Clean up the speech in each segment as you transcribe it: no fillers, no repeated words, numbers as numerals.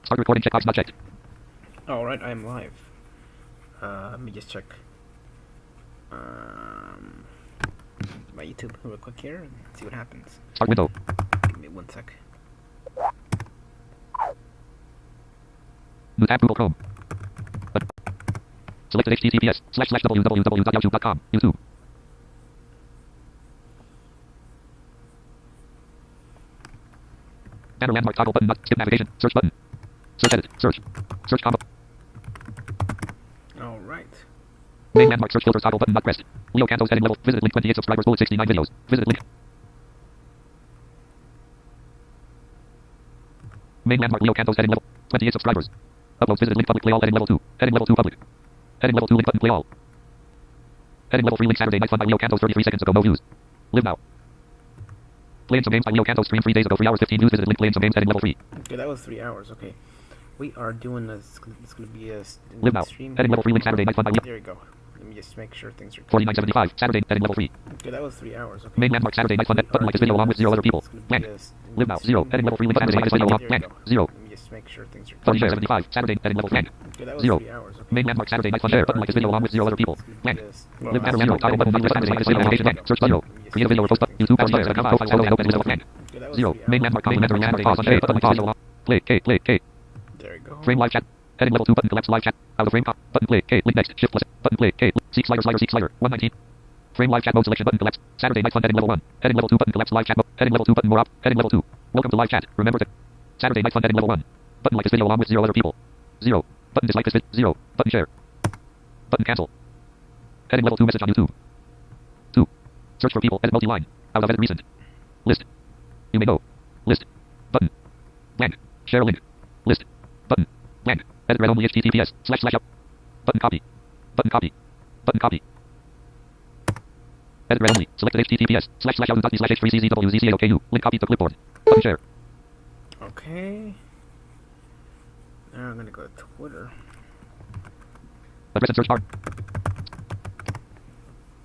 Start recording checkbox not checked. Alright, I'm live. Let me just check um, my YouTube real quick here and see what happens. Start window. Give me 1 sec. New tab Google Chrome. Selected https://www.youtube.com. YouTube. Banner landmark toggle button. Skip navigation. Search button. Search edit. Search. Search combo. Alright. Main landmark search filter toggle button not pressed. Leo Cantos heading level. Visit link 28 subscribers bullet 69 videos. Visit link. Main landmark Leo Cantos heading level. 28 subscribers. Uploads visit link public play all heading level 2. Heading level 2 public. Heading level 2 link button play all. Heading level 3 link Saturday night fun by Leo Cantos 33 seconds ago no views. Live now. Playing some games by Leo Cantos stream 3 days ago 3 hours 15 views visit link playing some games heading level 3. Okay, that was 3 hours, okay. We are doing this, it's gonna be a Live now. stream. Heading level 3 link Saturday night fun by Leo. There we go. Let me just make sure things are 49.75 Saturday heading level 3. Okay, that was 3 hours, okay. Main landmark Saturday night fun button like this video along with 0 other people. Blank. Live now. 0 heading level 3 link Saturday night video along blank. 0. Let me just make sure things are 40.75 Saturday heading level blank. Okay, that was 0. 3 hours, okay. Main landmark Saturday night fun share button like this video along with 0 other people. Blank. Live banner landmark toggle button not Saturday night video navigation blank. Search 0. Create a video or post button. YouTube pause account profile photo and open level blank. 0. Main landmark complimentary landmark pause on share button like this video along. Play K. There we go. Frame live chat. Heading level 2 button collapse live chat. Out of frame cop. Button play K. Link next. Shift plus. Button play K. Seek slider. Seek slider. 119. Frame live chat mode selection button collapse. Saturday night fun heading level 1. Heading level 2 button collapse live chat mode. Heading level 2 button more up. Heading level 2. Welcome to live chat. Remember to Saturday night fun heading level 1. Button like this video along with 0 other people. 0. Button dislike this video. 0. Button share. Button cancel. Heading level 2 message on YouTube. 2. Search for people. Edit multi-line. Out of edit recent. List. You may go. List. Button. Blank. Share link. List. Button. Blank. Edit read only https://up. Button copy. Button copy. Button copy. Edit read only. Selected https://yahoo.me/h3czwzcaoku. Link copy to clipboard. Button share. Okay. Now I'm gonna go to Twitter. Address and search bar.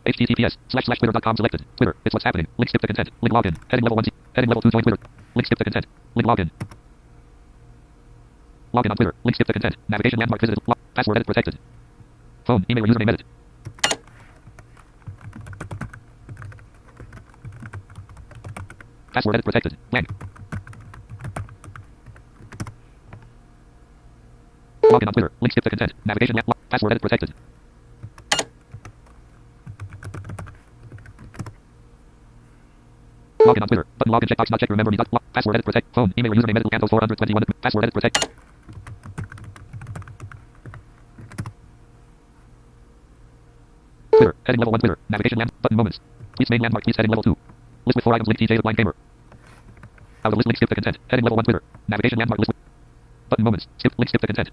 https://twitter.com selected. Twitter. It's what's happening. Link skip to content. Link login. Heading level 1. Heading level 2 join Twitter. Link skip to content. Link login. Login on Twitter. Link skip to content. Navigation landmark visited. Password edit protected. Phone. Email or username edit. Password edit protected. Blank. Login on Twitter. Link skip to content. Navigation password edit protected. Login on Twitter. Button login checkbox not checked. Remember me. Password edit protect. Phone. Email or username edit. Cantos 421. Password edit protect. Twitter. Heading level 1 Twitter. Navigation land. Button moments. Tweets main landmark. Tweets heading level 2. List with 4 items. Link TJ the blind gamer. Out of list. Link skip to content. Heading level 1 Twitter. Navigation landmark list with button moments. Link skip to content.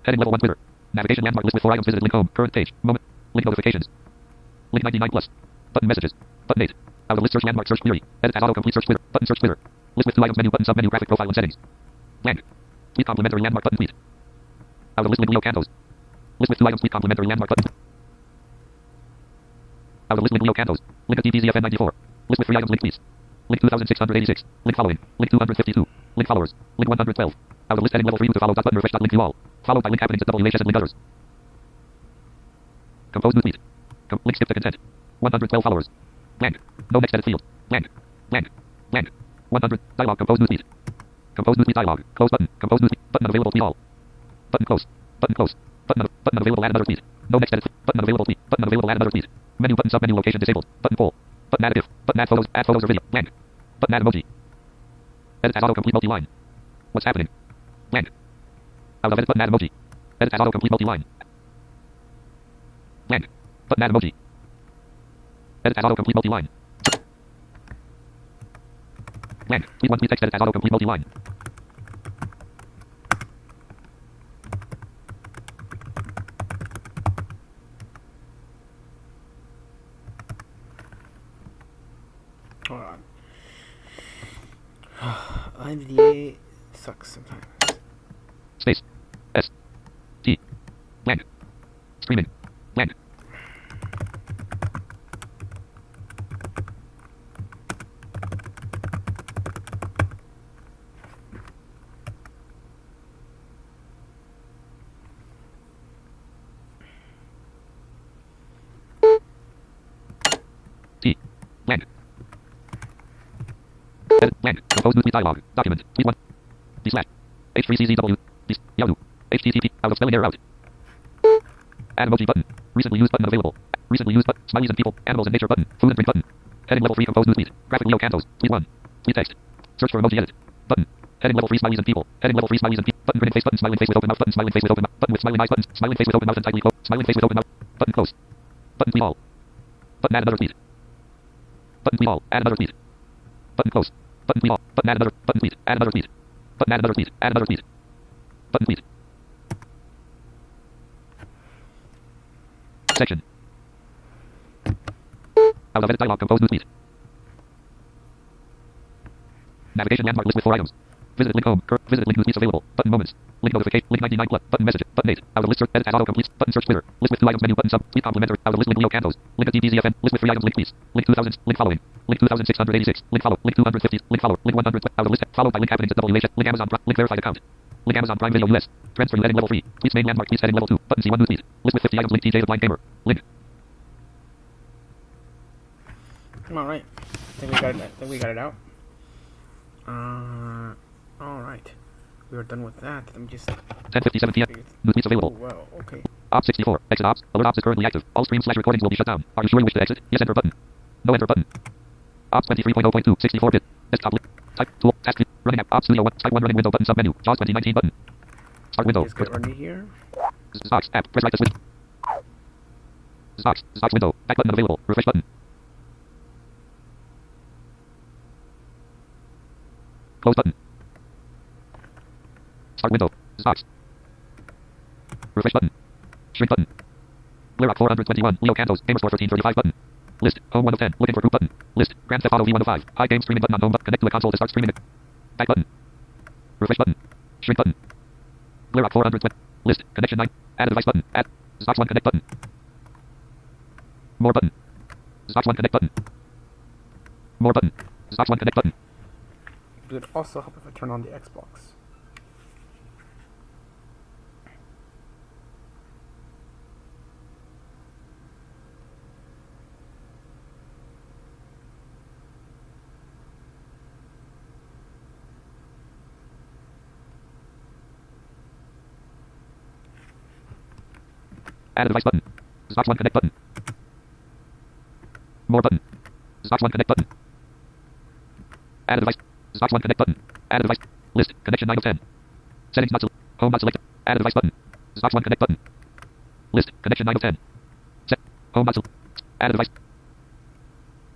Heading level 1 Twitter. Navigation landmark list with 4 items visited. Link home. Current page. Moment. Link notifications. Link 99 plus. Button messages. Button 8. Out of list search landmark search query. Edit as autocomplete search Twitter. Button search Twitter. List with 2 items menu button sub menu graphic profile and settings. Blank. Tweet complementary landmark button tweet. Out of list link Leo Cantos. List with 2 items tweet complementary landmark button. Out of list link Leo Cantos. Link at DBZFN94. List with 3 items link tweets. Link 2686. Link following. Link 252. Link followers. Link 112. Out of list heading level 3 to follow button refresh link view all. Followed by link happenings at WHS and link others. Compose new tweet. Link skip to content. 112 followers. Blank. No next edit field. Blank. Blank. Blank. 100. Dialog. Compose new tweet. Compose new tweet dialog. Close button. Compose new tweet. Button unavailable tweet all. Button close. Button close. Button unavailable add another tweet. No next edit. Button unavailable tweet. Button unavailable add another tweet. Menu button submenu location disabled. Button full. Button add if. Button add photos. Add photos or video. Blank. Button add emoji. Edit as autocomplete multi-line. What's happening? Blank. Out of edit button add emoji. Edit as autocomplete multi-line. Blank. Button add emoji. Edit as autocomplete multi-line. Blank. Tweet 1 tweet text edit as autocomplete multi-line. Hold on. IMDA sucks sometimes. Space. S. T. Blank. Streaming. Blank. Edit. Blank. Compose new tweet dialog. Document. Tweet 1. D slash. H3CZW. D. Yahoo. HTTP. Out of spelling error out. Add emoji button. Recently used button available. Recently used button. Smileys and people. Animals and nature button. Food and drink button. Heading level 3 compose new tweet. Graphic Leo Cantos. Tweet 1. Tweet text. Search for emoji edit. Button. Heading level 3 smileys and people. Heading level 3 smileys and people. Button grinning face button smiling face with open mouth button smiling face with open mouth button with smiling eyes button smiling face with open mouth and tightly closed smiling face with open mouth button close. Button tweet all. Button add another tweet. Button tweet all. Add another tweet. Button close. Button tweet all. Button add another button tweet. Add another tweet. Button add another tweet. Add another tweet. Button tweet. Section. Out of edit dialog compose new tweet. Navigation landmark list with 4 items. Visit link home. Visit link new tweets available. Button moments. Link notification. Link 99 plus. Button message. Button 8. Out of list search. Edit as auto complete. Button search Twitter. List with 2 items menu. Button sub. Tweet complimentary. Out of list link Leo Cantos. Link at DBZFM. List with 3 items. Link tweets. Link 2000. Link following. Link 2686. Link follow. Link 250. Link follow. Link 100. Out of list. Followed by link happenings at WH. Link Amazon Prime. Link verified account. Link Amazon Prime Video US. Trends for you heading level 3. Tweets main landmark. Tweets heading level 2. Button C1 new tweet. List with 50 items. Link TJ the blind gamer. Link. Alright. I think we got it out. Alright. We are done with that. Let me just... 10:57 p.m. New tweets available. Oh, wow, okay. Ops 64. Exit ops. Alert ops is currently active. All streams/recordings will be shut down. Are you sure you wish to exit? Yes, enter button. No, enter button. Ops 23.0.2. 64-bit. Desktop. Type. Tool. Task. Running app. Ops Studio 1. Type 1 running window button sub-menu. JAWS 2019 button. Start window. Just get ready here. Zox. App. Press right to switch. Zox. Zox window. Back button unavailable. Refresh button. Close button. Start window. Zox. Refresh button. Shrink button. Blairock 421. Leo Cantos. Gamerscore 1335 button. List. Home 1 of 10. Looking for group button. List. Grand Theft Auto V1 of 5. High game streaming button on home button. Connect to a console to start streaming it. Back button. Refresh button. Shrink button. Blairock 420. List. Connection 9. Add a device button. Add. Zox 1 connect button. More button. Zox 1 connect button. More button. Zox 1 connect button. It would also help if I turn on the Xbox. Add a device button. Zox 1 connect button. More button. Zox 1 connect button. Add a device. Zox 1 connect button. Add a device. List. Connection 9 of 10. Settings not selected. Home not selected. Add a device button. Zox 1 connect button. List. Connection 9 of 10. Set. Home not selected. Add a device.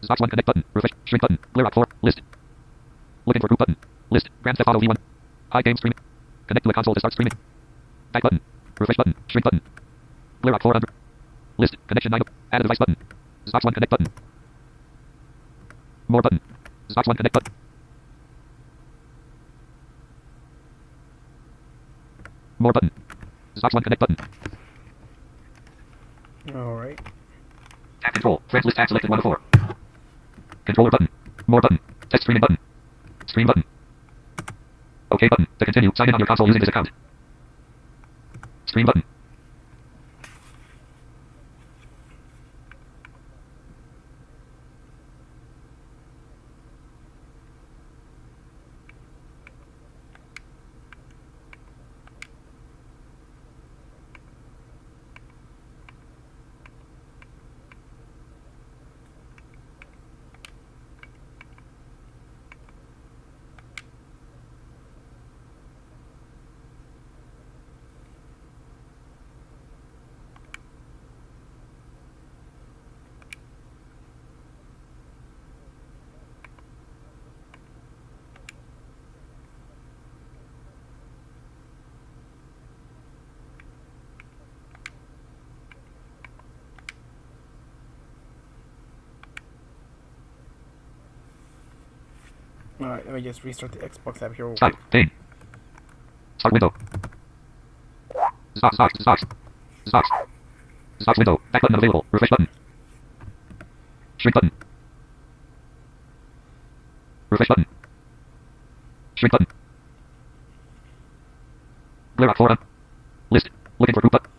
Zox 1 connect button. Refresh. Shrink button. Blairock 4. List. Looking for group button. List. Grand Theft Auto V1. High game streaming. Connect to a console to start streaming. Back button. Refresh button. Shrink button. Blairock 400. List. Connection 9. Add a device button. Zox 1 connect button. More button. Zox 1 connect button. More button. Zox 1 connect button. Alright. Tab control. Friends list tab selected 1 of 4. Controller button. More button. Test streaming button. Stream button. OK button. To continue, sign in on your console using this account. Stream button. Alright, let me just restart the Xbox app here. Start. Pane. Start window. Zox. Zox. Zox. Zox. Zox window. Back button unavailable. Refresh button. Shrink button. Refresh button. Shrink button. Blairock 4. List. Looking for group button.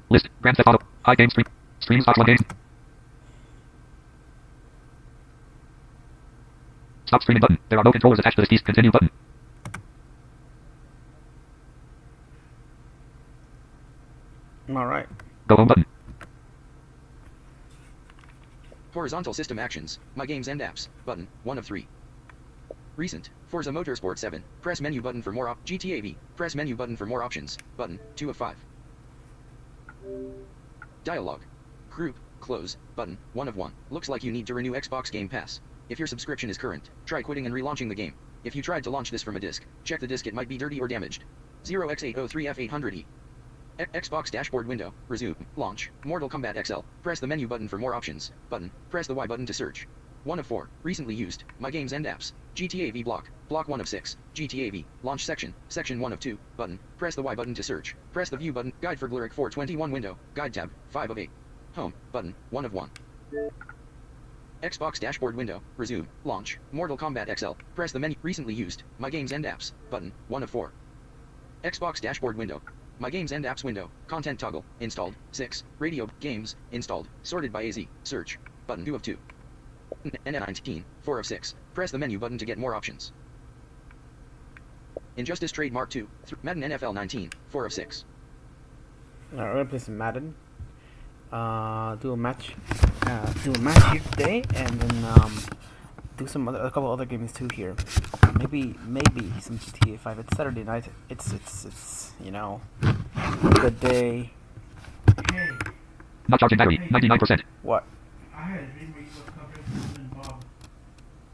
List. Grand Theft Auto. High game stream. Streams Zox 1 games. Stop streaming button. There are no controllers attached to this piece. Continue button. Alright. Go home button. Horizontal system actions. My games and apps. Button. 1 of 3. Recent. Forza Motorsport 7. Press menu button for more GTA V. Press menu button for more options. Button. 2 of 5. Dialogue. Group. Close. Button. 1 of 1. Looks like you need to renew Xbox Game Pass. If your subscription is current, try quitting and relaunching the game. If you tried to launch this from a disk, check the disk, it might be dirty or damaged. 0x803F800E. Xbox dashboard window. Resume. Launch. Mortal Kombat XL. Press the menu button for more options. Button. Press the Y button to search. 1 of 4. Recently used. My games and apps. GTA V block. Block 1 of 6. GTA V. Launch section. Section 1 of 2. Button. Press the Y button to search. Press the view button. Guide for Gloric 421 window. Guide tab. 5 of 8. Home. Button. 1 of 1. Xbox dashboard window. Resume. Launch. Mortal Kombat XL. Press the menu. Recently used. My games and apps. Button. 1 of 4. Xbox dashboard window. My games and apps window. Content toggle. Installed. 6. Radio. Games. Installed. Sorted by AZ. Search. Button. 2 of 2. N19. 4 of 6. Press the menu button to get more options. Injustice Trademark 2. Madden NFL 19. 4 of 6. Alright, we're gonna play some Madden. Do a match here today, and then do a couple other games too here. Maybe some GTA 5. It's Saturday night. It's you know, good day. Hey, Not charging battery. 99%. What? I had a dream where you were covering Susan and Bob.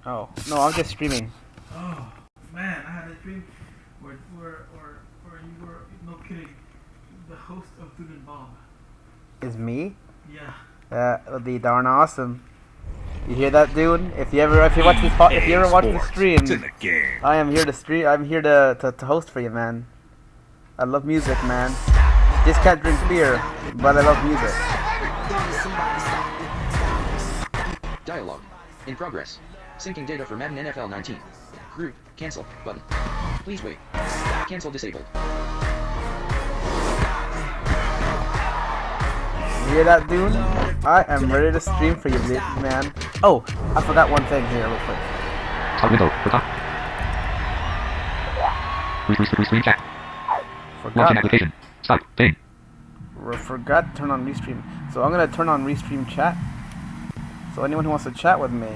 Oh no, I'm just streaming. Oh man, I had a dream where you were, no kidding, the host of Susan and Bob. Is me? Yeah. That would be darn awesome. You hear that, dude? If you ever watch the stream, I am here to stream. I'm here to host for you, man. I love music, man. Just can't drink beer, but I love music. Dialogue. In progress. Syncing data for Madden NFL 19. Group. Cancel. Button. Please wait. Cancel disabled. You hear that, dude? I am ready to stream for you, man. Oh, I forgot one thing here real quick. Start window. For top. Restream chat. Launching application. Stop. Ping. Forgot to turn on Restream. So I'm gonna turn on Restream chat. So anyone who wants to chat with me,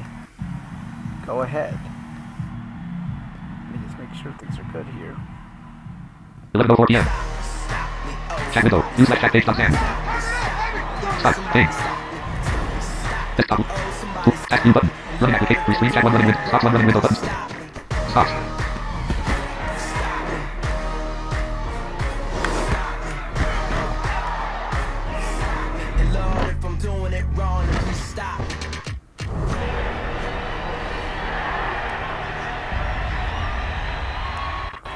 go ahead. Let me just make sure things are good here. 11:04 p.m. Chat window. Use left chat page. Sam. Stop. Ping. Desktop. Tap new button. Running application. Restream chat 1 running window. Stop 1 running window buttons. Stop. Lord, if I'm doing it wrong, please stop.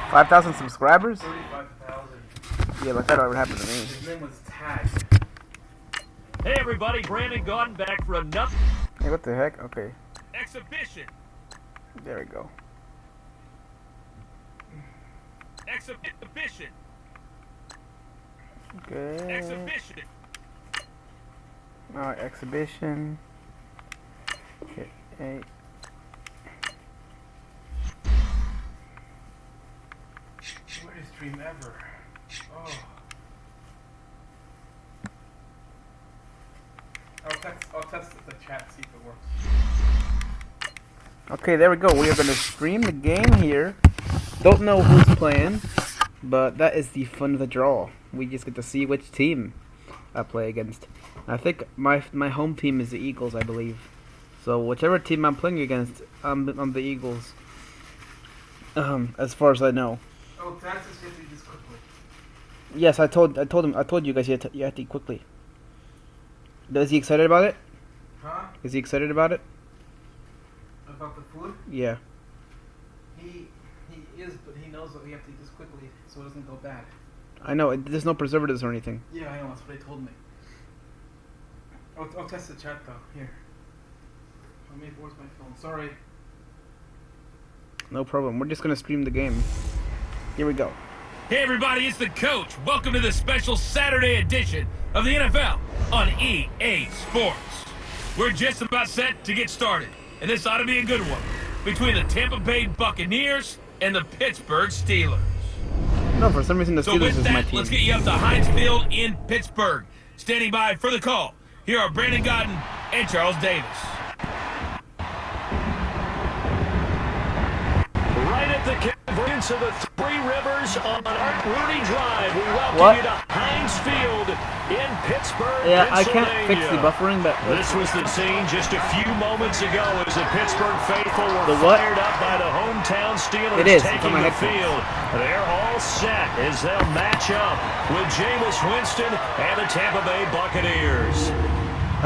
$5,000 subscribers? 35,000. Yeah, but that never happened to me. His name was Tag. Hey everybody, Brandon Gaudin back for another Hey, what the heck? Okay, exhibition. there we go. Exhibition. Okay. Exhibition. Alright, exhibition. Okay, 8. Weirdest dream ever. Oh. I'll test the chat, see if it works. Okay, there we go. We are going to stream the game here. Don't know who's playing, but that is the fun of the draw. We just get to see which team I play against. I think my home team is the Eagles, I believe. So whichever team I'm playing against, I'm the Eagles. As far as I know. Oh, Tax is getting this quickly. Yes, I told you guys you had to eat quickly. Is he excited about it? Huh? Is he excited about it? About the food? Yeah. He is, but he knows that we have to eat this quickly so it doesn't go bad. I know, there's no preservatives or anything. Yeah, I know, that's what they told me. I'll test the chat though. Here. Where's my phone? Sorry. No problem. We're just gonna stream the game. Here we go. Hey everybody, it's the coach. Welcome to the special Saturday edition of the NFL on EA Sports. We're just about set to get started, and this ought to be a good one. between the Tampa Bay Buccaneers and the Pittsburgh Steelers. No, for some reason the So Steelers with is my that, team. let's get you up to Heinz Field in Pittsburgh. Standing by for the call, here are Brandon Godden and Charles Davis. Right at the convergence of the Three Rivers on Art Rooney Drive, we welcome What? you to Heinz Field in Pittsburgh, Yeah, I can't fix the Pennsylvania. buffering, but This was the scene just a few moments ago as the Pittsburgh faithful were The what? fired up by the hometown Steelers It is. It's on taking my the headphones. field. They're all set as they'll match up with Jameis Winston and the Tampa Bay Buccaneers.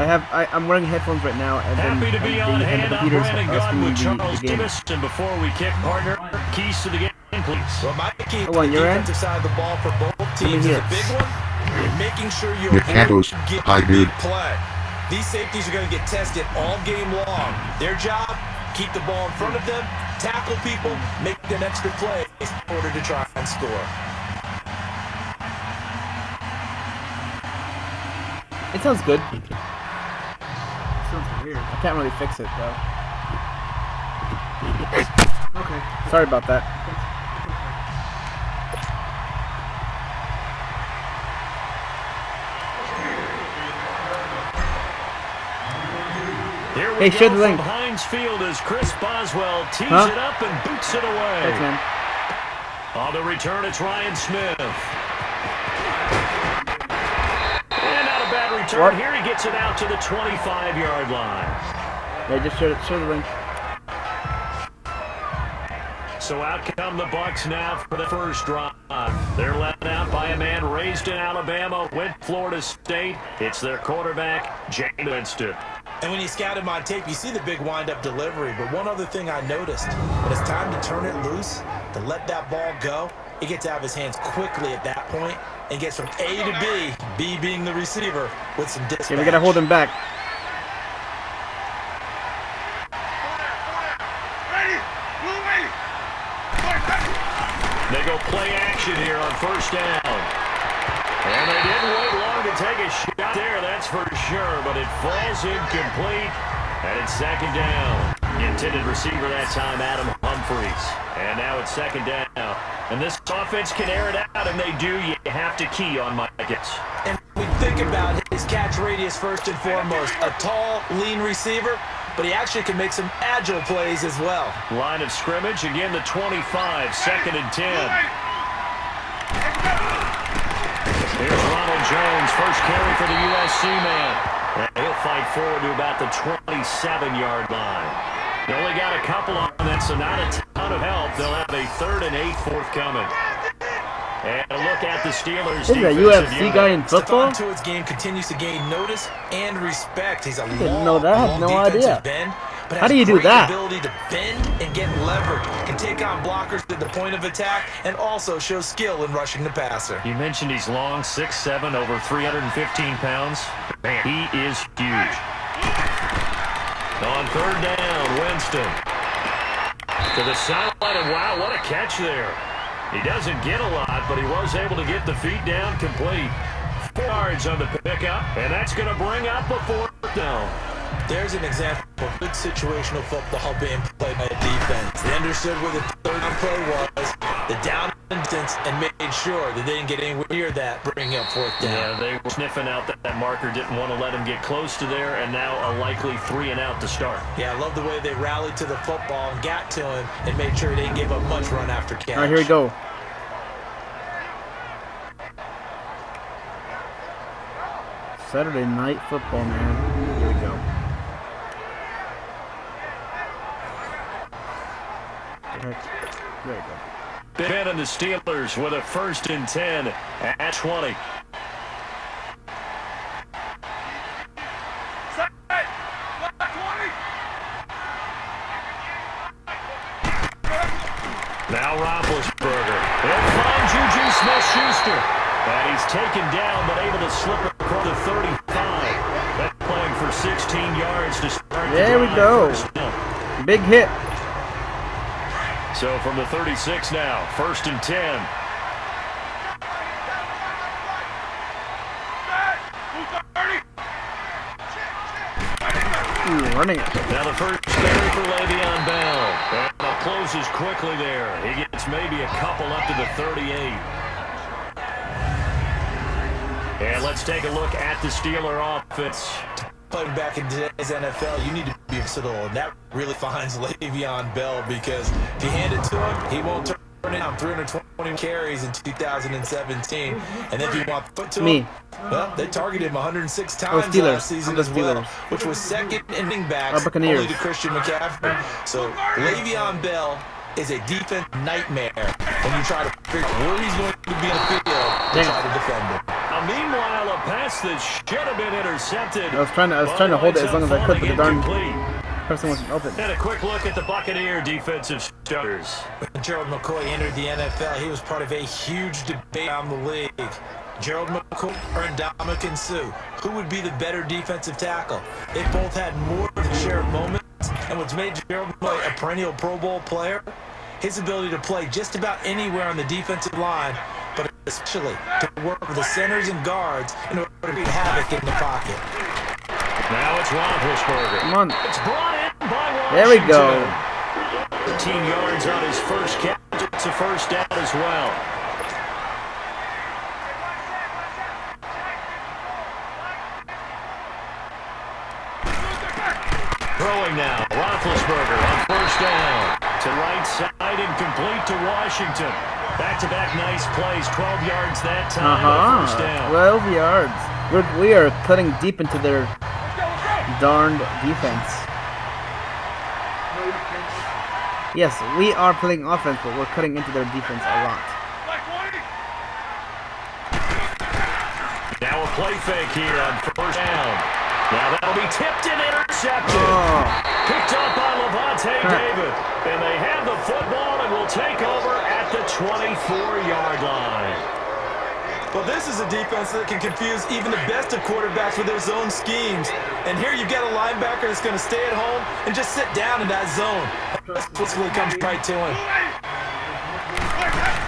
I'm wearing headphones right now, and then Happy to be and on the hand. I'm computer's Brandon asking Gunn me with Charles the game. Davis. And before we kick, partner, keys to the game, please. Well, my key to Oh, on the your end? defensive side of the ball for both teams hear is a big one. Making sure you Your avoid cameras getting high, dude. big play. These safeties are going to get tested all game long. Their job, keep the ball in front of them, tackle people, make them extra plays in order to try and score. It sounds good. Sounds weird. I can't really fix it though. Okay. Sorry about that. Here Hey, we share go the from link. Heinz Field as Chris Boswell tees Huh? it up and boots it away. Thanks, man. On the return, it's Ryan Smith. And not a bad return. What? Here he gets it out to the 25-yard line. Yeah, just share the link. So out come the Bucs now for the first drive. They're led out by a man raised in Alabama, went Florida State. It's their quarterback, Jameis Winston. And when you scout him on tape, you see the big wind-up delivery. But one other thing I noticed, when it's time to turn it loose, to let that ball go, he gets out of his hands quickly at that point and gets from A to B, B being the receiver, with some dispatch. Yeah, we gotta hold him back. They go play action here on first down. And they didn't wait long to take a shot there, that's for sure, but it falls incomplete, and it's second down. The intended receiver that time, Adam Humphries. And now it's second down. And this offense can air it out, and they do. You have to key on Micahs. And we think about his catch radius first and foremost. A tall, lean receiver, but he actually can make some agile plays as well. Line of scrimmage, again the 25, second and 10. Here's Ronald Jones, first carry for the USC man. And he'll fight forward to about the 27-yard line. They only got a couple on that, so not a ton of help. They'll have a 3rd and 8 forthcoming. And a look at the Steelers. This is a UFC guy in football? Stephon Tuitt's game continues to gain notice and respect. He's a didn't know that. I had no defensive idea. Bend, but How has do you do great that? ability to bend and get leverage, can take on blockers at the point of attack, and also shows skill in rushing the passer. You mentioned he's long, 6'7", over 315 pounds. Man, he is huge. On third down, Winston. To the sideline, and wow, what a catch there. He doesn't get a lot, but he was able to get the feet down complete. 4 yards on the pickup, and that's going to bring up a 4th down. There's an example of good situational football being played by a defense. They understood where the third down play was, the down distance, and made sure that they didn't get anywhere near that, bringing up 4th down. Yeah, they were sniffing out that marker, didn't want to let him get close to there, and now a likely 3 and out to start. Yeah, I love the way they rallied to the football and got to him and made sure they didn't give up much run after catch. All right, here we go. Saturday night football, man. Here we go. There you go. Ben and the Steelers with a 1st and 10 at 20. Now Roethlisberger. He'll find Juju Smith-Schuster. And he's taken down, but able to slip across the 35. That's playing for 16 yards to start. There we go. Big hit. So from the 36 now, 1st and 10. Ooh, running it. Now the first carry for Le'Veon Bell. closes quickly there. He gets maybe a couple up to the 38. And let's take a look at the Steeler offense. Playing back in today's NFL, you need to be versatile, and that really finds Le'Veon Bell, because if you hand it to him, he won't turn it down. 320 carries in 2017, and if you want to put to him, well, they targeted him 106 times last season as well, which was second in running backs only to Christian McCaffrey. So Le'Veon Bell is a defense nightmare when you try to figure out where he's going to be in the field to try to defend it. Now, meanwhile, a pass that should have been intercepted. I was trying to hold it as long as I could, but the darn person wasn't open. And a quick look at the Buccaneer defensive starters. When Gerald McCoy entered the NFL, he was part of a huge debate around the league. Gerald McCoy or Ndamukong Suh, who would be the better defensive tackle? They both had more than share of moments, and what's made Gerald McCoy a perennial Pro Bowl player, his ability to play just about anywhere on the defensive line, but especially to work with the centers and guards in order to create havoc in the pocket. Now it's Roethlisberger. Come on. It's brought in by Washington. There we go. 13 yards on his first catch. It's a first down as well. Throwing now, Roethlisberger on first down. To right side and complete to Washington. Back-to-back nice plays, 12 yards that time. First down. 12 yards. We are cutting deep into their darned defense. Yes, we are playing offense, but we're cutting into their defense a lot. Now a play fake here on first down. Now that'll be tipped and intercepted. Picked up by Levante David. And they have the football and will take over at the 24-yard line. Well, this is a defense that can confuse even the best of quarterbacks with their zone schemes. And here you've got a linebacker that's going to stay at home and just sit down in that zone. That's what comes right to him.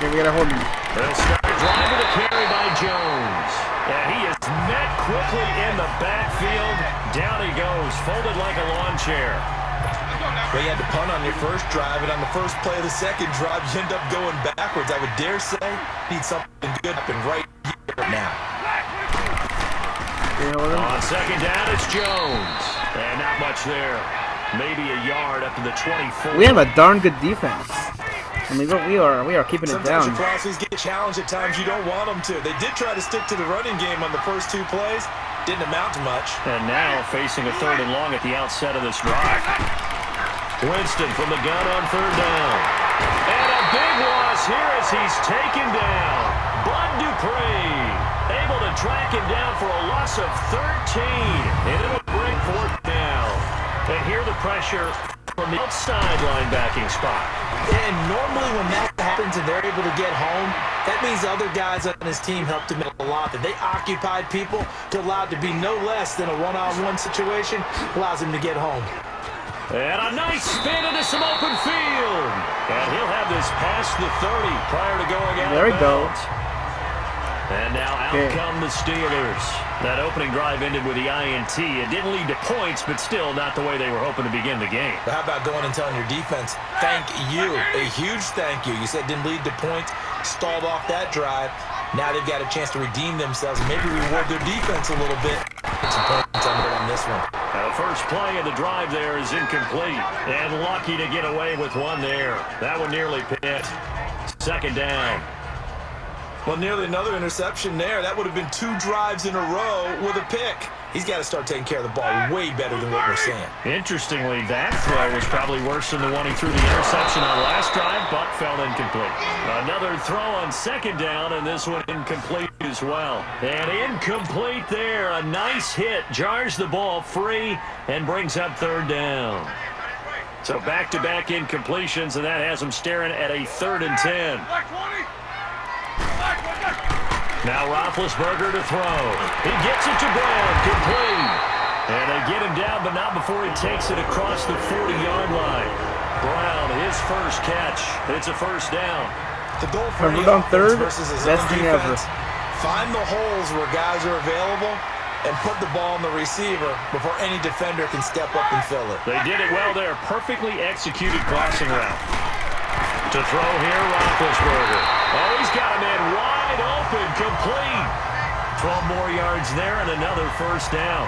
Yeah, we got to hold him. They'll start driving the carry by Jones. And he is met quickly in the backfield. Down he goes, folded like a lawn chair. Well, you had to punt on your first drive, and on the first play of the second drive, you end up going backwards. I would dare say, need something good happen right here now. On second down, it's Jones. And not much there. Maybe a yard up to the 24. We have a darn good defense. I mean, we are keeping it down. Sometimes your crosses get challenged at times you don't want them to. They did try to stick to the running game on the first two plays. Didn't amount to much. And now facing a third and long at the outset of this drive. Winston from the gun on third down. And a big loss here as he's taken down. Bud Dupree able to track him down for a loss of 13. And it'll bring fourth down. And here the pressure from the outside linebacking spot. And normally when that happens and they're able to get home, that means other guys on his team helped him a lot. That they occupied people to allow it to be no less than a one-on-one situation, allows him to get home. And a nice spin into some open field. And he'll have this past the 30 prior to going out. There we go. And now out come the Steelers. That opening drive ended with the INT. It didn't lead to points, but still not the way they were hoping to begin the game. But how about going and telling your defense, thank you, a huge thank you. You said didn't lead to points, stalled off that drive. Now they've got a chance to redeem themselves and maybe reward their defense a little bit. Put some points on this one. The first play of the drive there is incomplete. And lucky to get away with one there. That one nearly picked. Second down. Well, nearly another interception there. That would have been 2 drives in a row with a pick. He's got to start taking care of the ball way better than what we're seeing. Interestingly, that throw was probably worse than the one he threw the interception on last drive, but fell incomplete. Another throw on second down, and this one incomplete as well. And incomplete there. A nice hit. Jars the ball free and brings up third down. So back-to-back incompletions, and that has him staring at a 3rd and 10. Now Roethlisberger to throw. He gets it to Brown, complete. And they get him down, but not before he takes it across the 40-yard line. Brown, his first catch. It's a first down. The goal for Covered on third, versus his best own thing ever. defense. Find the holes where guys are available and put the ball on the receiver before any defender can step up and fill it. They did it well there. Perfectly executed crossing route. To throw here, Roethlisberger. Oh, he's got a man wide open, complete. 12 more yards there and another first down.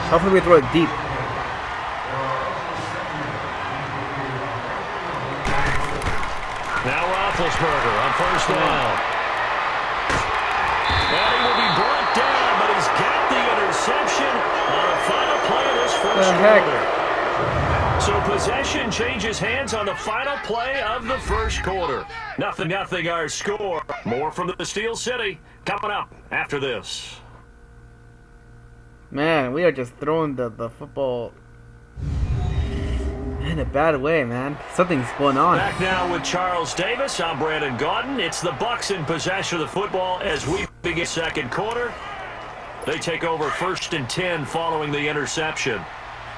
Hopefully we throw it deep. Now Roethlisberger on first down. And he will be brought down, but he's got the interception on the final play of this first quarter. So possession changes hands on the final play of the first quarter. 0-0 our score. More from the Steel City coming up after this. Man, we are just throwing the football in a bad way, man. Something's going on. Back now with Charles Davis. I'm Brandon Gaudin. It's the Bucs in possession of the football as we begin second quarter. They take over 1st and 10 following the interception.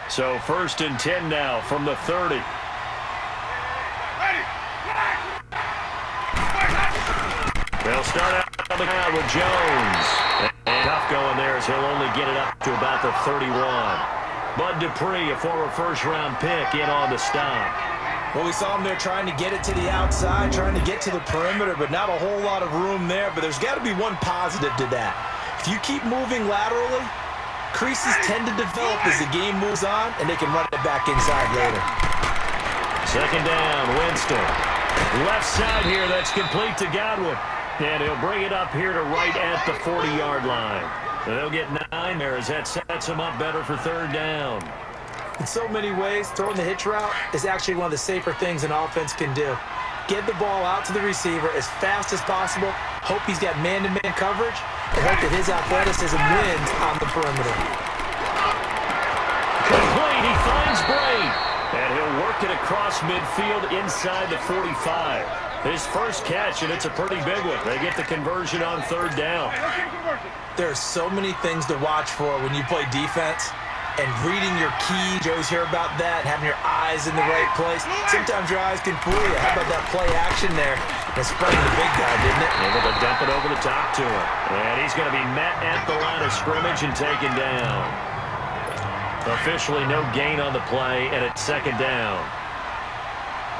So 1st and 10 now from the 30. They'll start out on the ground with Jones. And tough going there as he'll only get it up to about the 31. Bud Dupree, a former first-round pick, in on the stop. Well, we saw him there trying to get it to the outside, trying to get to the perimeter, but not a whole lot of room there. But there's got to be one positive to that. If you keep moving laterally, creases tend to develop as the game moves on, and they can run it back inside later. Second down, Winston. Left side here, that's complete to Godwin. And he'll bring it up here to right at the 40-yard line. They'll get 9 there as that sets them up better for third down. In so many ways, throwing the hitch route is actually one of the safer things an offense can do. Get the ball out to the receiver as fast as possible, hope he's got man-to-man coverage, and hope that his athleticism wins on the perimeter. Complete, he finds Bray. And he'll work it across midfield inside the 45. His first catch, and it's a pretty big one. They get the conversion on third down. There are so many things to watch for when you play defense. And reading your keys, you always hear about that, having your eyes in the right place. Sometimes your eyes can fool you. How about that play action there? That's spraying the big guy, didn't it? Able to dump it over the top to him. And he's going to be met at the line of scrimmage and taken down. Officially no gain on the play, and it's second down.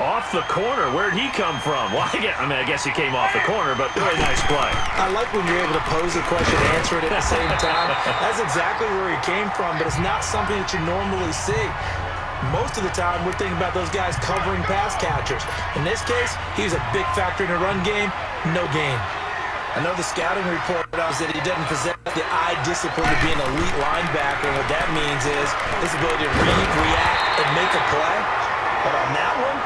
Off the corner. Where'd he come from? Well, I guess he came off the corner, but really nice play. I like when you're able to pose a question and answer it at the same time. That's exactly where he came from, but it's not something that you normally see. Most of the time, we're thinking about those guys covering pass catchers. In this case, he was a big factor in the run game. No gain. I know the scouting report is that he doesn't possess the eye discipline to be an elite linebacker, and what that means is his ability to read, react, and make a play. But on that one,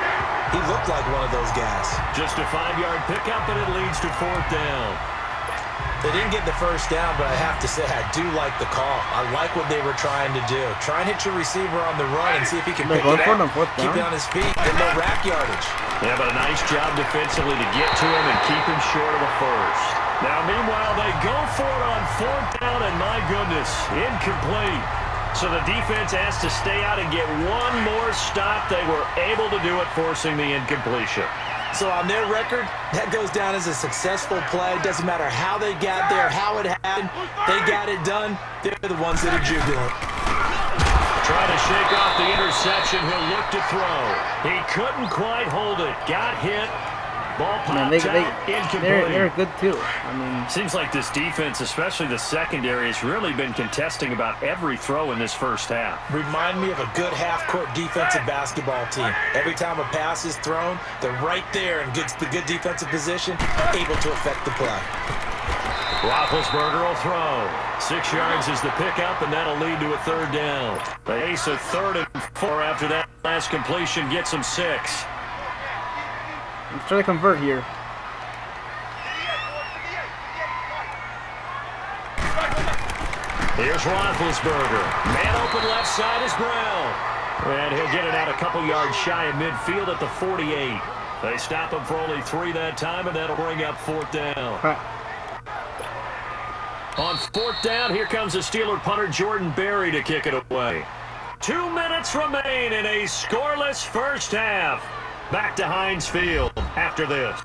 he looked like one of those guys. Just a 5-yard pickup, and it leads to fourth down. They didn't get the first down, but I have to say I do like the call. I like what they were trying to do. Try and hit your receiver on the run and see if he can pick it up. Keep it on his feet. Get no rack yardage. Yeah, but a nice job defensively to get to him and keep him short of a first. Now, meanwhile, they go for it on fourth down, and my goodness, incomplete. So the defense has to stay out and get one more stop. They were able to do it, forcing the incompletion. So on their record, that goes down as a successful play. Doesn't matter how they got there, how it happened. They got it done. They're the ones that are jubilant. Trying to shake off the interception. He'll look to throw. He couldn't quite hold it. Got hit. Ball popped out, incomplete. They're good too. I mean, seems like this defense, especially the secondary, has really been contesting about every throw in this first half. Remind me of a good half-court defensive basketball team. Every time a pass is thrown, they're right there in good defensive position, able to affect the play. Roethlisberger will throw. 6 yards is the pickup, and that'll lead to a third down. They ace a 3rd and 4 after that last completion gets them 6. let's try to convert here. Here's Roethlisberger. Man open left side is Brown. And he'll get it out a couple yards shy of midfield at the 48. They stop him for only 3 that time, and that'll bring up fourth down. On fourth down, here comes the Steeler punter Jordan Berry to kick it away. 2 minutes remain in a scoreless first half. Back to Heinz Field after this.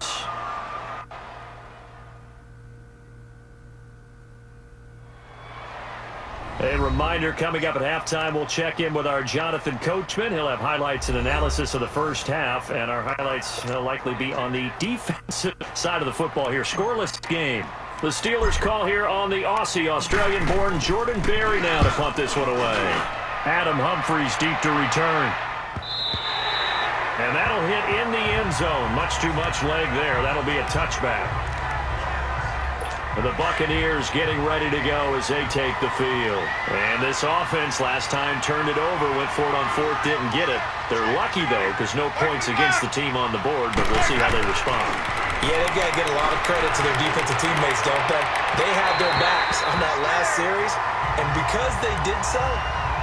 A reminder, coming up at halftime, we'll check in with our Jonathan Coachman. He'll have highlights and analysis of the first half, and our highlights will likely be on the defensive side of the football here. Scoreless game. The Steelers call here on the Aussie, Australian-born Jordan Berry now to punt this one away. Adam Humphries deep to return. And that'll hit in the end zone. Much too much leg there. That'll be a touchback. The Buccaneers getting ready to go as they take the field. And this offense last time turned it over, went for it on fourth, didn't get it. They're lucky, though, because no points against the team on the board, but we'll see how they respond. Yeah, they got to get a lot of credit to their defensive teammates, don't they? They had their backs on that last series, and because they did so,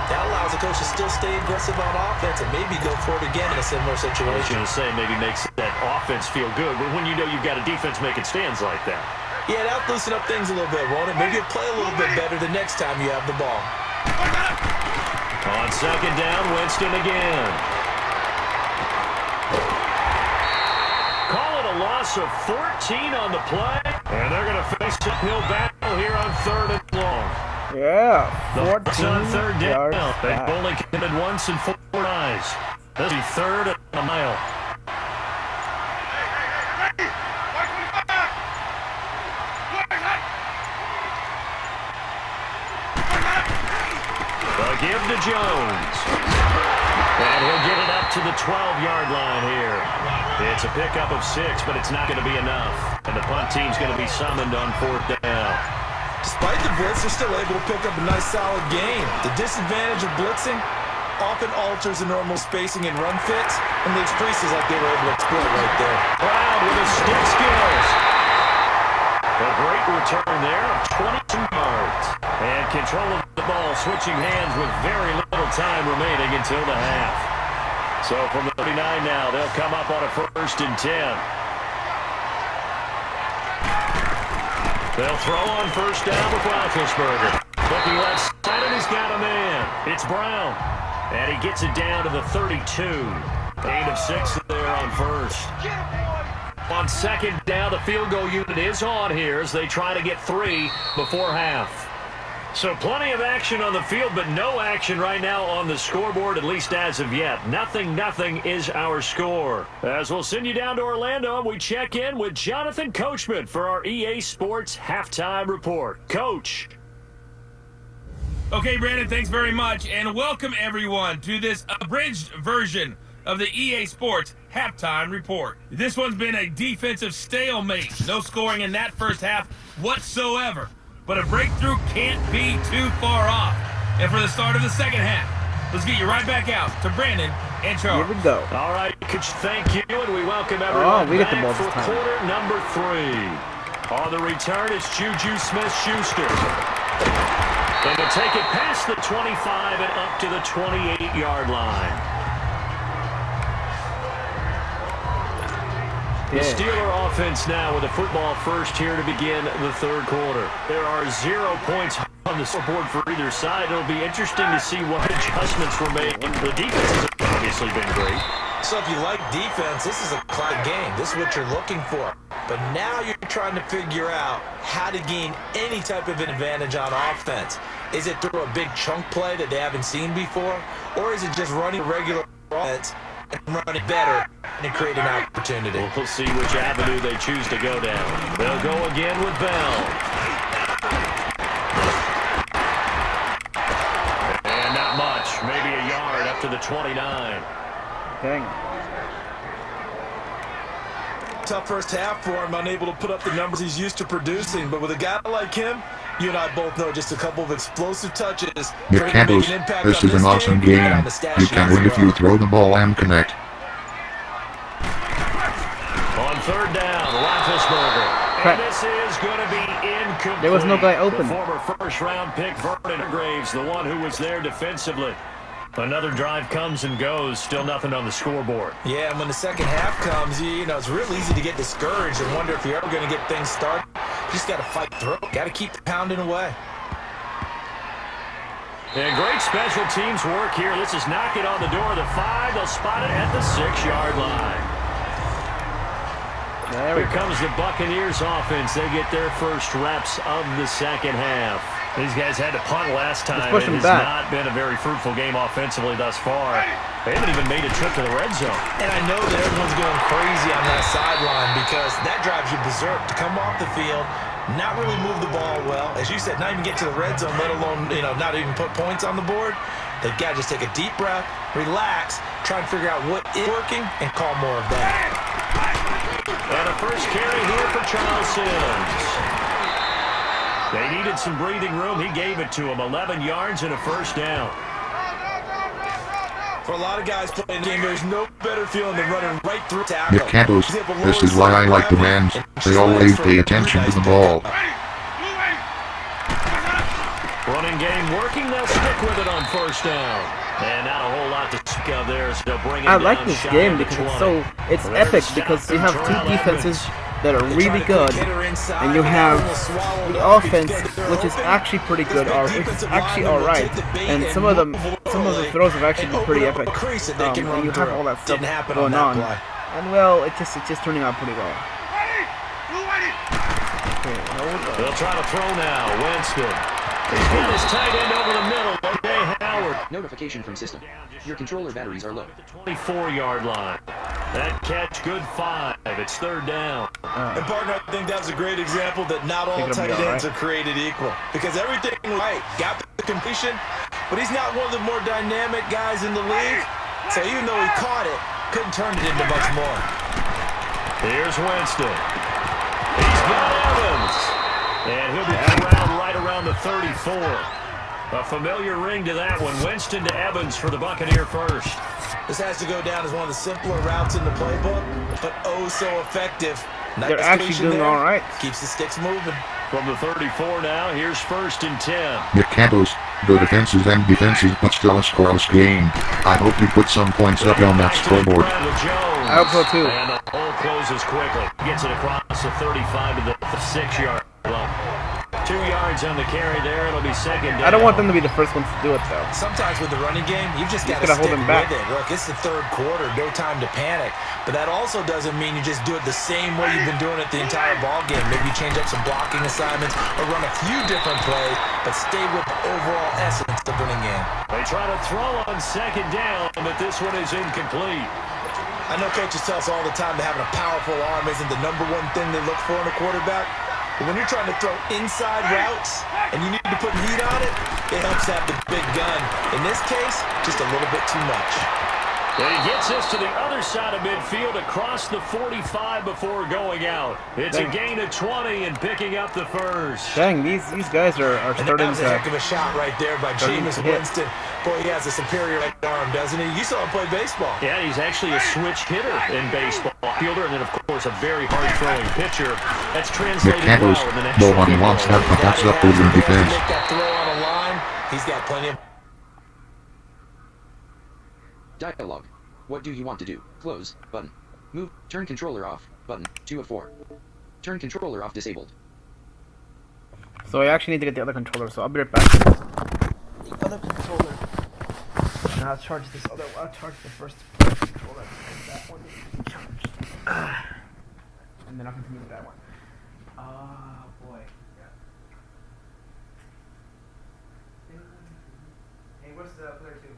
that allows the coach to still stay aggressive on offense and maybe go for it again in a similar I was situation. going to say maybe makes that offense feel good, but when you know you've got a defense making stands like that. Yeah, that'll loosen up things a little bit, won't it? Maybe you'll play a little bit better the next time you have the ball. On second down, Winston again. Call it a loss of 14 on the play, and they're going to face an uphill battle here on third and long. Yeah, The 14 Bucs on third down. yards They've back. only committed once in 4 tries. This is third and a mile. The give to Jones. And he'll get it up to the 12-yard line here. It's a pickup of 6, but it's not going to be enough. And the punt team's going to be summoned on fourth down. Despite the blitz, they're still able to pick up a nice, solid gain. The disadvantage of blitzing often alters the normal spacing and run fits, and leaves creases like they were able to exploit right there. Brown with his stick skills. A great return there of 22 yards. And control of the ball, switching hands with very little time remaining until the half. So from the 39 now, they'll come up on a 1st and 10. They'll throw on first down with Roethlisberger. Looking left side, and he's got a man. It's Brown. And he gets it down to the 32. 8 of 6 there on first. On second down, the field goal unit is on here as they try to get 3 before half. So plenty of action on the field, but no action right now on the scoreboard, at least as of yet. 0-0 is our score. As we'll send you down to Orlando, we check in with Jonathan Coachman for our EA Sports Halftime Report. Coach. Okay, Brandon, thanks very much, and welcome everyone to this abridged version of the EA Sports Halftime Report. This one's been a defensive stalemate. No scoring in that first half whatsoever. But a breakthrough can't be too far off. And for the start of the second half, let's get you right back out to Brandon and Charles. Here we go. All right, Coach, thank you, and we welcome everyone we get the back ball for this time. quarter number 3. On the return, it's Juju Smith-Schuster. And to take it past the 25 and up to the 28-yard line. The Steeler offense now with a football first here to begin the third quarter. There are 0 points on the scoreboard for either side. It'll be interesting to see what adjustments were made. The defense has obviously been great. So if you like defense, this is a cloud game. This is what you're looking for. But now you're trying to figure out how to gain any type of advantage on offense. Is it through a big chunk play that they haven't seen before? Or is it just running regular offense and running better and create an opportunity? We'll see which avenue they choose to go down. They'll go again with Bell. And not much. Maybe a yard up to the 29. Dang. Tough first half for him, unable to put up the numbers he's used to producing. But with a guy like him, you and I both know just a couple of explosive touches. Nick Campos, this is an awesome game. You can win if you throw the ball and connect. On third down, Roethlisberger. Crap. And this is going to be incomplete. There was no guy open. The former first-round pick, Vernon Graves, the one who was there defensively. Another drive comes and goes, still nothing on the scoreboard. Yeah, and when the second half comes, you know, it's real easy to get discouraged and wonder if you're ever going to get things started. You just got to fight through it. Got to keep pounding away. And great special teams work here. Let's just knock it on the door of the 5. They'll spot it at the 6-yard line. There we Here go. comes the Buccaneers offense. They get their first reps of the second half. These guys had to punt last time. push It them has back. not been a very fruitful game offensively thus far. They haven't even made a trip to the red zone. And I know that everyone's going crazy on that sideline because that drives you berserk to come off the field, not really move the ball well. As you said, not even get to the red zone, let alone, not even put points on the board. They've got to just take a deep breath, relax, try and figure out what is working, and call more of that. And a first carry here for Charles Sims. They needed some breathing room. He gave it to him. 11 yards and a first down. For a lot of guys playing the game, there's no better feeling than running right through tackle. Nick Campos, this is why I like the Rams. They always pay attention to the ball. Running game working. They'll stick with it on first down. And not a whole lot to speak of there, so they'll bring it I down like this shy game of the because 20. it's epic because you have two defenses that are really good, and you have the offense, which is actually pretty good, or it's actually all right, and some of the throws have actually been pretty epic, and you have all that stuff going on, and well, it's just turning out pretty well. Okay, They'll try to throw now. Winston. He's got his tight end over the middle. Okay, Howard. Notification from system. Your controller batteries are low. 24-yard line. That catch, good 5. It's third down. And partner, I think that's a great example that not all tight ends are created equal. Because everything was right, got the completion, but he's not one of the more dynamic guys in the league. So even though he caught it, couldn't turn it into much more. Here's Winston. He's got Evans. And he'll be right around the 34. A familiar ring to that one. Winston to Evans for the Buccaneer first. This has to go down as one of the simpler routes in the playbook, but oh so effective. They're actually doing all right. Keeps the sticks moving. From the 34 now, here's 1st and 10. Nick Campos, the defenses and defenses, but still a scoreless game. I hope you put some points up on that scoreboard. I hope so too. And the hole closes quickly. Gets it across the 35 to the 6-yard line. 2 yards on the carry there. It'll be second down. I don't want them to be the first ones to do it though. Sometimes with the running game, you've just got to stick with it. Look, it's the third quarter, no time to panic. But that also doesn't mean you just do it the same way you've been doing it the entire ball game. Maybe you change up some blocking assignments or run a few different plays, but stay with the overall essence of the running game. They try to throw on second down, but this one is incomplete. I know coaches tell us all the time that having a powerful arm isn't the #1 thing they look for in a quarterback. But when you're trying to throw inside routes and you need to put heat on it, it helps have the big gun. In this case, just a little bit too much. And he gets us to the other side of midfield across the 45 before going out. It's a gain of 20 and picking up the first. Dang, these guys are starting that was a heck of a shot right there by Jameis Winston. Boy, he has a superior right arm, doesn't he? You saw him play baseball. Yeah, he's actually a switch hitter in baseball. Fielder, and then, of course, a very hard-throwing pitcher. That's translated well in the next no one wants that, but that's up over the defense. Make that throw on a line. He's got plenty of... Dialogue. What do you want to do? Close. Button. Move. Turn controller off. Button. 2 of 4. Turn controller off disabled. So I actually need to get the other controller, so I'll be right back. The other controller. And I'll charge this other one. I'll charge the first controller. And that one is charged. And then I'll continue with that one. Oh boy. Yeah. Hey, what's the player 2?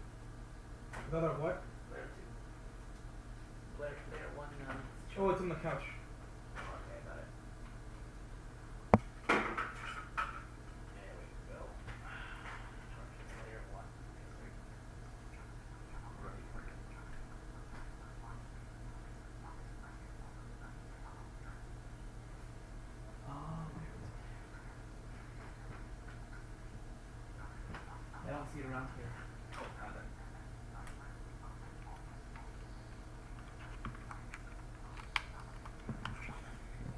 Another what? Player 2. Player 1. Oh, it's on the couch. Okay, got it. There we go. Charge player 1. I don't see it around here. Oh, got it.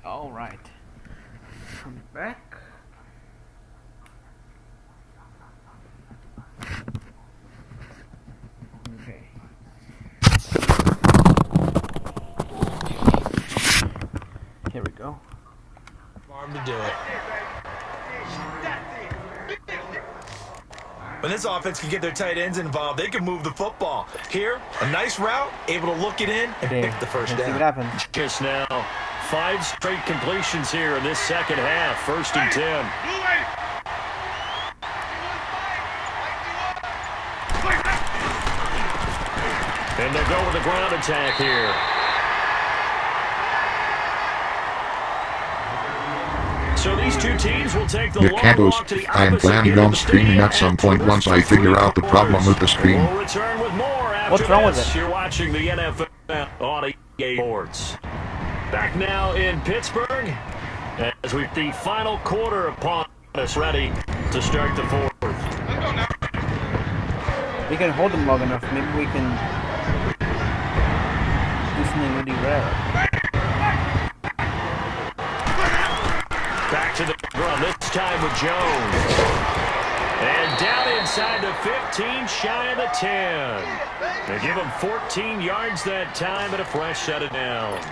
All right. I'm back. Okay. Here we go. Arm to do it. When this offense can get their tight ends involved, they can move the football. Here, a nice route, able to look it in and pick the first Let's see what down. happens. Just now, 5 straight completions here in this second half. 1st and 10. And they'll go with the ground attack here. So these two teams will take the long Nicantos, walk to the I am opposite planning end of on the streaming stadium at some and point to once I listen to figure the out the problem with the stream. We'll return with more after What's wrong with this. it? You're watching the NFL on EA Sports. Back now in Pittsburgh as we the final quarter upon us, ready to start the fourth. We can hold them long enough. Maybe we can do something really rare. Back to the run, this time with Jones. And down inside the 15, shy of the 10. They give him 14 yards that time and a fresh set of downs.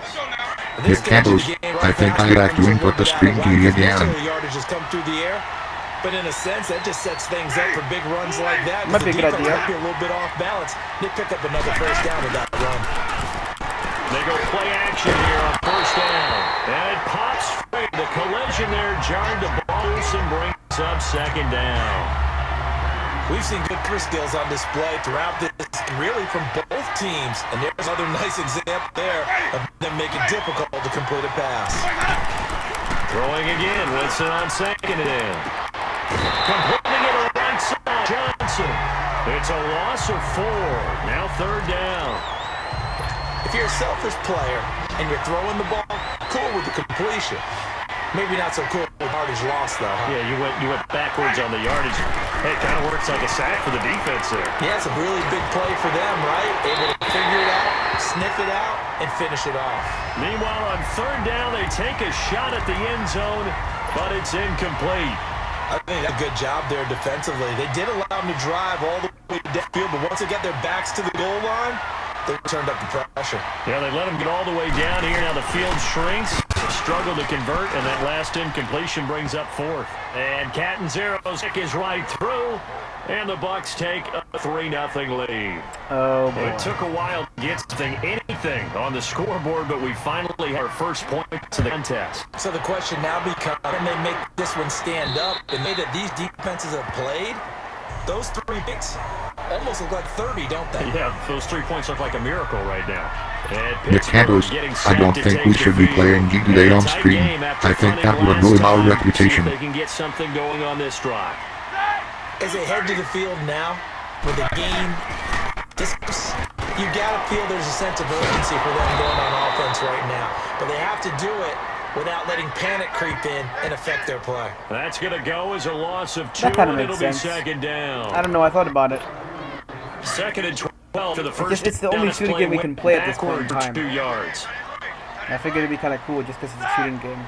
Nicantos, I think I have to input the stream key again. Yardage just come through the air. But in a sense, that just sets things up for big runs like that. Might be a good The defense idea. might be a little bit off balance. They pick up another first down with that run. They go play action here on first down. And it pops straight. The collision there jarred the ball loose and brings up second down. We've seen good career skills on display throughout this, really from both teams. And there's another nice example there of them making it difficult to complete a pass. Throwing again. Winston on second and in. Completing it on the right side. Johnson. It's a loss of 4. Now third down. If you're a selfish player and you're throwing the ball, cool with the completion. Maybe not so cool with yardage loss, though. Huh? Yeah, you went backwards on the yardage. Hey, it kind of works like a sack for the defense there. Yeah, it's a really big play for them, right? Able to figure it out, sniff it out, and finish it off. Meanwhile, on third down, they take a shot at the end zone, but it's incomplete. I think that's a good job there defensively. They did allow them to drive all the way downfield, but once they get their backs to the goal line, they turned up the pressure. Yeah, they let them get all the way down here. Now the field shrinks, struggle to convert, and that last incompletion brings up fourth. And Catanzero's kick is right through, and the Bucs take a 3-0 lead. Oh boy. It took a while to get anything on the scoreboard, but we finally had our first points of the contest. So the question now becomes, can they make this one stand up? The way that these defenses have played, those 3 picks almost look like 30, don't they? Yeah, those 3 points look like a miracle right now. Nicantos, I don't think we should be playing GTA on stream. I think that would ruin our reputation. They can get something going on this drive. As they head to the field now, with the game, you gotta feel there's a sense of urgency for them going on offense right now. But they have to do it without letting panic creep in and affect their play. That's going to go as a loss of 2, That kinda and makes it'll sense. be second down. I don't know. I thought about it. Second and 12 to the first. It's the only shooting game we can play at this point in backward time. for 2 yards. I figured it'd be kind of cool just because it's a shooting game.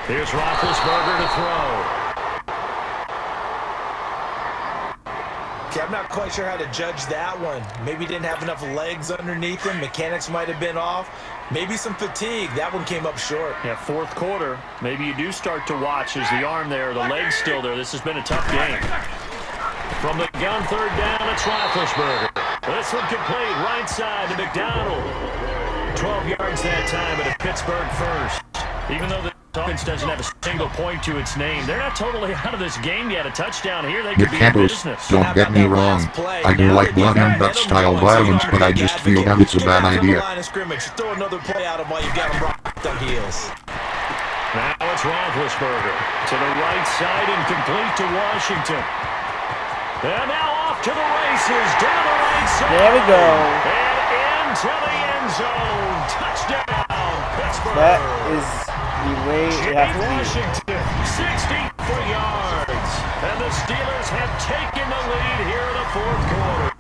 Here's Roethlisberger to throw. Okay, I'm not quite sure how to judge that one. Maybe didn't have enough legs underneath him. Mechanics might have been off. Maybe some fatigue. That one came up short. Yeah, fourth quarter. Maybe you do start to watch as the arm there, the leg's still there. This has been a tough game. From the gun, third down, it's Roethlisberger. This one complete, right side to McDonald. 12 yards that time at a Pittsburgh first. Even though the offense doesn't have a single point to its name, they're not totally out of this game yet. A touchdown here, they could be in Nicantos, business. don't get me wrong. I do like blood and gut style violence, but I just feel that it's a bad idea. Line of scrimmage. Throw another play out of while you got them rocked on heels. Now it's Roethlisberger to the right side and complete to Washington. And now off to the races, down the right side. There we go. And into the end zone. Touchdown, Pittsburgh. That is the way it has to be. Washington, 63 yards. And the Steelers have taken the lead here in the fourth quarter.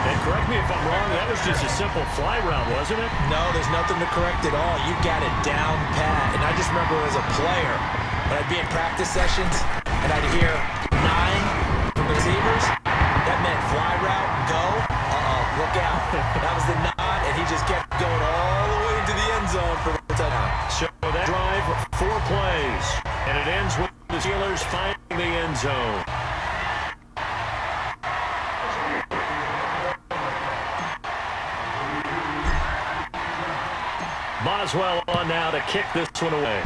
And correct me if I'm wrong, that was just a simple fly route, wasn't it? No, there's nothing to correct at all. You got it down pat. And I just remember as a player, when I'd be in practice sessions, and I'd hear 9 from receivers, that meant fly route, go, look out. That was the nod, and he just kept going all the way into the end zone for the touchdown. So that drive, 4 plays, and it ends with the Steelers finding the end zone. Boswell on now to kick this one away.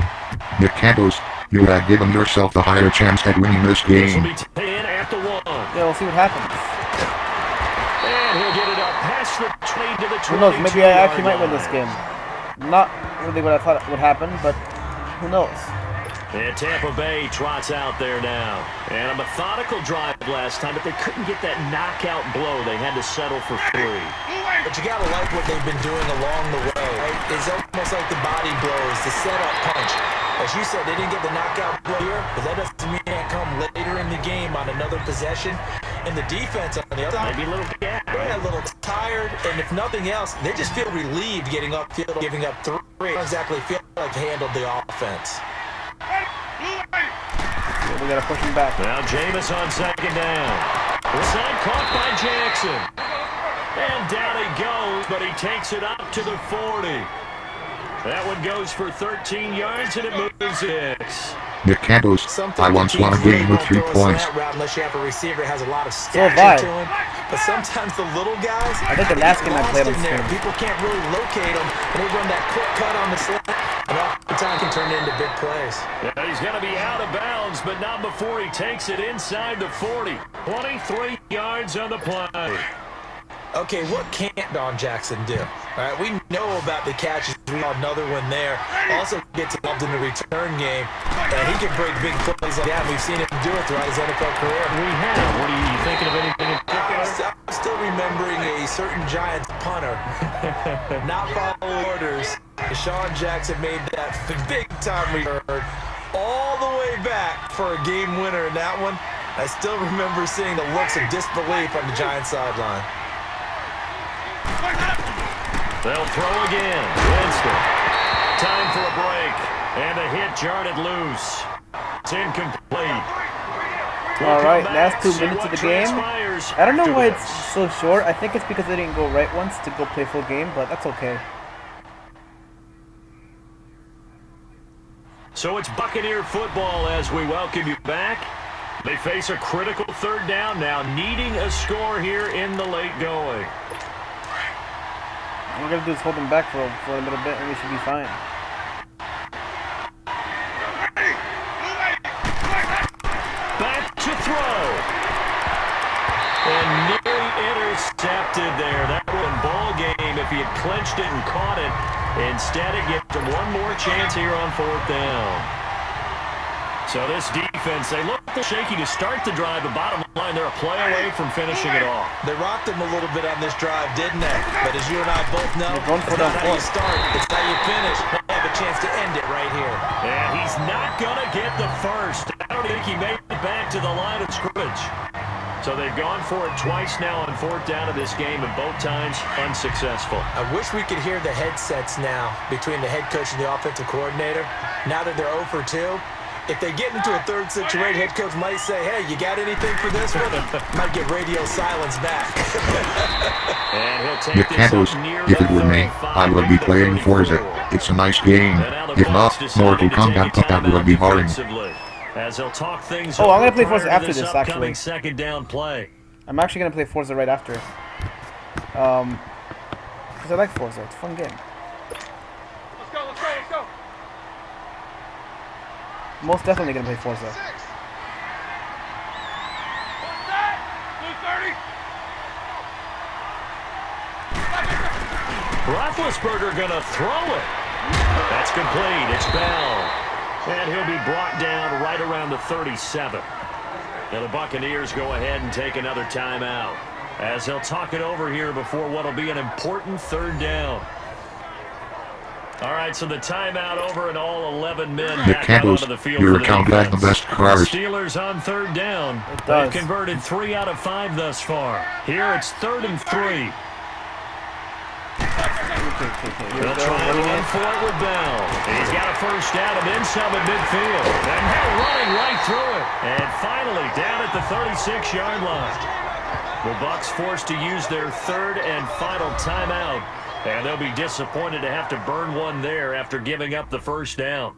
Nicantos, you have given yourself the higher chance at winning this This will game. be taken at the 1. Yeah, we'll see what happens. And he'll get it up past the 20 to the 22. Who knows? Maybe I actually might win this game. Not really what I thought would happen, but who knows? And Tampa Bay trots out there now. And a methodical drive last time, but they couldn't get that knockout blow. They had to settle for 3. But you gotta like what they've been doing along the way, right? It's almost like the body blows, the setup punch. As you said, they didn't get the knockout blow here, but that doesn't mean it can't come later in the game on another possession. And the defense on the other side, Maybe a little gap. they're a little tired, and if nothing else, they just feel relieved getting upfield, giving up 3. They don't exactly feel like they handled the offense. We gotta push him back. Now Jameis on second down. The side caught by Jackson. And down he goes, but he takes it up to the 40. That one goes for 13 yards, and it moves 6. Nick Cantos, I once won a game with 3 points. Unless you have a receiver that has a lot of So have stature I. to him. But sometimes the little guys, I think the last game I played on lost in there. stream. People can't really locate them, and they run that quick cut on the slant, and oftentimes can turn into big plays. Yeah, he's going to be out of bounds, but not before he takes it inside the 40. 23 yards on the play. Okay, what can't Don Jackson do? All right, we know about the catches. We saw another one there. Also gets involved in the return game, and he can break big plays like that. We've seen him do it throughout his NFL career. We have. What are you thinking of anything in particular? I'm still remembering a certain Giants punter not following orders. Deshaun Jackson made that big-time return all the way back for a game winner in that one. I still remember seeing the looks of disbelief on the Giants sideline. They'll throw again. Winston. Time for a break. And a hit jarred loose. It's incomplete. All right, last 2 minutes of the game. I don't know why it's so short. I think it's because they didn't go right once to go play full game, but that's okay. So it's Buccaneer football as we welcome you back. They face a critical 3rd down now, needing a score here in the late going. All we're gonna do is hold them back for a little bit, and we should be fine. Back to throw. And nearly intercepted there. That one ball game if he had clinched it and caught it. Instead, it gives him one more chance here on 4th down. So this defense, they look shaky to start the drive, but bottom line, they're a play away from finishing it off. They rocked him a little bit on this drive, didn't they? But as you and I both know, They're going for it's that not how you point. start, it's how you finish. They have a chance to end it right here. And he's not going to get the first. I don't think he made it back to the line of scrimmage. So they've gone for it twice now on 4th down of this game, and both times unsuccessful. I wish we could hear the headsets now between the head coach and the offensive coordinator. Now that they're 0 for 2, if they get into a 3rd situation, head coach might say, hey, you got anything for this one? Might get radio silence back. And he'll take Nick this Cantos, up near if the it were me, 35 I would be to playing 34. Forza. It's a nice game. If not, more to come back, but that would be boring. As he'll talk things Oh, I'm gonna over play prior Forza to after this this, upcoming actually. 2nd down play. I'm actually gonna play Forza right after. Because I like Forza. It's a fun game. Let's go, let's go, let's go. Most definitely gonna play Forza. What's that? Blue 30. Roethlisberger gonna throw it. That's complete. It's Bell. And he'll be brought down right around the 37. Now the Buccaneers go ahead and take another timeout as they'll talk it over here before what'll be an important 3rd down. All right, so the timeout over and all 11 men Nick back out Cantos, onto the field your for the account has the defense. best cars. Steelers on 3rd down. It They've does. converted 3 out of 5 thus far. Here it's 3rd and 3. They'll try and run for it with Bell. He's got a first down and then some at midfield. And they're running right through it. And finally down at the 36-yard line. The Bucs forced to use their 3rd and final timeout. And they'll be disappointed to have to burn one there after giving up the first down.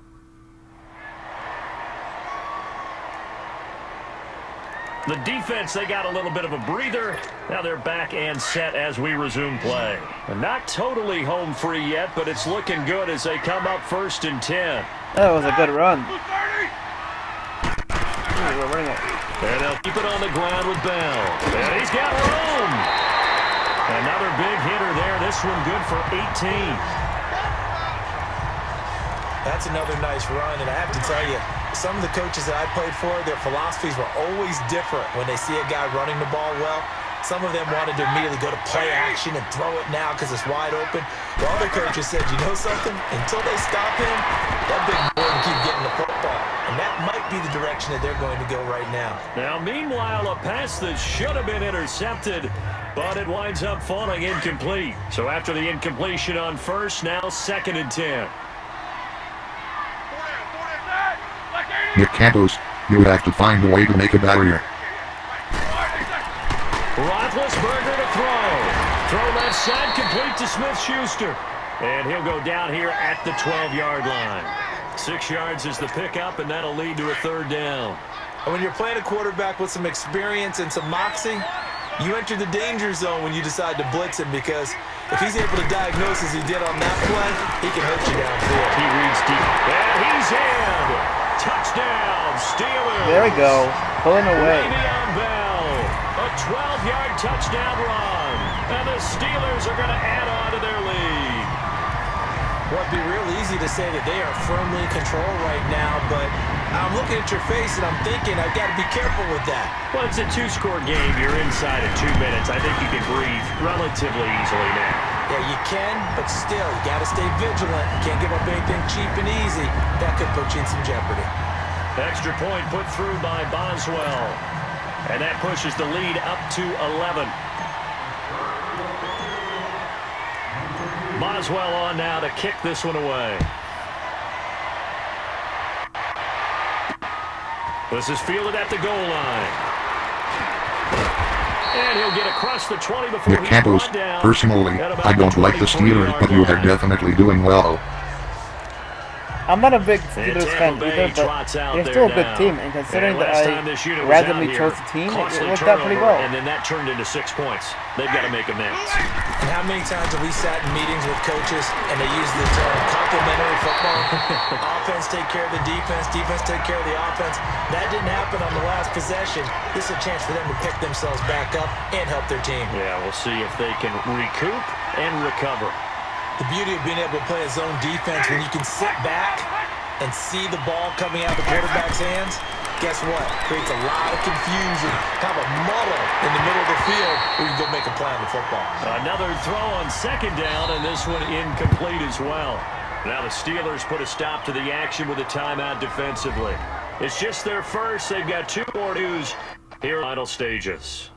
The defense, they got a little bit of a breather. Now they're back and set as we resume play. And not totally home free yet, but it's looking good as they come up 1st and 10. That was a good run. Blue 30. Ooh, we're running it. And they'll keep it on the ground with Bell. And he's got room. Another big hitter there. This one good for 18. That's another nice run, and I have to tell you, some of the coaches that I played for, their philosophies were always different when they see a guy running the ball well. Some of them wanted to immediately go to play action and throw it now because it's wide open. The other coaches said, you know something? Until they stop him, that big boy can keep getting the football. And that might be the direction that they're going to go right now. Now, meanwhile, a pass that should have been intercepted, but it winds up falling incomplete. So after the incompletion on first, now 2nd and 10. Nick Campos, you have to find a way to make a barrier. Roethlisberger to throw. Throw left side, complete to Smith-Schuster. And he'll go down here at the 12-yard line. 6 yards is the pickup, and that'll lead to a 3rd down. And when you're playing a quarterback with some experience and some moxie, you enter the danger zone when you decide to blitz him, because if he's able to diagnose as he did on that play, he can hurt you downfield. He reads deep. And he's in. Touchdown, Steelers. There we go. Pulling away. Le'Veon Bell. A 12-yard touchdown run. And the Steelers are going to add on to their lead. Well, it'd be real easy to say that they are firmly in control right now, but I'm looking at your face and I'm thinking I've got to be careful with that. Well, it's a 2-score game. You're inside of 2 minutes. I think you can breathe relatively easily now. Yeah, you can, but still, you got to stay vigilant. You can't give up anything cheap and easy. That could put you in some jeopardy. Extra point put through by Boswell. And that pushes the lead up to 11. Boswell on now to kick this one away. This is fielded at the goal line. And he'll get across the 20 before Nick Campos, personally, I don't like the Steelers, but you are definitely doing well. I'm not a big Steelers fan either, but they're still a good team, and considering that I randomly chose the team, it worked out pretty well. And then that turned into 6 points. They've got to make amends. And how many times have we sat in meetings with coaches and they use the term complementary football? Offense take care of the defense, defense take care of the offense. That didn't happen on the last possession. This is a chance for them to pick themselves back up and help their team. Yeah, we'll see if they can recoup and recover. The beauty of being able to play a zone defense when you can sit back and see the ball coming out of the quarterback's hands, guess what? Creates a lot of confusion, kind of a muddle in the middle of the field where you can go make a play on the football. Another throw on 2nd down, and this one incomplete as well. Now the Steelers put a stop to the action with a timeout defensively. It's just their first. They've got 2 more dues here in final stages.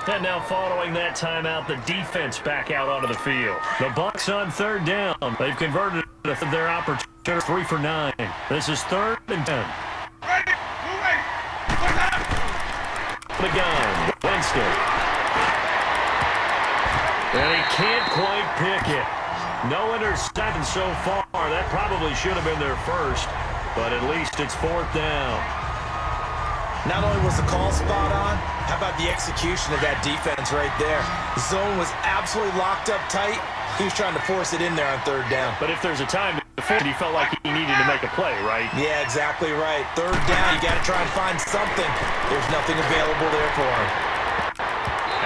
And now following that timeout, the defense back out onto the field. The Bucs on 3rd down. They've converted their opportunity 3 for 9. This is 3rd and 10. The gun, Winston. And he can't quite pick it. No interception so far. That probably should have been their first, but at least it's 4th down. Not only was the call spot on, how about the execution of that defense right there? The zone was absolutely locked up tight. He was trying to force it in there on 3rd down. But if there's a time to force it, he felt like he needed to make a play, right? Yeah, exactly right. 3rd down, you got to try and find something. There's nothing available there for him.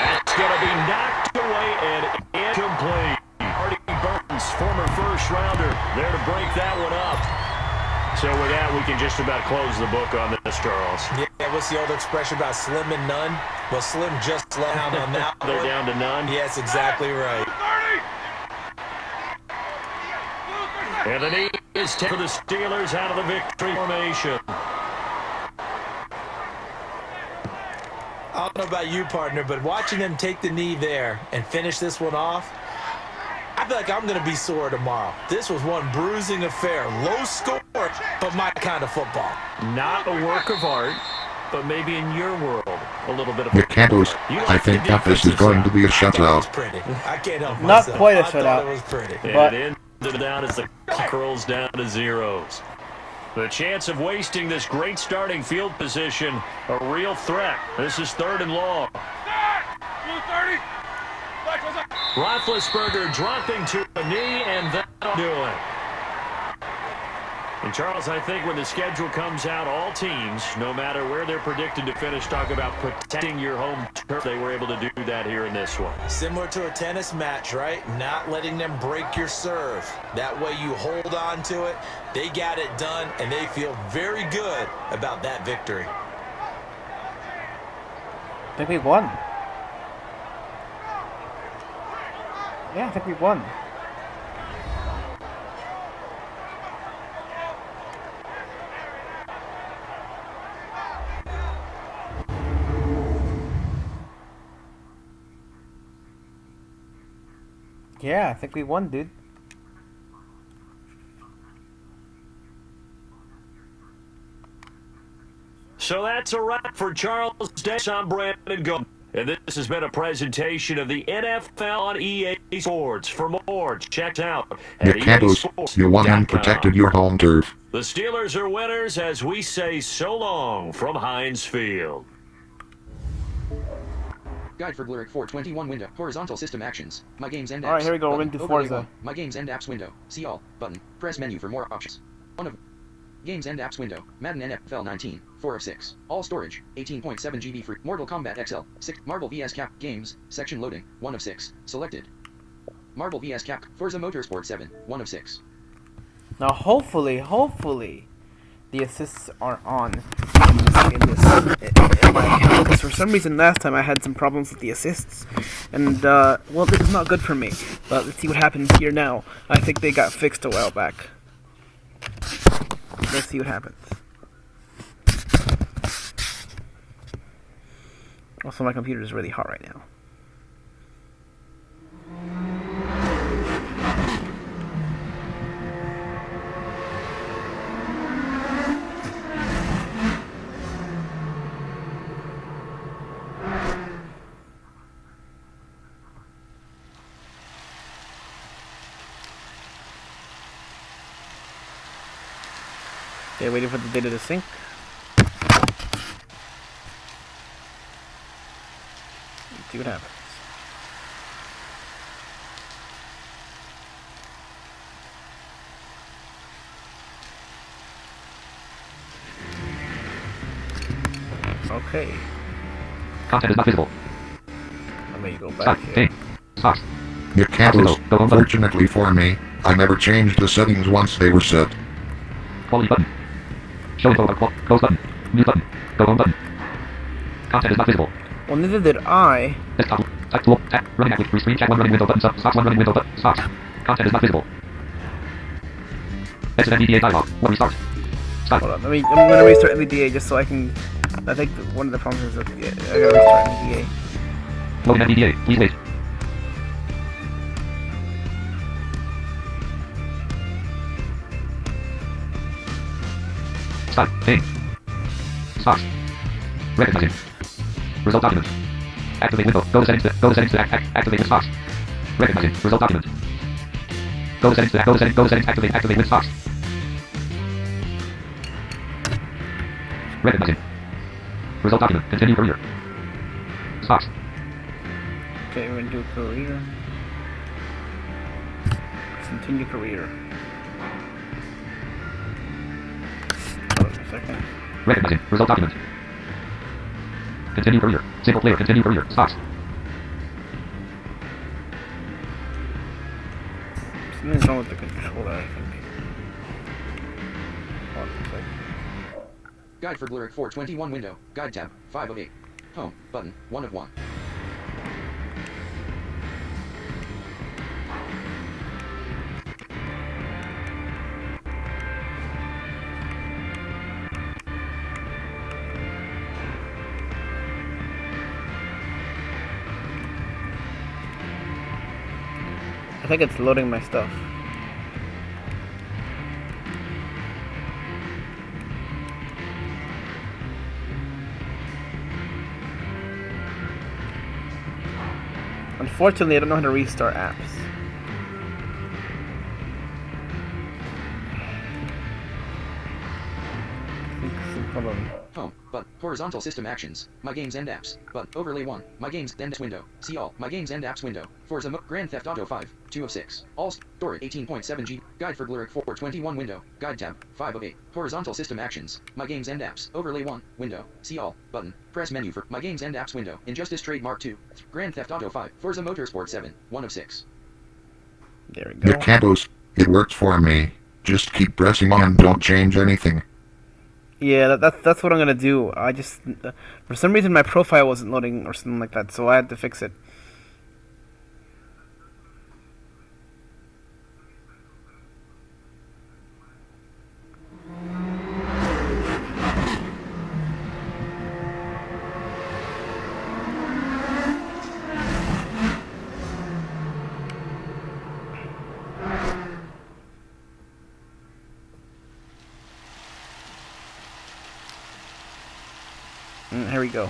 That's going to be knocked away and incomplete. Artie Burns, former first-rounder, there to break that one up. So with that, we can just about close the book on this, Charles. Yeah, what's the old expression about slim and none? Well, Slim just let down on that one. They're down to none? Yes, exactly right. And the knee is taken for the Steelers out of the victory formation. I don't know about you, partner, but watching them take the knee there and finish this one off, I feel like I'm going to be sore tomorrow. This was one bruising affair. Low score, but my kind of football. Not a work of art, but maybe in your world, a little bit of... Nick Campos, I think that this is going to be a shutout. I can't help Not myself. quite a I thought shutout. it was pretty. But And it ended down as the clock rolls down to zeros. The chance of wasting this great starting field position, a real threat. This is 3rd and long. Roethlisberger dropping to the knee, and that'll do it. And Charles, I think when the schedule comes out, all teams, no matter where they're predicted to finish, talk about protecting your home turf. They were able to do that here in this one. Similar to a tennis match, right? Not letting them break your serve. That way you hold on to it. They got it done, and they feel very good about that victory. I think we won. Yeah, I think we won. Yeah, I think we won, dude. So that's a wrap for Charles Davis. I'm Brandon Gold. And this has been a presentation of the NFL on EA Sports. For more, check out The Candles, you won and protected your home turf. The Steelers are winners as we say so long from Heinz Field. Guide for Bluric 421 window. Horizontal system actions. My games and apps. Alright, here we go. We're Button. into Overlay Forza. one. My games and apps window. See all. Button. Press menu for more options. 1 of Games and apps window. Madden NFL 19. 4 of 6. All storage. 18.7 GB free. Mortal Kombat XL. 6. Marvel vs. Cap. Games. Section loading. 1 of 6. Selected. Marvel vs. Cap. Forza Motorsport 7. 1 of 6. Now, hopefully, the assists are on in my account, because for some reason last time I had some problems with the assists, and well, this is not good for me. But let's see what happens here now. I think they got fixed a while back. Let's see what happens. Also, my computer is really hot right now. Okay, waiting for the data to sync. Let's see what happens. Okay. Content is not visible. Let me go back Stop. here. Hey. Stop. The Candles, fortunately for me, I never changed the settings once they were set. Quality button. Show info about close button. Mute button. Go home button. Content is not visible. Well, neither did I. Desktop. Type tool. Tap. Running active. Screen chat 1 running window button. Stop 1 running window button. Stop. Content is not visible. Exit NVDA dialog. 1 restart. Stop. Hold on, I'm gonna restart NVDA just so I can. I think one of the problems is that I gotta restart NVDA. Loading NVDA. Please wait. Stop. Hey. Stop. Recognizing. Result document. Activate window. Go to settings to activate with Fox. Recognizing. Result document. Go to settings activate with Fox. Recognizing. Result document. Continue career. Fox. Okay, we're gonna do career. Continue career. Hold on a second. Recognizing. Result document. Continue career. Single player. Continue career. Fox. Something's wrong with the controller, I think. Hold on a second. Guide for Bluric 421 window. Guide tab. 5 of 8. Home. Button. 1 of 1. I think it's loading my stuff. Unfortunately, I don't know how to restart apps. Hold on. Home. But. Horizontal system actions. My games and apps. But. Overlay 1. My games and window. See all. My games and apps window. Forza Grand Theft Auto 5. 2 of 6. All. Storage 18.7 GB. Guide for Glyric 421 window. Guide tab. 5 of 8. Horizontal system actions. My games and apps. Overlay 1. Window. See all. Button. Press menu for My games and apps window. Injustice Trademark 2. Grand Theft Auto 5. Forza Motorsport 7. 1 of 6. There we go. Nick Campos, it worked for me. Just keep pressing on, don't change anything. Yeah, that's what I'm gonna do. I just for some reason my profile wasn't loading or something like that, so I had to fix it. Here we go.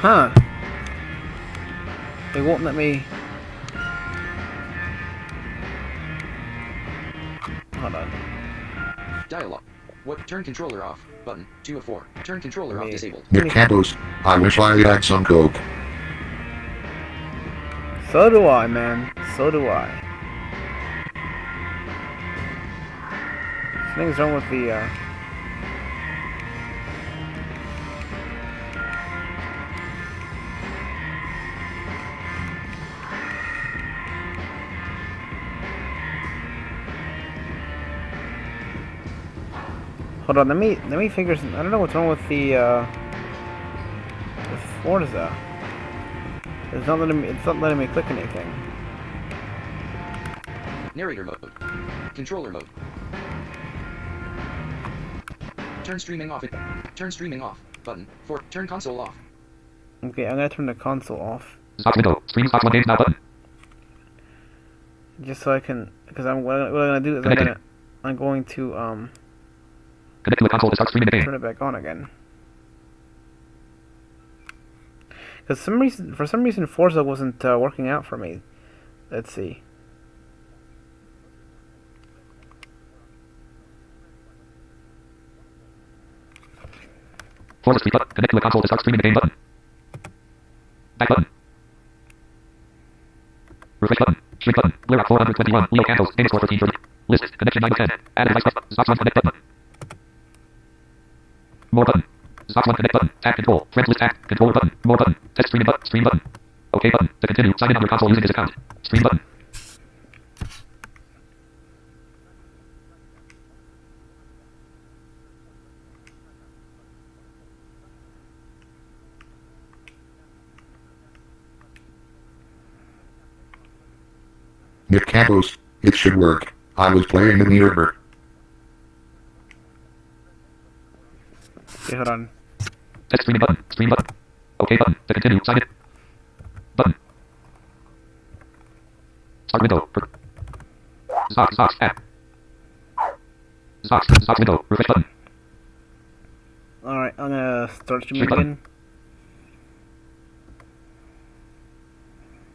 Huh. They won't let me... Hold on. Dialog. What? Turn controller off. Button. 2 of 4. Turn controller off disabled. Nick Campos, I wish I had some coke. So do I, man. So do I. Something's wrong with the, Hold on, let me figure some... I don't know what's wrong with the Forza. It's not letting me click anything. Narrator mode. Controller mode. Turn streaming off. Turn streaming off. Button. 4. Turn console off. Okay, I'm gonna turn the console off. Stop window. Stream stop one games now button. Just so I can... Because what I'm gonna do is I'm going to, Connect to the console to start streaming the game. turn it back on again. Because for some reason, Forza wasn't working out for me. Let's see. Forza Stream button. Connect to the console to start streaming the game button. Back button. Refresh button. Shrink button. Glyric 421. Leo Campos. Game score 1330. List. Connection 9 of 10. Add a device button. Xbox One connect button. More button. Xbox One connect button. Tab control. Friends list tab. Controller button. More button. Test streaming button. Stream button. OK button. To continue. Sign in on your console using this account. Stream button. Nick Campos, it should work. I was playing in the server. Okay, hold on. Test streaming button. Stream button. OK button. To continue. Sign in. Button. Start window. Xbox app. Xbox window. Refresh button. Alright, I'm gonna start streaming Shrink button. again.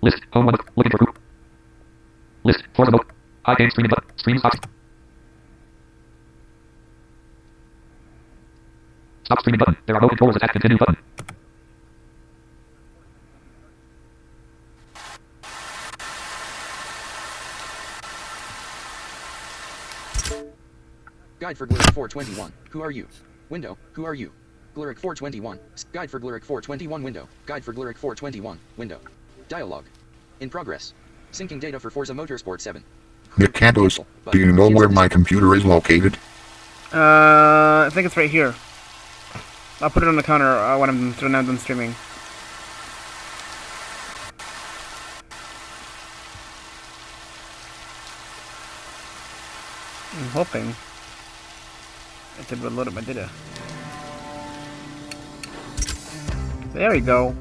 List. Home 1. Looking for group. List. Forza mode. iGame streaming button. Stream stop. Stop streaming button. There are no controllers attached. Continue button. Guide for Glyric 421. Who are you? Window. Who are you? Glyric 421. Guide for Glyric 421 window. Guide for Glyric 421 window. Dialogue. In progress. Syncing data for Forza Motorsport 7. Nick Campos, do you know where my computer is located? I think it's right here. I'll put it on the counter when I'm done streaming. I'm hoping it's able to load up my data. There we go.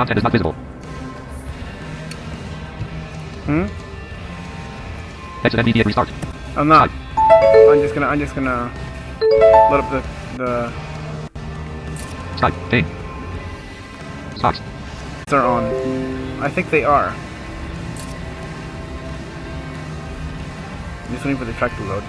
Content is not visible. Exit NVDA restart. I'm not. I'm just gonna load up the Skype. Game. Stocks. are on. I think they are. I'm just waiting for the track to load.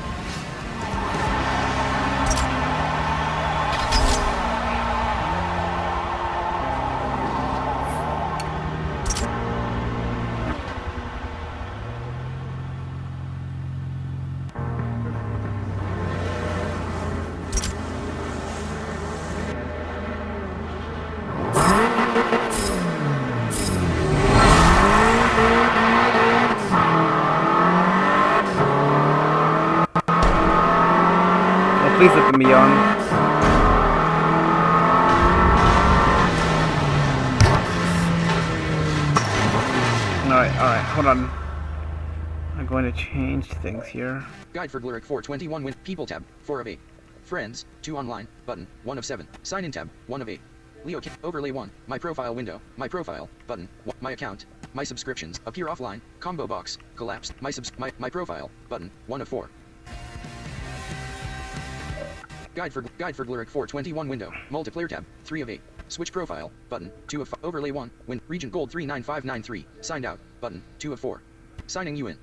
Please let them be on. Alright, hold on. I'm going to change things here. Guide for Gluric 421 win. People tab, 4 of 8. Friends, 2 online, button, 1 of 7. Sign in tab, 1 of 8. Leo overlay 1. My profile window, my profile, button, my account, my subscriptions, appear offline, combo box, collapse, my profile, button, 1 of 4. Guide for Gluric 421 window, multiplayer tab, 3 of 8. Switch profile, button, 2 of 5. Overlay 1, win, region gold 39593. Signed out, button, 2 of 4. Signing you in.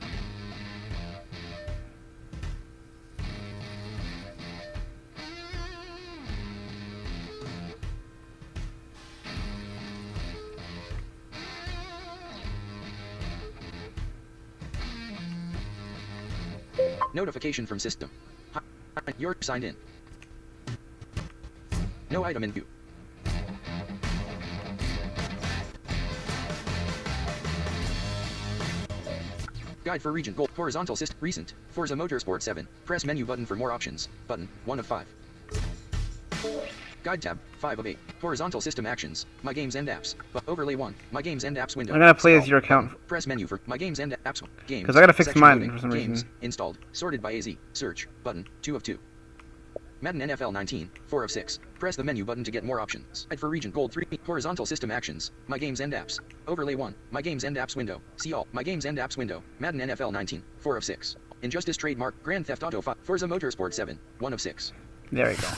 Notification from system. Hi, you're signed in. No item in view. Guide for region gold. Horizontal system. Recent. Forza Motorsport 7. Press menu button for more options. Button. 1 of 5. Guide tab. 5 of 8. Horizontal system actions. My games and apps. Overlay 1. My games and apps window. I'm gonna play as your account. Press menu for my games and apps. Games. Because I gotta fix Section mine loading. for some Games. reason. Installed. Sorted by AZ. Search. Button. 2 of 2. Madden NFL 19, 4 of 6. Press the menu button to get more options. Guide for region gold 3. Horizontal system actions. My games and apps. Overlay 1. My games and apps window. See all. My games and apps window. Madden NFL 19, 4 of 6. Injustice trademark. Grand Theft Auto 5. Forza Motorsport 7, 1 of 6. There we go.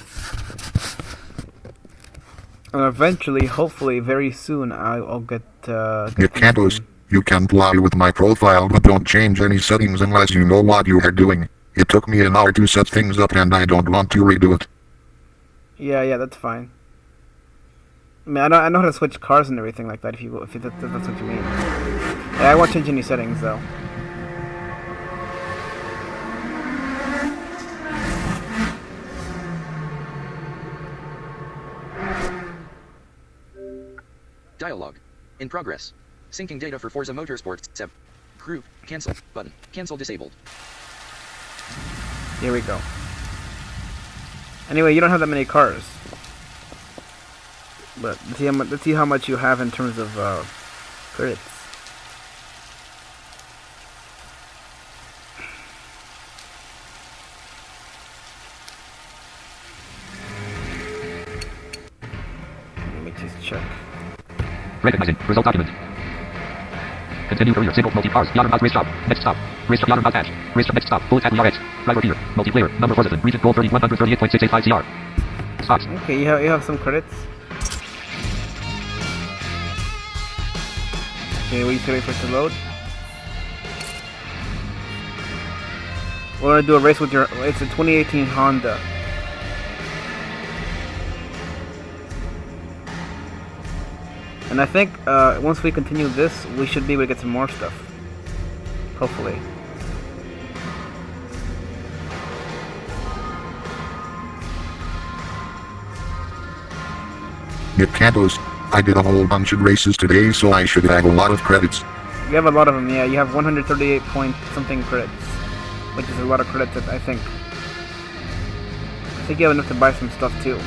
And eventually, hopefully, very soon, I'll get. You can't lose. You can play with my profile, but don't change any settings unless you know what you are doing. It took me an hour to set things up and I don't want to redo it. Yeah, that's fine. I mean, I know how to switch cars and everything like that. If that's what you mean. Yeah, I won't change any settings though. Dialogue. In progress. Syncing data for Forza Motorsport 7. Group. Cancel. Button. Cancel disabled. Here we go. Anyway, you don't have that many cars. But let's see how much you have in terms of credits. Let me just check. Recognizing. Result document. Continue career. Single multi-cars. Yarnbad race job. Next stop. Race job. Yarnbad patch. Race job. Next stop. Bullet tab ERX. Driver here. Multiplayer. Number 4 citizen. Region gold 30. 138.685 CR. Spots. Okay, you have some credits. Okay, wait for it to load. We're gonna do a race with your. It's a 2018 Honda. And I think once we continue this, we should be able to get some more stuff. Hopefully. You can't lose. I did a whole bunch of races today, so I should have a lot of credits. You have a lot of them, yeah. You have 138 point something credits, which is a lot of credits, I think. I think you have enough to buy some stuff too.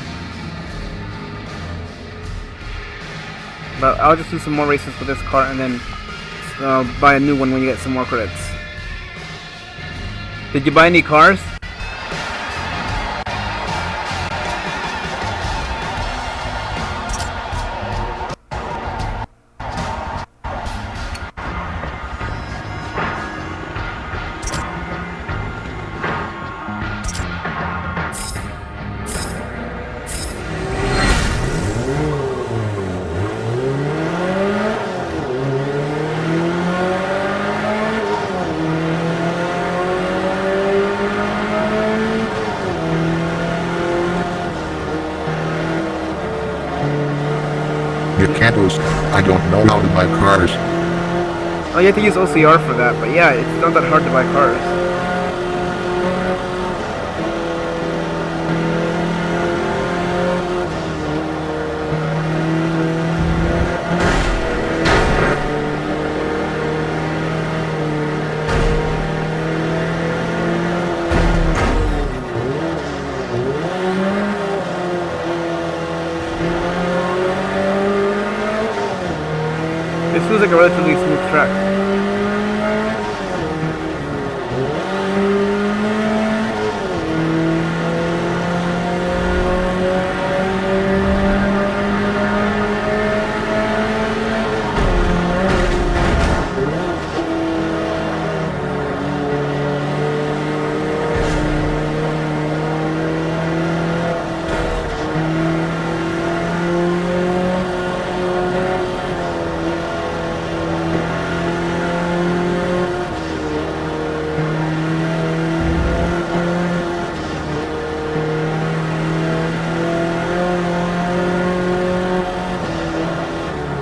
But I'll just do some more races with this car and then buy a new one when you get some more credits. Did you buy any cars? can't lose. I don't know how to buy cars. Oh, you have to use OCR for that, but yeah, it's not that hard to buy cars. This feels like a relatively smooth track.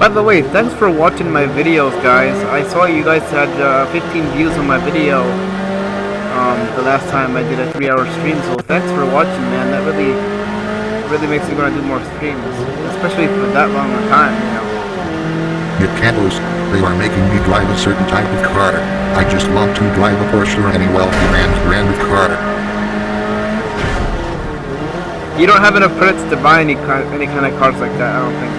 By the way, thanks for watching my videos, guys. I saw you guys had 15 views on my video the last time I did a 3-hour stream, so thanks for watching, man. That really makes me want to do more streams, especially for that long a time, you know. You can't lose. They are making me drive a certain type of car. I just want to drive a Porsche or any wealthy man's branded car. You don't have enough credits to buy any kind of cars like that, I don't think.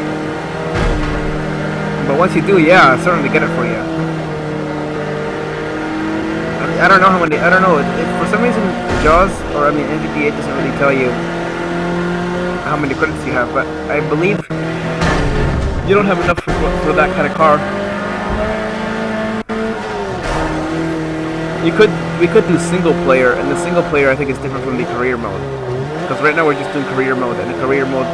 But once you do, yeah, I'll certainly get it for you. I don't know how many, I don't know, for some reason JAWS, or I mean NVDA doesn't really tell you how many credits you have, but I believe you don't have enough for that kind of car. We could do single player, and the single player I think is different from the career mode. Because right now we're just doing career mode, and the career mode,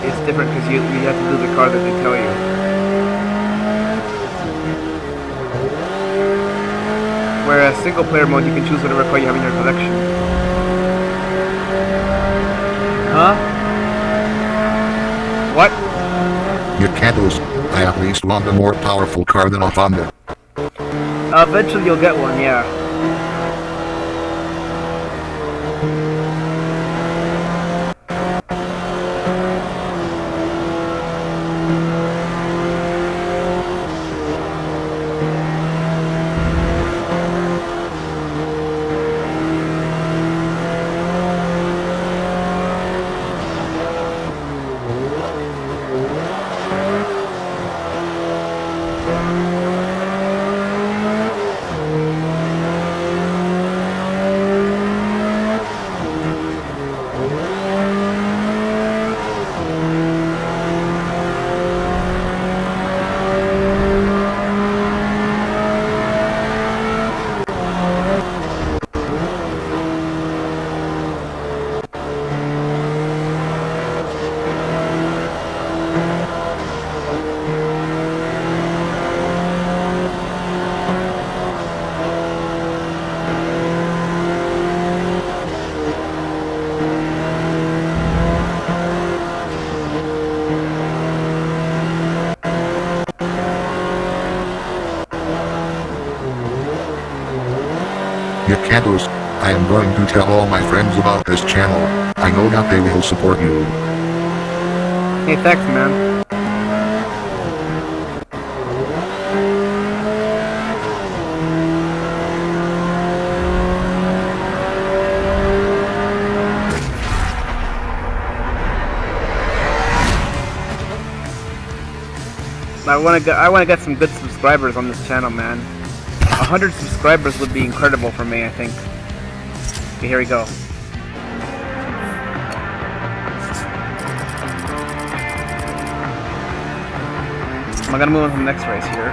it's different because you have to do the car that they tell you. Whereas single player mode, you can choose whatever car you have in your collection. Huh? What? You can't lose. I at least want a more powerful car than a Honda. Eventually you'll get one, yeah. You can't lose. I am going to tell all my friends about this channel. I know that they will support you. Hey, thanks, man. I wanna get some good subscribers on this channel, man. 100 subscribers would be incredible for me, I think. Okay, here we go. I'm gonna move on to the next race here.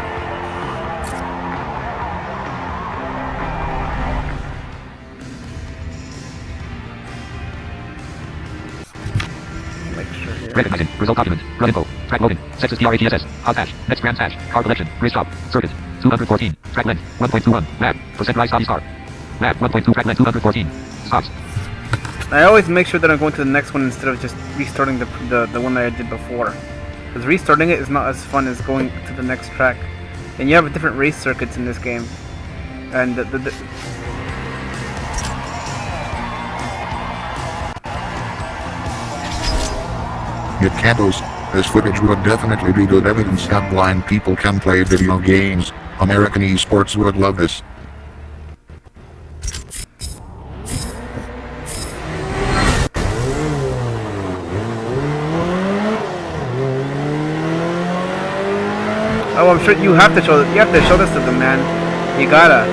Make sure here. Recognizing. Result document. Run info. Track loading. Sexes TRATSS. Hot hash. Next grand hash. Car collection. Race top. Circuit. 214. Track length. 1.21. Lap. Percent rise body star. Lap. 1.2. Track length. 214. Stops. I always make sure that I'm going to the next one instead of just restarting the one that I did before. Because restarting it is not as fun as going to the next track. And you have different race circuits in this game. And It cantos. This footage would definitely be good evidence that blind people can play video games. American esports would love this. oh, I'm sure you have to show this to them, man. You gotta.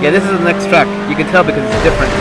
Yeah, this is the next track. You can tell because it's different.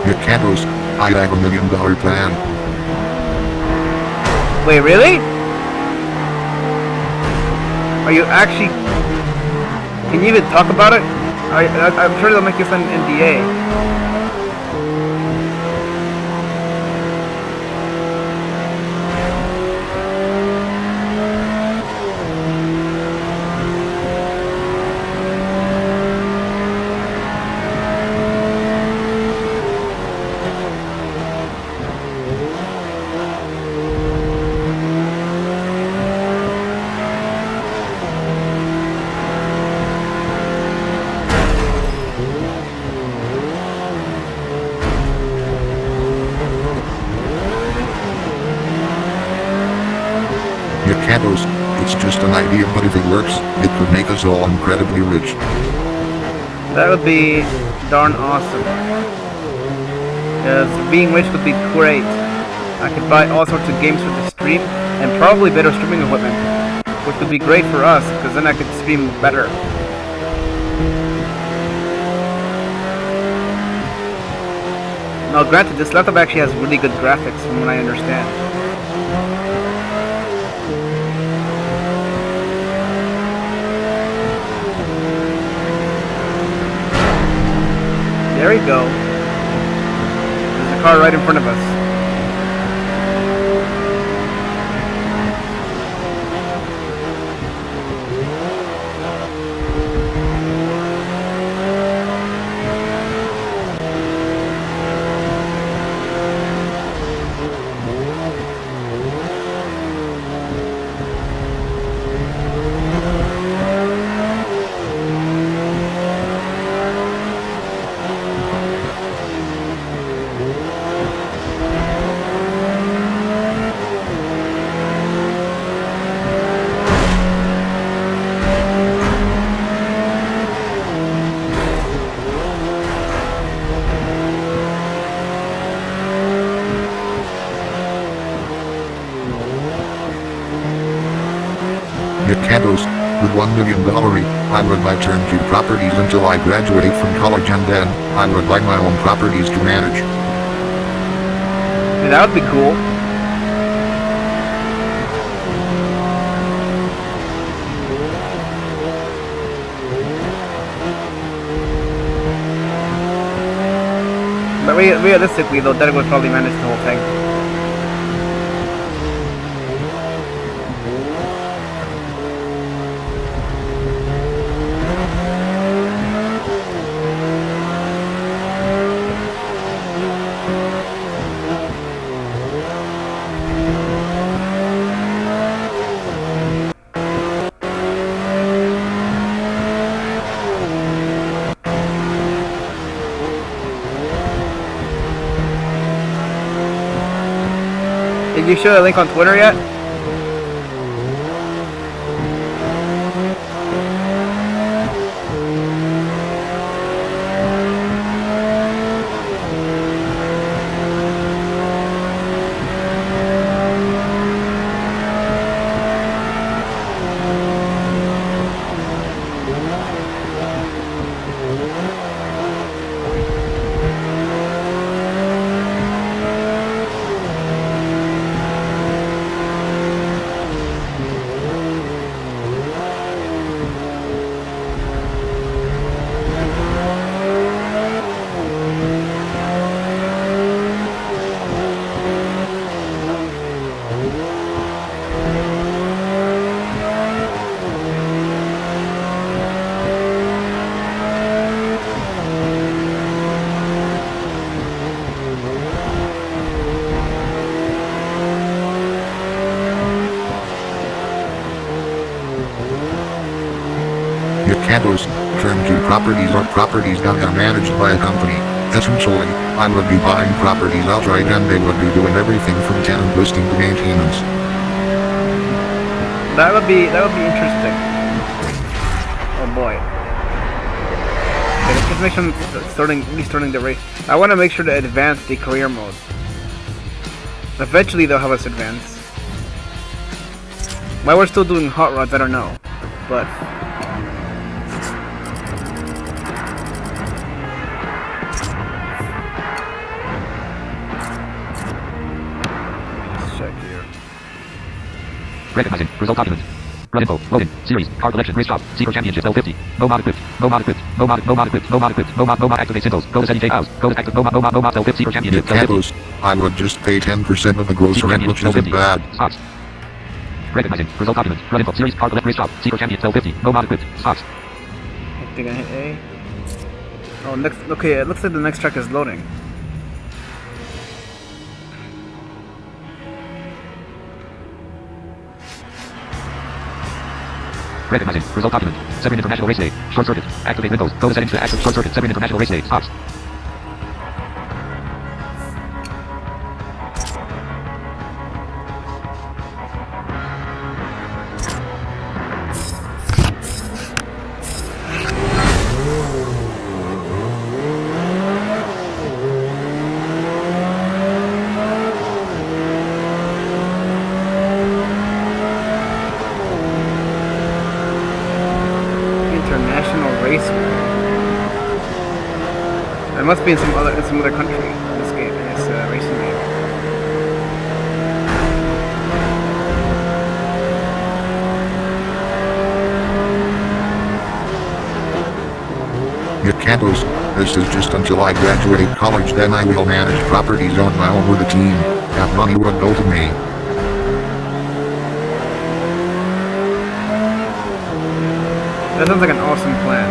It cantos. I have $1 million plan. Wait, really? Are you actually... Can you even talk about it? I'm sure they'll make you sign an NDA. It cantos. It's just an idea, but if it works, it could make us all incredibly rich. That would be darn awesome. Being rich would be great. I could buy all sorts of games for the stream, and probably better streaming equipment. Which would be great for us, because then I could stream better. Now granted, this laptop actually has really good graphics from what I understand. There we go. There's a car right in front of us. It cantos. With $1 million, I would buy turnkey properties until I graduate from college, and then I would buy my own properties to manage. Yeah, that would be cool. But realistically though, Derek would probably manage the whole thing. Did you show the link on Twitter yet? Your campus, turnkey properties are properties that are managed by a company. Essentially, I would be buying properties outright and they would be doing everything from tenant listing to maintenance. That would be interesting. Oh boy. Okay, let's just make sure I'm restarting the race. I want to make sure to advance the career mode. Eventually they'll have us advance. Why we're still doing hot rods, I don't know. But let's check here. Recognizing. Result document. Run info. Loading. Series. Car collection. Race job. Secret championship. L50. No mod equipped. No mod equipped. No mod equipped. No mod equipped. No mod activate symbols. Go to setting J house. Go to active. No mod L50. Secret Your championship. campus, I would just pay 10% of the gross rent, which isn't bad. Spots. Recognizing. Result document. Run info. Series. Car collect. Race job. Secret champion. L50. No mod equipped. Spots. I think I hit A. Oh, next. Okay, it looks like the next track is loading. Recognizing. Result document. Severn International Race Day. Short circuit. Activate windows. Go to settings to active short circuit. Severn International Race Day. Stops. International Raceway. It must be in some other country. This game, this racing game. Your campus, this is just until I graduate college, then I will manage properties on my own with a team. That money would go to me. That sounds like an awesome plan.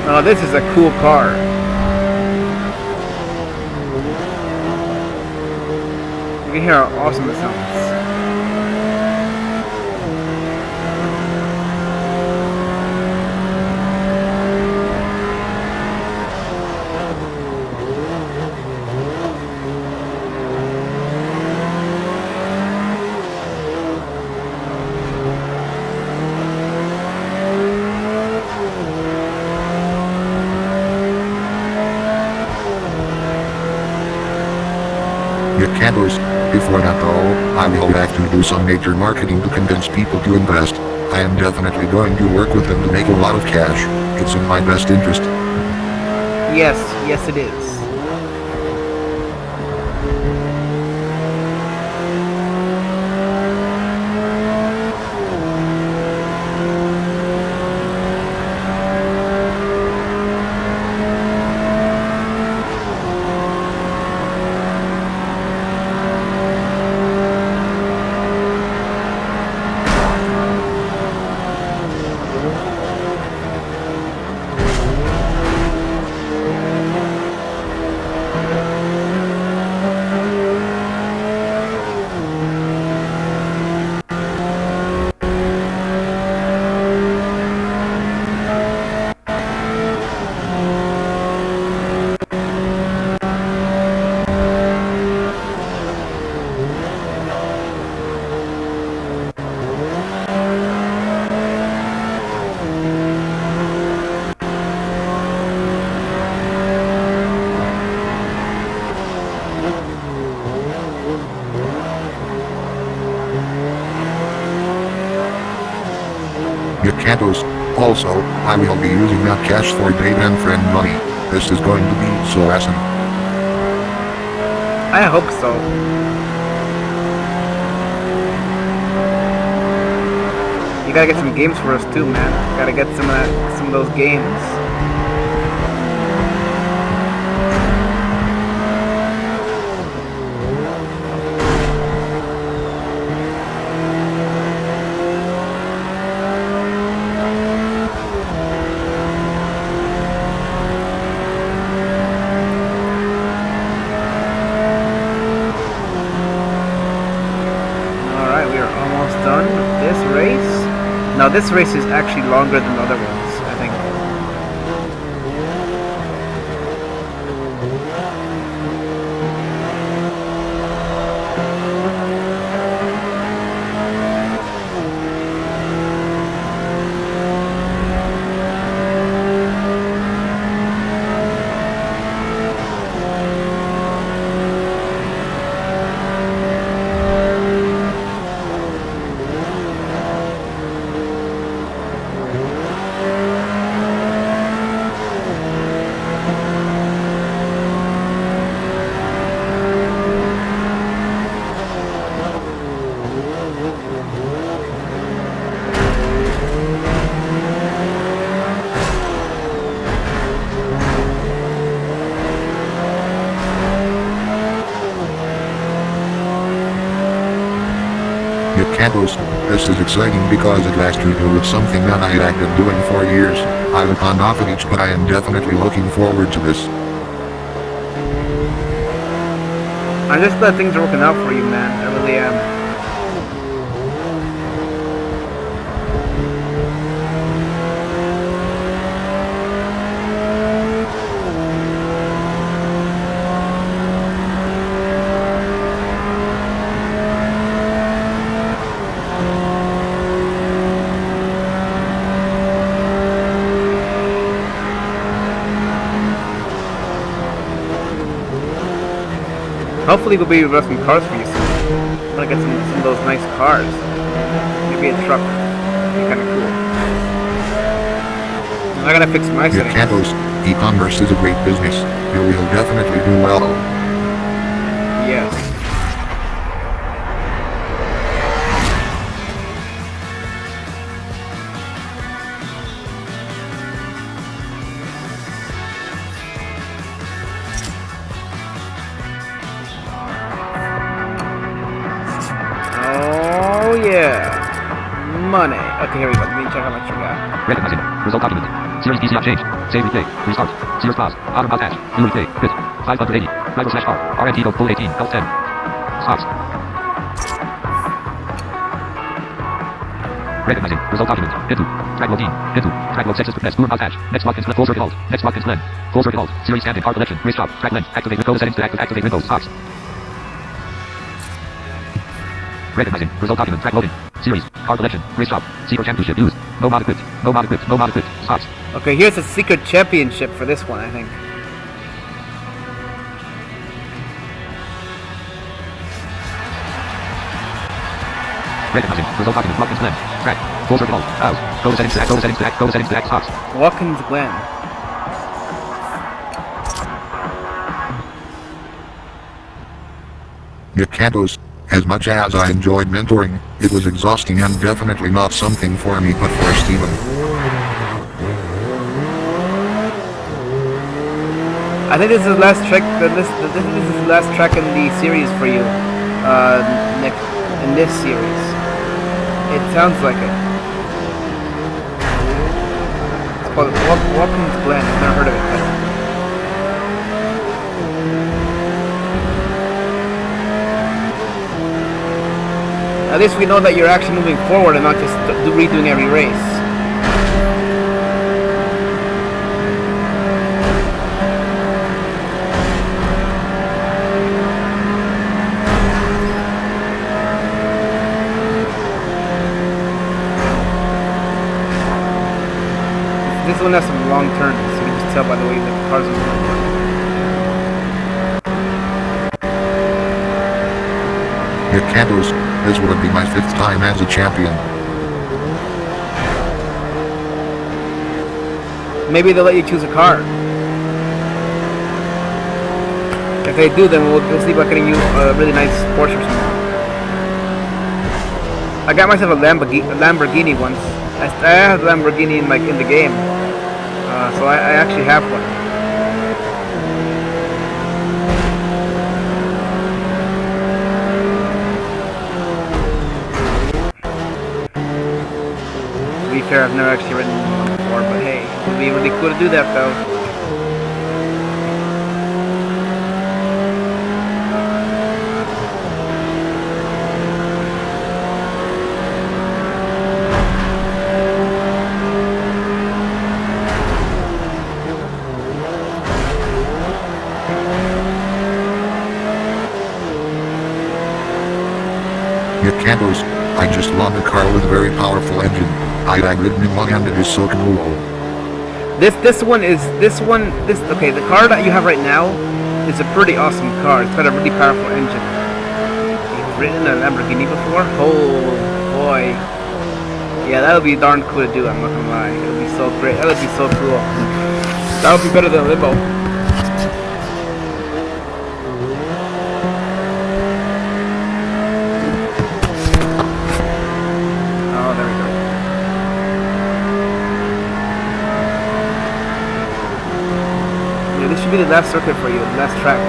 Oh, this is a cool car. You can hear how awesome it sounds. Your campus, before that though, I will have to do some major marketing to convince people to invest. I am definitely going to work with them to make a lot of cash. It's in my best interest. Yes, yes it is. You can't lose. Also, I will be using that cash for Dave and friend money. This is going to be so awesome. I hope so. You gotta get some games for us too, man. Gotta get some of those games. Now this race is actually longer than other ones, I think. You can't lose. This is exciting because it has to do with something that I had been doing for years. I have gone off of each, but I am definitely looking forward to this. I'm just glad things are working out for you, man. I really am. Hopefully we'll be able to run some cars for you soon. I'm gonna get some of those nice cars. Maybe a truck. Be kinda cool. I gotta fix my You settings. can't lose. E-commerce is a great business. You will definitely do well. Yes. Oh yeah. Money. Okay, here we go. Let me check how much we got. Recognizing. Result document. Series PCI change. Save replay. Restart. Sears class. Auto pass. New replay. Quit. 580. Rival slash R. RNT go full 18. Health 10. Stops. Recognizing. Result document. Hit 2. Track load 18. Hit 2. Track load 6 is press. Boom pass. Next block is full circuit halt. Next block is blend. Full circuit halt. Series standing. Car collection. Race stop. Track length. Activate Windows settings to activate Windows. Stops. Recognizing. Result document. Track loading. Series. Car collection. Race stop. Secret championship used. No mod equipped. No mod equipped. No mod equipped. Stops. Okay, here's a secret championship for this one, I think. Recognizing. Result document. Watkins Glen. Track. Full circuit halt. Out. Go to settings to act. Go to settings to act. Go to settings to act. Stops. Watkins Glen. You can't lose. As much as I enjoyed mentoring, it was exhausting and definitely not something for me but for Steven. I think this is the last track. This is the last track in the series for you, Nick. In this series, it sounds like it. It's called Watkins Glen. I've never heard of it. But at least we know that you're actually moving forward and not just redoing every race. This one has some long turns, so you can just tell by the way that the cars are moving. You can't lose. This would be my 5th time as a champion. maybe they'll let you choose a car. If they do, then we'll see about getting you a really nice Porsche or something. I got myself a Lamborghini once. I had a Lamborghini in the game, so I actually have one. To be fair, I've never actually ridden one before, but hey, it would be really cool to do that though. Cantos, I just won a car with a very powerful engine. I've ridden in one and it is so cool. Okay, the car that you have right now is a pretty awesome car. It's got a really powerful engine. You've ridden a Lamborghini before? Oh boy. Yeah, that would be darn cool to do, I'm not gonna lie. It would be so great. That would be so cool. That would be better than a limo. This should be the last circuit for you, the last track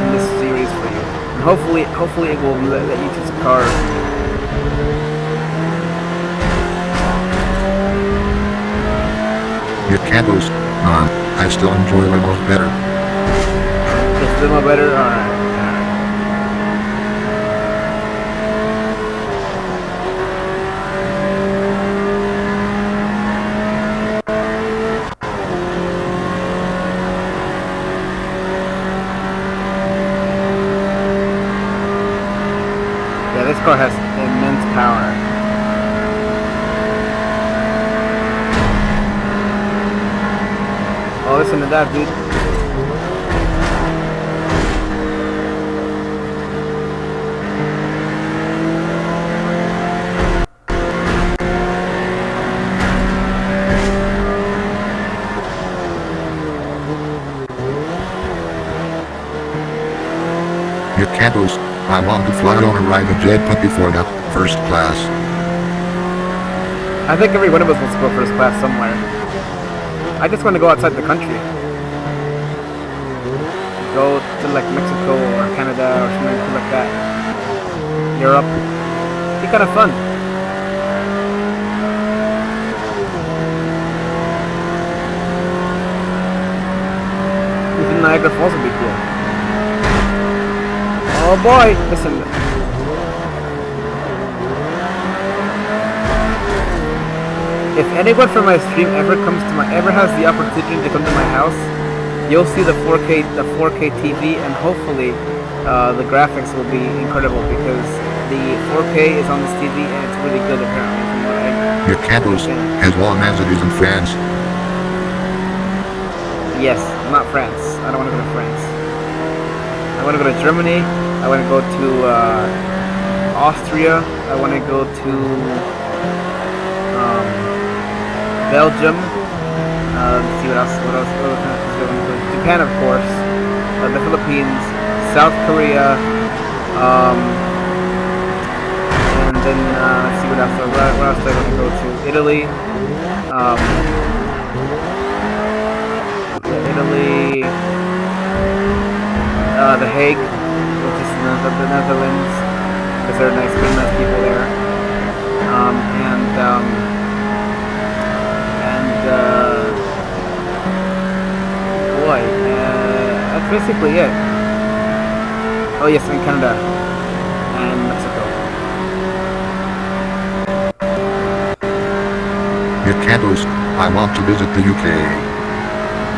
in this series for you. And hopefully it will let you choose a car. Your Cantos, I still enjoy limos better. Is limo better? Alright. This car has immense power. Oh, listen to that, dude. Your Cantos, I want to fly on a ride a jet before that, first class. I think every one of us wants to go first class somewhere. I just want to go outside the country. Go to Mexico or Canada or something like that. Europe. Be kind of fun. Even Niagara Falls would be cool. Oh boy, listen. If anyone from my stream ever has the opportunity to come to my house, you'll see the 4K TV, and hopefully the graphics will be incredible because the 4K is on this TV and it's really good apparently from what I Your Cantos, as long as it is in France. Yes, not France. I don't want to go to France. I want to go to Germany. I want to go to Austria. I want to go to Belgium. Let's see what else. What other countries do I want to go to? Japan, of course. The Philippines, South Korea, and then let's see what else. What else do I want to go to? Italy. The Hague, which is the Netherlands, because there are nice people there. Boy, that's basically it. Oh yes, and Canada and Mexico. Your Cantos, I want to visit the UK.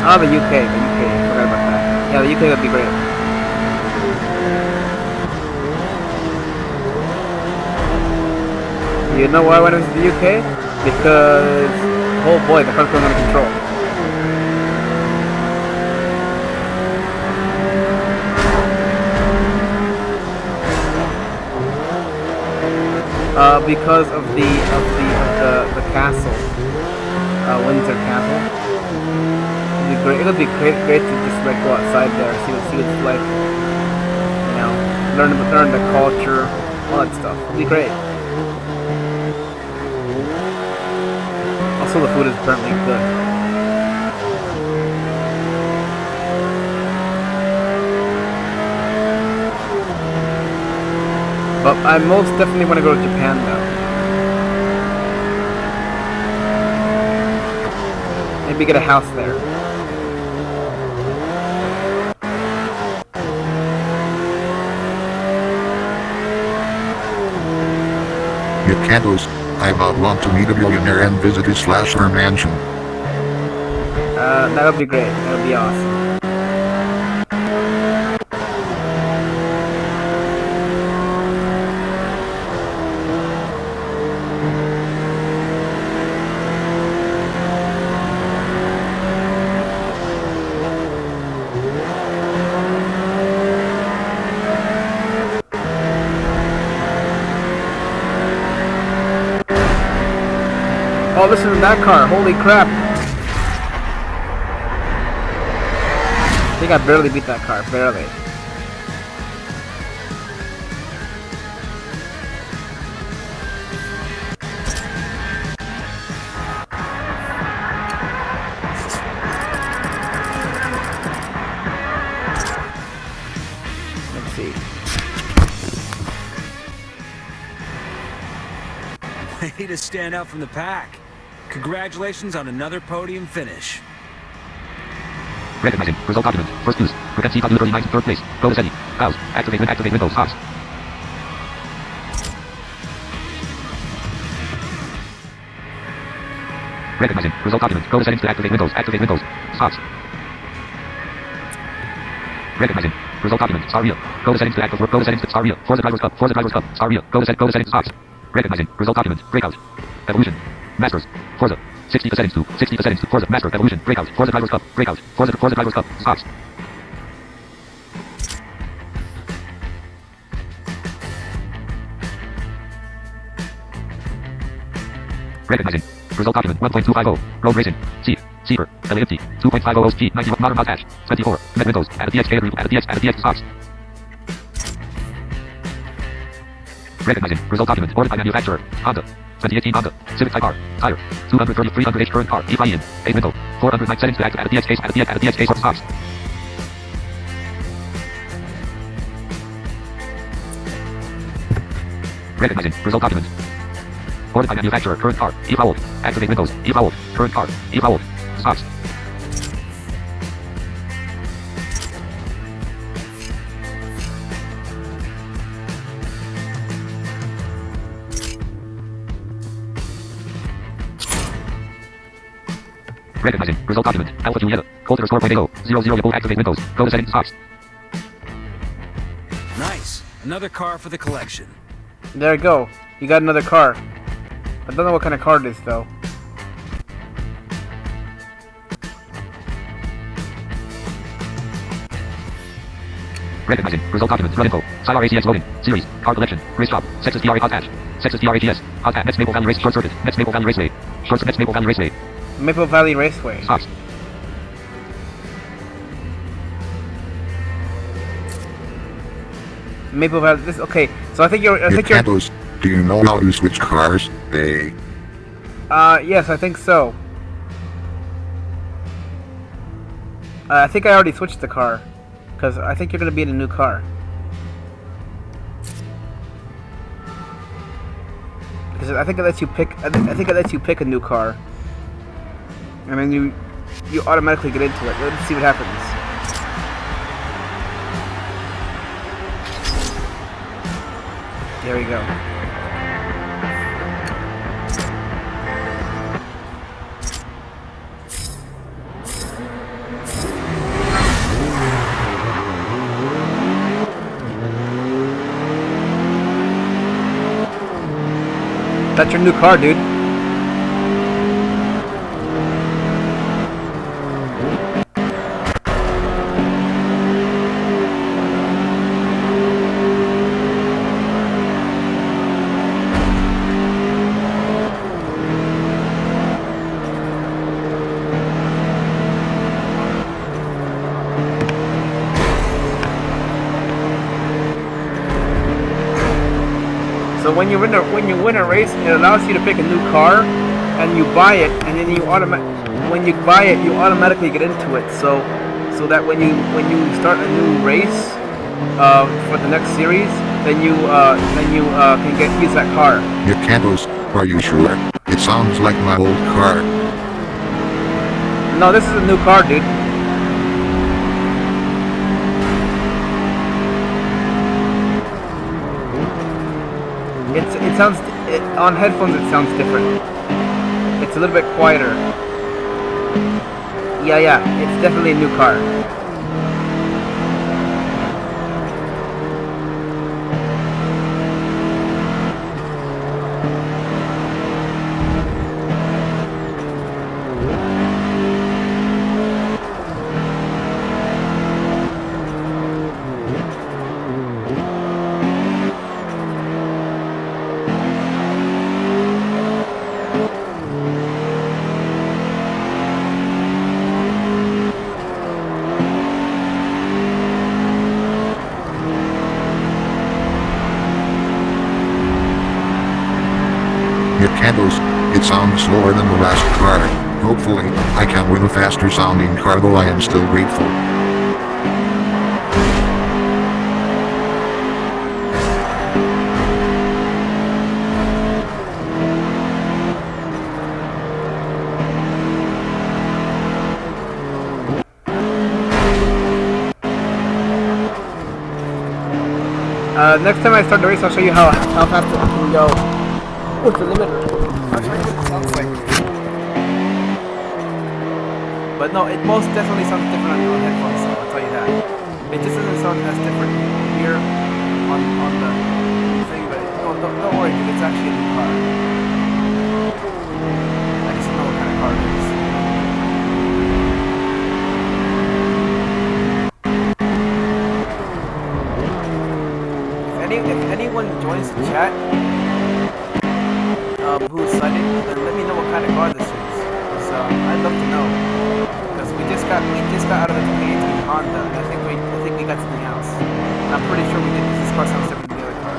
Oh, the UK, I forgot about that. Yeah, the UK would be great. You know why I went into the UK? Because, oh boy, the car's going out of control. Because of the castle, Windsor Castle. great. It would be great to just like go outside there, see what it's like. You know, learn the culture, all that stuff. It'd be great. Also, the food is apparently good. But I most definitely want to go to Japan though. Maybe get a house there. You can't lose. I want to meet a billionaire and visit his /her mansion. That would be great. That would be awesome. Oh, listen to that car. Holy crap. I think I barely beat that car. Barely. Let's see. Way to stand out from the pack. Congratulations on another podium finish. Recognizing. Result document. First news. Frequency W39 third place. Go to setting. House. Activate Windows. House. Recognizing. Result document. Go to settings to activate Windows. Activate Windows. House. Recognizing. Result document. Staria. Go to settings to activate. Go to settings to Staria. Forza Drivers Cup. Staria. Go to settings. House. Recognizing. Result document. Breakout. Evolution. Masters. Forza. 60 settings to Forza. Master. Evolution. Breakout. Forza Drivers Cup. Breakout. Forza Drivers Cup. House. Recognizing. Result document 1.250. Road racing. Seeker. LAMT. 2.50 speed. 90 modern mod hash. 24. Net Windows. Add a DX. Add a DX House. Recognizing. Result document. Ordered by manufacturer. Honda. 2018 Honda. Civic Type R. Tire. 230 300H current car. E-Buy-in. 8 window. 409 settings to add a DX case. Add a DX case. House. Recognizing. Result document. Ordered by manufacturer. Current car. E-Fouled. Activate Windows. E-Fouled. Current car. E-Fouled. House. Recognizing. Result document. Alpha Julieta. Coulter score 0.80. Activate Windows. Go to settings. House. Nice. Another car for the collection. There you go. You got another car. I don't know what kind of car it is though. Recognizing. Result document. Run info. Cyar ACX loading. Series. Car collection. Race job. Sexus DRA hot patch. Sexus DRAGS. Hot patch. Nets Maple Valley Race. Short circuit. Nets Maple Valley Raceway. Nets Maple Valley Raceway. Maple Valley Raceway. House. Maple Valley. This okay. So I think you're. You can't lose. Do you know how to switch cars? Hey. Yes, I think so. I think I already switched the car, because I think you're gonna be in a new car. Because I think it lets you pick. I think it lets you pick a new car, and then you automatically get into it. Let's see what happens. There we go. That's your new car, dude. So when you win a race, it allows you to pick a new car, and you buy it, and then when you buy it, you automatically get into it. So that when you start a new race for the next series, then you can use that car. You can't lose. Are you sure? It sounds like my old car. No, this is a new car, dude. It sounds on headphones. It sounds different. It's a little bit quieter. Yeah, it's definitely a new car. It can't lose. It sounds slower than the last car. Hopefully, I can win a faster sounding car, though I am still grateful. Next time I start the race, I'll show you how fast it can go. What's the limiter? I'll show you what it sounds like. But no, it most definitely sounds different on headphones, so I'll tell you that. It just doesn't sound as different here on the thing, but don't worry, dude, it's actually a new car. I just don't know what kind of car it is. If anyone joins the chat who's sighted, then let me know what kind of car this is. Because I'd love to know. Because we just got out of the 2018 Honda, and I think we got something else. And I'm pretty sure we did, because this car sounds different than the other car.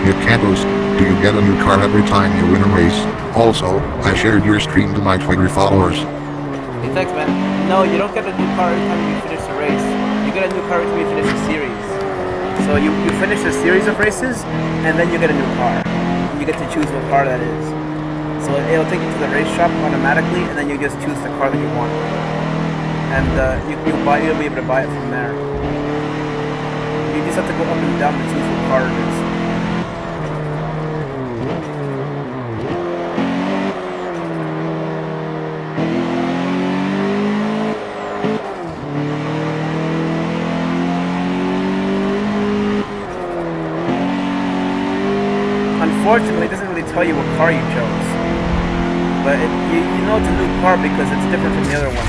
You can't lose. Do you get a new car every time you win a race? Also, I shared your stream to my Twitter followers. Hey, thanks, man. No, you don't get a new car every time you finish the race. You get a new car every time you finish a series. So you finish a series of races, and then you get a new car. And you get to choose what car that is. So it'll take you to the race shop automatically, and then you just choose the car that you want. And you'll be able to buy it from there. You just have to go up and down to choose what car it is. Unfortunately, it doesn't really tell you what car you chose. But you know it's a new car because it's different from the other one.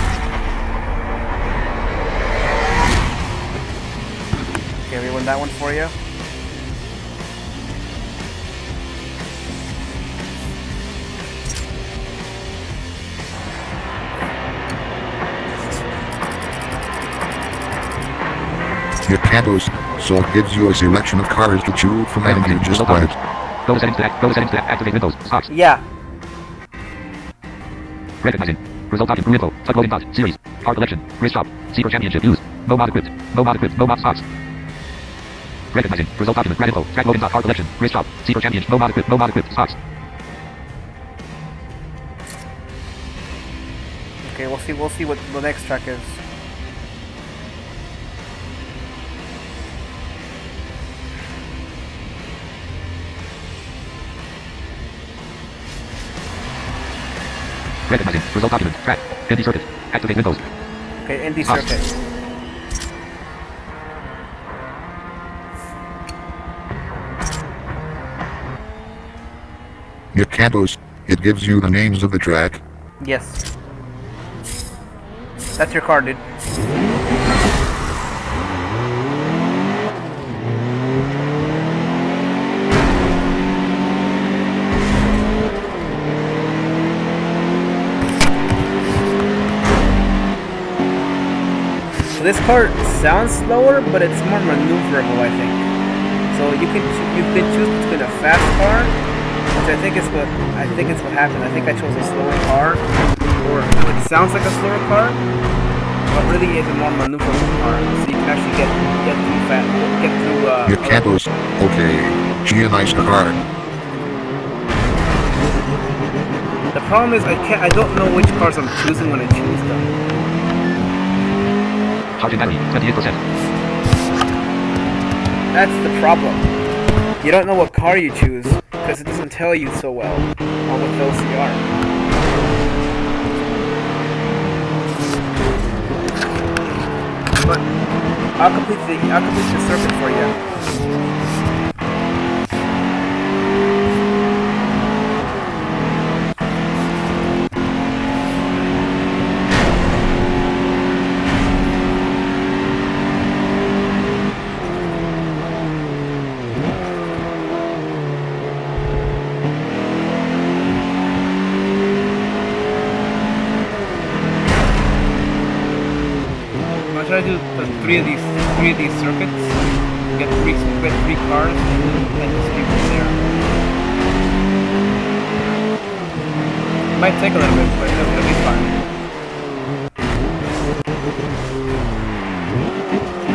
Okay, we won that one for you. You can't lose, so it gives you a selection of cars to choose from and you just buy it. Go to settings to activate Windows. Stocks. Yeah. Recognizing. Result document. Info. Type loading dot. Series. Car collection. Race shop. Secret championship. Use. No mod equipped. No mod equipped. No mod stocks. Recognizing. Result document. Red info. Track loading dot. Car collection. Race shop. Secret championship. No mod equipped. No mod equipped. Stocks. Okay, we'll see what the next track is. Recognizing. Result document. Track. Indy circuit. Activate Windows. Okay, Indy circuit. Your Cantos, it gives you the names of the track. Yes. That's your car, dude. So this car sounds slower, but it's more maneuverable, I think. So you can choose between a fast car, which I think is what happened. I think I chose a slower car, or it sounds like a slower car, but really is a more maneuverable car. So you can actually get through. Your Cantos, okay. Gee, a nice car. The problem is I don't know which cars I'm choosing when I choose them. Charging battery, 28%. That's the problem. You don't know what car you choose because it doesn't tell you so well on what LCR. But I'll complete the circuit for you. I'll try to do three of these circuits. Get three cars and just keep them there. It might take a little bit, but it'll be fine.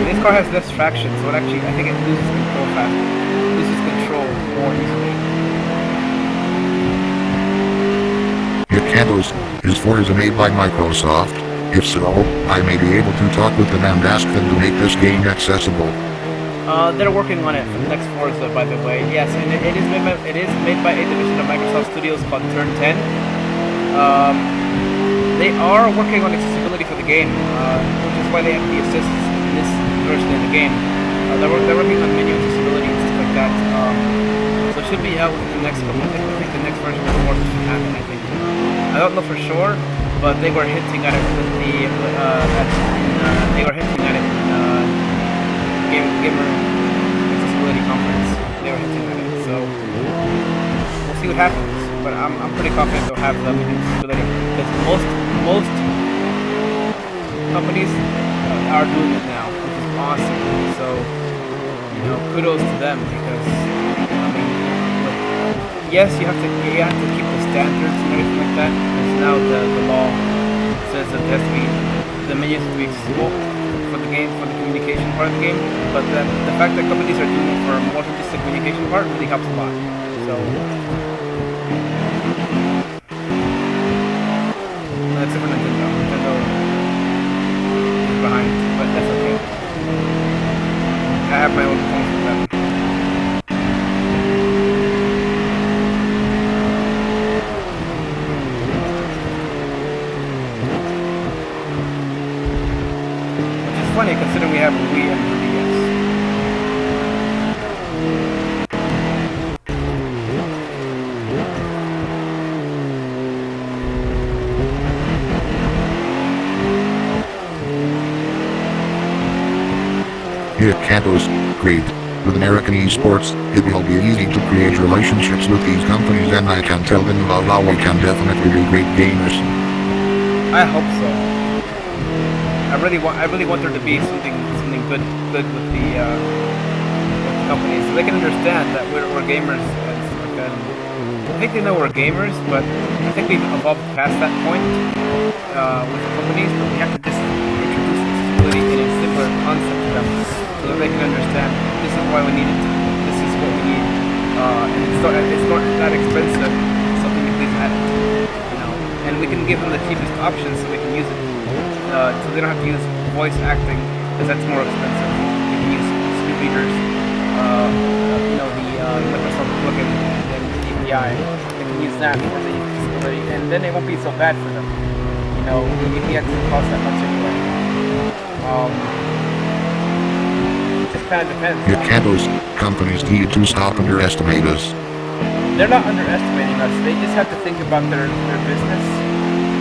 This car has less traction, so I think it loses control faster. Loses control more easily. Your Cantos, is Forza made by Microsoft? If so, I may be able to talk with them and ask them to make this game accessible. They're working on it for the next Forza, by the way. Yes, and it is made by a division of Microsoft Studios called Turn 10. They are working on accessibility for the game, which is why they have the assists in this version of the game. They're working on menu accessibility and stuff like that. So it should be out within the next couple. I think the next version of Forza should happen. I think. I don't know for sure. But they were hinting at it with the they were hinting at it in Gamer Accessibility Conference. They were hinting at it, so we'll see what happens. But I'm pretty confident they'll have the accessibility because most companies are doing it now, which is awesome. So kudos to them because yes, you have to keep the standards and everything like that. Because now the law says that there has to be the menus have to be accessible for the game, for the communication part of the game. But the fact that companies are doing it for more than just the communication part really helps a lot. So except for Nintendo. Nintendo is behind, but that's okay. I have my own problems with that. Funny considering we have a Wii and a DS. Here Cantos, great. With American esports, it will be easy to create relationships with these companies and I can tell them about how we can definitely be great gamers. I hope so. I really want there to be something good with the companies, so they can understand that we're gamers and stuff like that. I think they know we're gamers, but I think we've evolved past that point with the companies. But we have to just introduce accessibility in a simpler concept to them, so that they can understand this is why we need it. This is what we need, and it's not that expensive. Something you please add it, and we can give them the cheapest options so they can use it. So they don't have to use voice acting because that's more expensive. They can use screen readers, the Microsoft plugin and API. They can use that for the accessibility, and then it won't be so bad for them. If you have to cost that much anyway. It just kind of depends. Your Cantos, companies need to stop underestimate us. they're not underestimating us. They just have to think about their business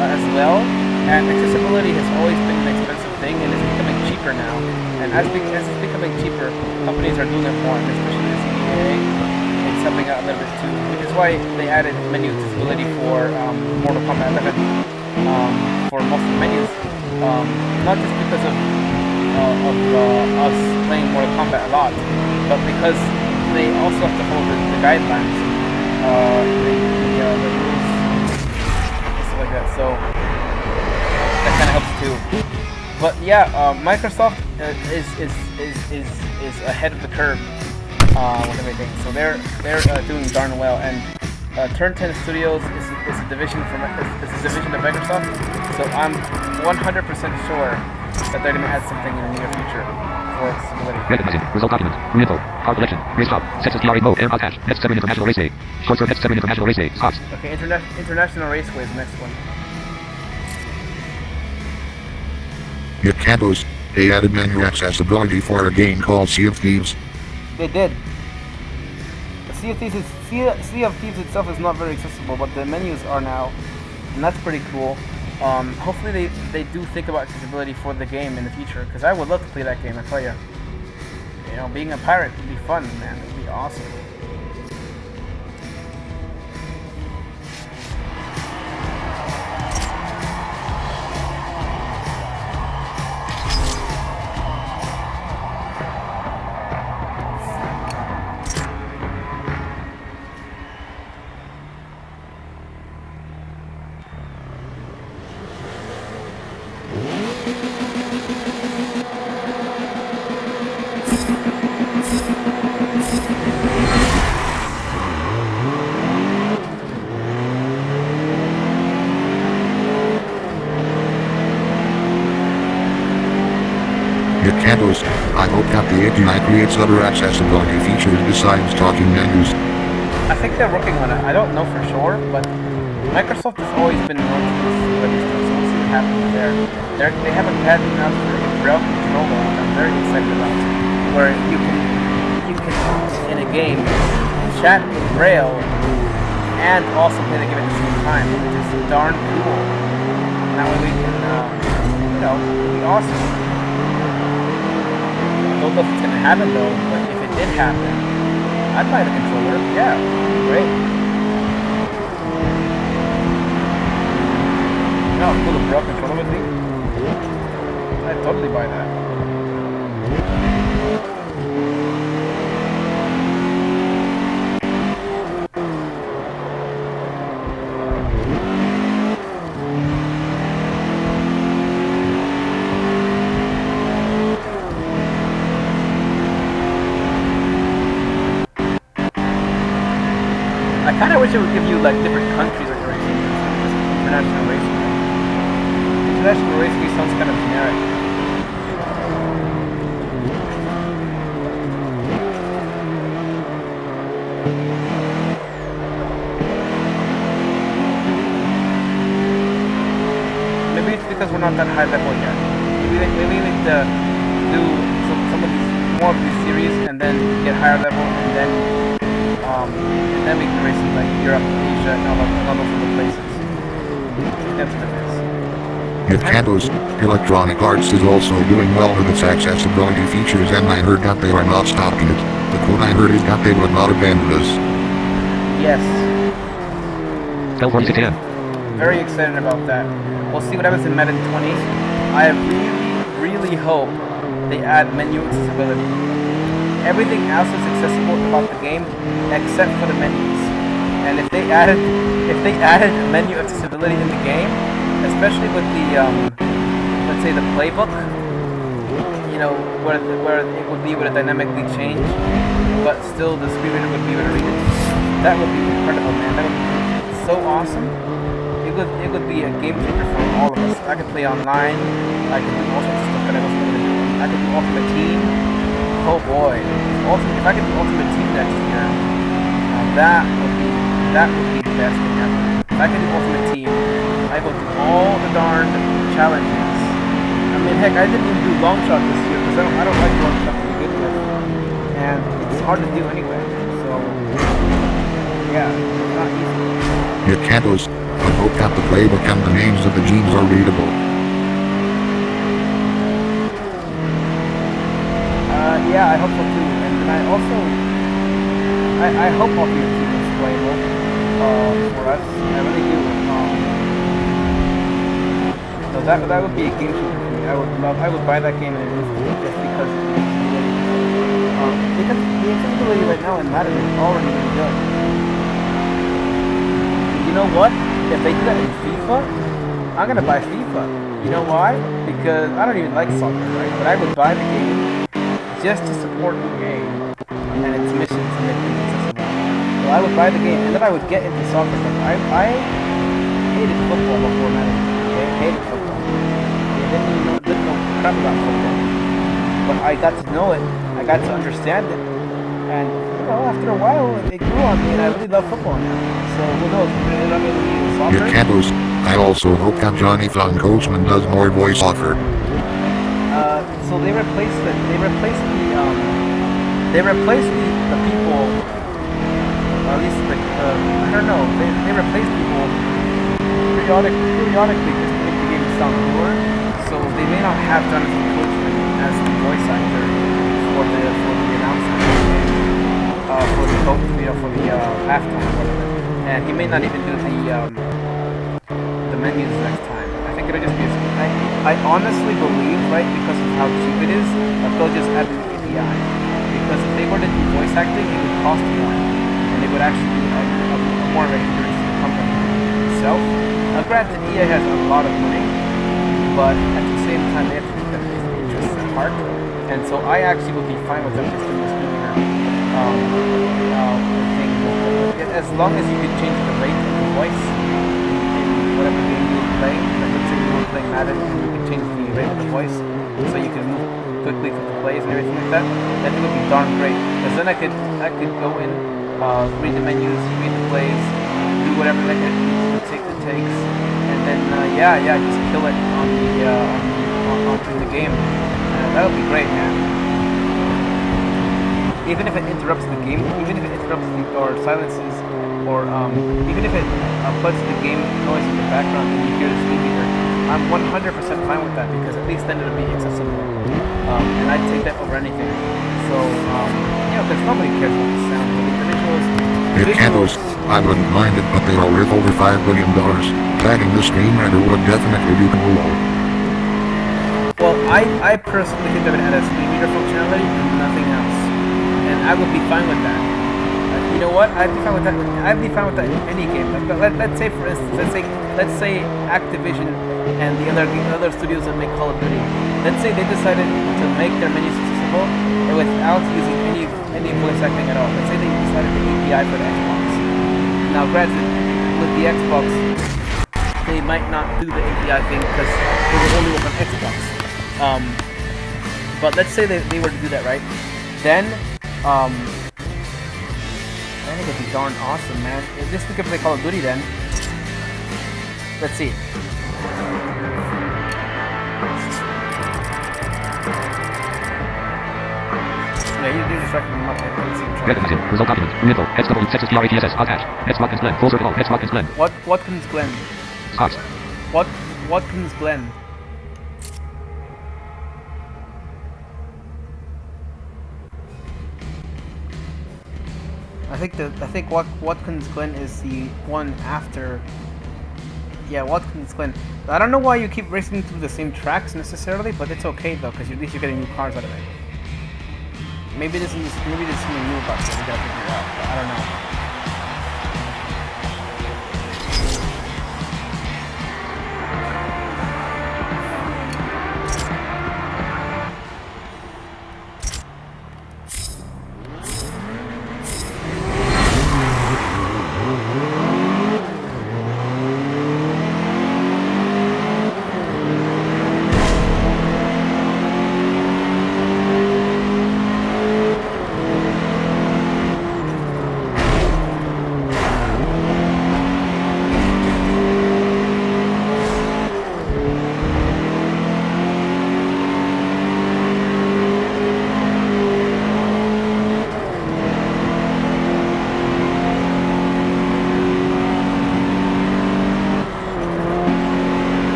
as well. And accessibility has always been an expensive thing, and it's becoming cheaper now. And as it's becoming cheaper, companies are doing it more, and especially the CDA. It's helping out a little bit too, which is why they added menu accessibility for Mortal Kombat 11 for most of the menus. Not just because of us playing Mortal Kombat a lot, but because they also have to follow the guidelines, the rules, stuff like that. So that kind of helps too. But yeah, Microsoft is ahead of the curve with everything. So they're doing darn well. And Turn 10 Studios is a division of Microsoft. So I'm 100% sure that they're going to add something in the near future for accessibility. Recognizing. Result document. Info. Card collection. Race job. Texas DRA mode. AirPod hash. Next 7 International Race A. Short for next 7 International Race A. Spots. Okay, International Raceway is the next one. You can't lose. They added menu accessibility for a game called Sea of Thieves. They did. Sea of Thieves itself is not very accessible, but the menus are now, and that's pretty cool. Hopefully they do think about accessibility for the game in the future, because I would love to play that game, I tell you. You know, being a pirate would be fun, man. It would be awesome. You can't lose. I hope that the API creates other accessibility features besides talking menus. I think they're working on it. I don't know for sure, but Microsoft has always been known to do stuff, so we'll see what happens there. They have a patent out for Braille controller, which I'm very excited about, where you can in a game chat in Braille and also play the game at the same time, which is darn cool. And that way we can, be awesome. I don't know if it's going to happen though, but if it did happen, I'd buy the controller. Yeah, great. You know how cool the Braille controller would be? I'd totally buy that. I kind of wish it would give you like different countries that you're racing in, just international racing. International racing sounds kind of generic. Maybe it's because we're not that high level yet. Maybe we need to do some of these, more of these series, and then get higher level, and then we can race in like Europe, Asia, and all those other places. That's what it is. You can't lose. Electronic Arts is also doing well with its accessibility features, and I heard that they are not stopping it. The quote I heard is that they would not abandon us. Yes. 12:46 a.m. Very excited about that. We'll see what happens in Madden 20. I really hope they add menu accessibility. Everything else is accessible about the game except for the menus. And if they added menu accessibility in the game, especially with the let's say the playbook, you know, where it would be able to dynamically change, but still the screen reader would be able to read it. That would be incredible, man. That would be so awesome. It would be a game changer for all of us. I could play online. I could do all sorts of stuff that I wasn't able to do. I could do Ultimate Team. Oh boy, if I could do Ultimate Team next year, that would be the best thing ever. If I could do Ultimate Team, I go through all the darn challenges. I mean, heck, I didn't even do Long Shot this year because I don't like Long Shot to begin with, and it's hard to do anyway. So yeah, it's not easy. You can't lose, but hope that the playbook and the names of the teams are readable. Yeah, I hope so too. And then I also, I hope all your team is playable for us. I really do. So that would be a game changer for me. I would buy that game in an instant just because the accessibility right now in Madden is already really good. You know what? If they do that in FIFA, I'm gonna buy FIFA. You know why? Because I don't even like soccer, right? But I would buy the game just to support EA and its mission to make things accessible. So I would buy the game and then I would get into soccer. But I hated football before Madden. Okay? Hated football. I didn't know crap about football. But I got to know it. I got to understand it. And you know, after a while, it grew on me, and I really love football now. So who knows? Maybe I'll be able to use soccer. You can't lose. I also hope that Johnny Von Coachman does more voice offer. So they replaced the people, or at least I don't know, they replaced people periodically just to make the game sound newer. So they may not have Jonathan Coachman as the voice actor for the announcement, for the halftime, whatever. And he may not even do the menus next time. I think it'll just be I honestly believe, right, because of how cheap it is, that they'll just add an API. Because if they were to do voice acting, it would cost more. And it would actually be more of a hindrance to the company itself. Now granted, EA has a lot of money, but at the same time, they have to keep their interests at heart. And so I actually would be fine with them just doing this linear thing. As long as you could change the rate of the voice in whatever game you were playing, like let's say you were playing Madden and you could change the rate of the voice so you could move quickly through the plays and everything like that, I think it would be darn great. Because then I could go in, read the menus, read the plays, do whatever that it takes, and then just kill it on the game. That would be great, man. Even if it interrupts the game, or silences, or even if it puts the game noise in the background and you hear the screen reader, I'm 100% fine with that because at least then it'll be accessible. And I'd take that over anything. So, because nobody cares about the sound. The visuals, I wouldn't mind it, but they are worth over $5 billion. Tagging the screen reader would definitely be cool. Well, I personally think of it as screen reader functionality and nothing else. And I would be fine with that. You know what? I'd be fine with that. I'd be fine with that in any game. Like, let's say, for instance, let's say Activision and the other studios that make Call of Duty. Let's say they decided to make their menus accessible without using any voice acting at all. Let's say they decided the API for the Xbox. Now, granted, with the Xbox, they might not do the API thing because it will only work on Xbox. But let's say they were to do that, right? Then, I think it'd be darn awesome, man. Just think of the Call of Duty then. Let's see. Yeah, you're distracting me. Get result document. Info. XW Texas PRATSS. Attach. X Watkins Glen. Full circle. X Watkins Glen. What Watkins Glen? Scott. Watkins Glen. I think Watkins Glen is the one after. Yeah, Watkins Glen. I don't know why you keep racing through the same tracks necessarily, but it's okay though, because at least you're getting new cars out of it. Maybe there's something new about this we gotta figure out. But I don't know.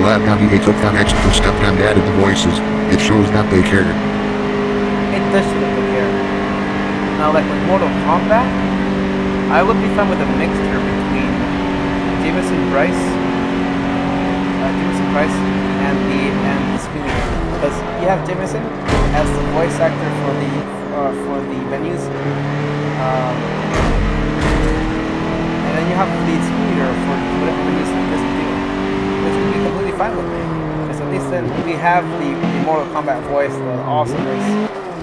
glad that EA took that extra step and added the voices. It shows that they care. It does show that they care. Now, like with Mortal Kombat, I would be fine with a mixture between Jameson Price and the Scooby. Because you have Jameson as the voice actor for the menus, and then you have the Scooby for whatever menus he doesn't do. Which would be completely fine with me. Because at least then we have the Mortal Kombat voice, the awesomeness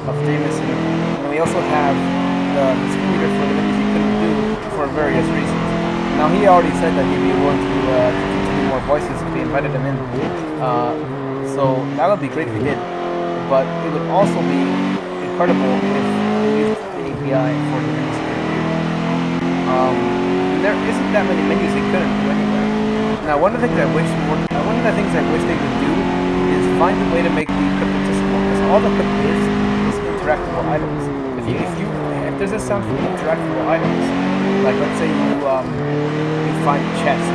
of Jameson, and we also have the Scooby for the menus he couldn't do for various reasons. Now he already said that he'd be willing to do more voices if we invited him in. So that would be great if he did. But it would also be incredible if they used the API for the menus he couldn't do. And there isn't that many menus he couldn't do anyway. Now one of the things I wish they would do is find a way to make the crypt accessible, because all the crypt is interactable items. If there's a sound for interactable items, like let's say you find a chest,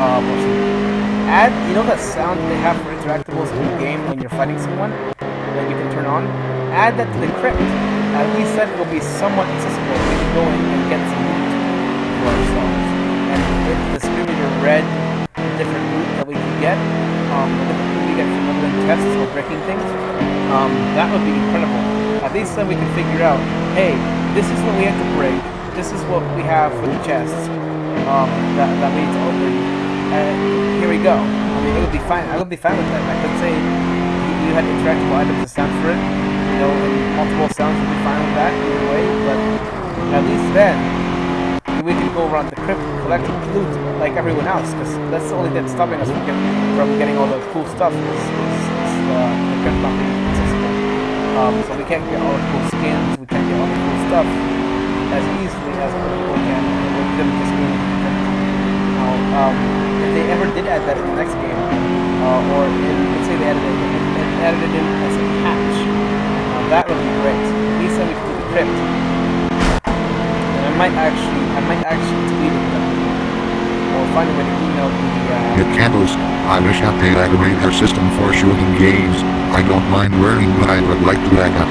or something, that sound they have for interactables in the game when you're fighting someone that you can turn on, add that to the crypt. At least then it will be somewhat accessible. We can go in and get some loot for ourselves. And if the distributor read different loot that we can get, the different loot we get from other tests or breaking things, that would be incredible. At least then we can figure out, hey, this is what we have to break, this is what we have for the chests that we need to open, and here we go. I mean, it would be fine. I would be fine with that. Like, let's say you had interactable items to sound for it, and multiple sounds would be fine with that either way, but at least then we can go around the crypt, collect loot like everyone else, because that's the only thing stopping us from getting all the cool stuff is the crypt not being accessible. So we can't get all the cool skins, we can't get all the cool stuff as easily as other people can with them just going to the crypt. Now, if they ever did add that in the next game, or let's say they added it in as a patch, that would be great. At least then we can do the crypt. And I might actually tweet it them, or find a way to email the It candles. I wish that they aggravate their system for shooting games. I don't mind learning, but I would like to add that.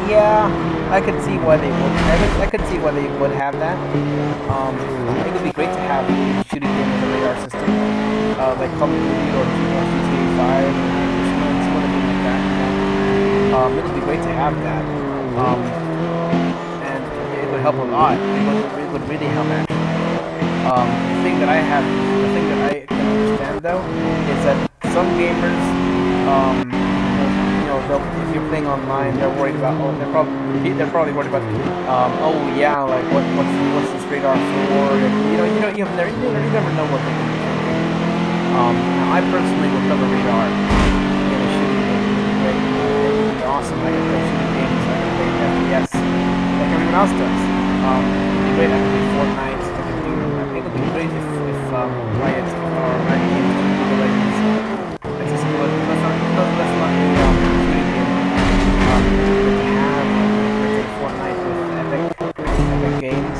Yeah, I could see why they would. I could see why they would have that. It would be great to have a shooting game with a radar system, like Call of Duty or GTA 5 or something like that. It would be great to have that, and it would help a lot. It would really help actually. The thing that I can understand though is that some gamers, if you're playing online, they're worried about. They're probably worried about. Like what's this radar for? And, you never know what they can do. Now I personally would love a radar in a shooting game. It would be awesome. I can play shooting games. I can play FPS like everyone else does. It'd be great. I can play Fortnite. It would be great if Riot or Riot Games could do the Legends accessible. Let's not shooting game. We have Fortnite with Epic Games.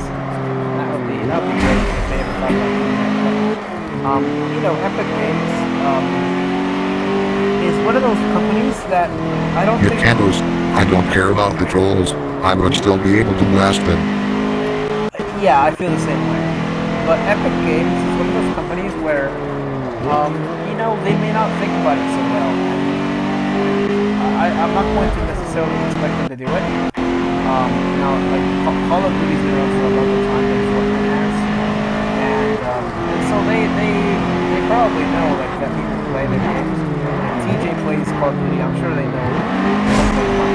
That would be great if they ever thought about doing that. Epic Games is one of those companies that I don't think. Candles. I don't care about the trolls. I would still be able to blast them. Yeah, I feel the same way. But Epic Games is one of those companies where, they may not think about it so well. I'm not going to necessarily expect them to do it. Now, like, Call of Duty's been around for a longer time than Fortnite has. And so they probably know, like, that people play their games. And TJ plays Call of Duty, I'm sure they know what they want.